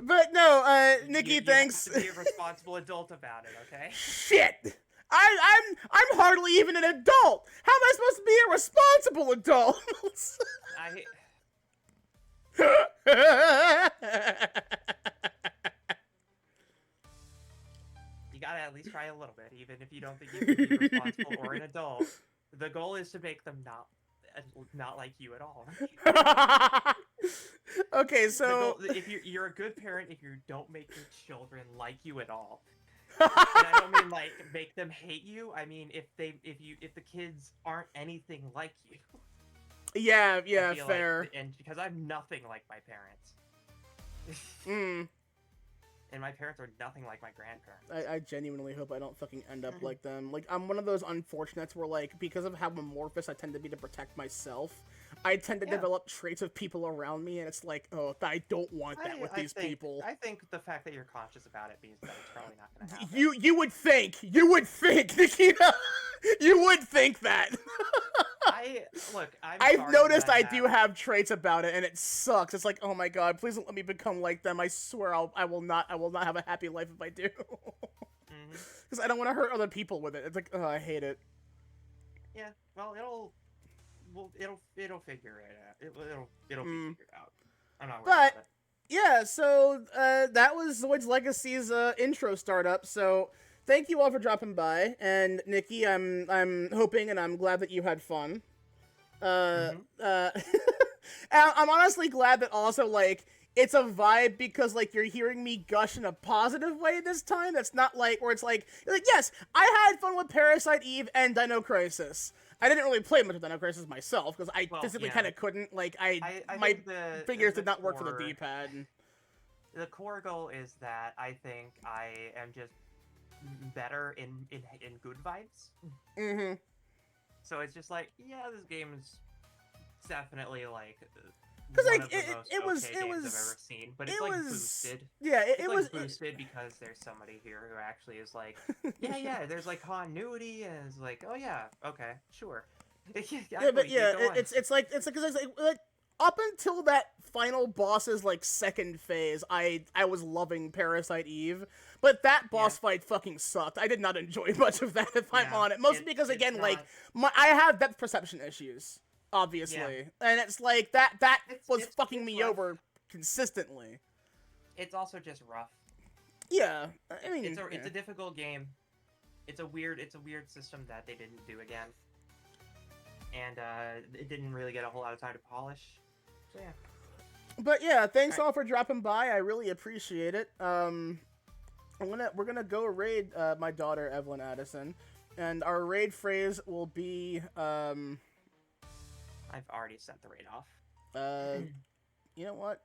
But no, Nikki, thanks. You have to be a responsible adult about it, okay? Shit! I'm hardly even an adult. How am I supposed to be a responsible adult? You gotta at least try a little bit, even if you don't think you can be responsible or an adult. The goal is to make them not like you at all. Okay, so if you're a good parent if you don't make your children like you at all. And I don't mean like make them hate you. I mean if the kids aren't anything like you. Yeah, fair. Like, and because I'm nothing like my parents. And my parents are nothing like my grandparents. I genuinely hope I don't fucking end up like them. Like, I'm one of those unfortunates where, like, because of how amorphous I tend to be to protect myself, I tend to develop traits of people around me, and it's like, oh, I don't want that with these people. I think the fact that you're conscious about it means that it's probably not going to happen. You would think, Nikita! You would think that! I've noticed I do have traits about it, and it sucks. It's like, oh my god, please don't let me become like them. I swear I will not have a happy life if I do. Because I don't want to hurt other people with it. It's like, oh, I hate it. Yeah, well, it'll figure it out. It'll be figured out. I'm not worried about it. Yeah, so that was Zoids Legacy's intro startup. So thank you all for dropping by, and Nikki, I'm hoping and I'm glad that you had fun. I'm honestly glad that also, like, it's a vibe because, like, you're hearing me gush in a positive way this time. That's not, like, where it's like, yes, I had fun with Parasite Eve and Dino Crisis. I didn't really play much of Dino Crisis myself because I physically kind of couldn't. Like, my fingers did not work for the D-pad. The core goal is that I think I am just better in good vibes. Mm-hmm. So it's just like, yeah, this game is definitely like because one like of the most games I've ever seen, but it's like boosted. Yeah, it was boosted because there's somebody here who actually is like, yeah, there's like continuity, and it's like, oh yeah, okay, sure. It's like up until that final boss's like second phase, I was loving Parasite Eve, but that boss fight fucking sucked. I did not enjoy much of that, if I'm on it. Mostly because again, like I have depth perception issues, obviously, and it's like that was fucking me over consistently. It's also just rough. Yeah, I mean, it's a difficult game. It's a weird system that they didn't do again, and it didn't really get a whole lot of time to polish. So yeah. But yeah, thanks all for dropping by. I really appreciate it. We're gonna go raid my daughter Evelyn Addison, and our raid phrase will be I've already sent the raid off. You know what?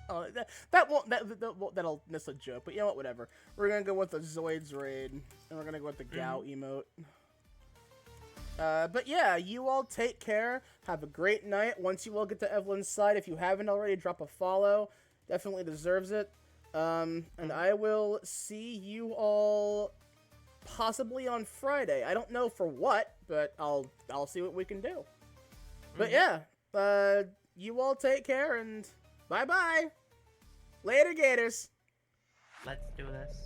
Oh, that'll miss a joke. But you know what? Whatever. We're gonna go with the Zoids raid, and we're gonna go with the Gao emote. But yeah, you all take care. Have a great night. Once you all get to Evelyn's side, if you haven't already, drop a follow. Definitely deserves it. And I will see you all possibly on Friday. I don't know for what, but I'll see what we can do. But yeah, you all take care and bye-bye. Later, Gators. Let's do this.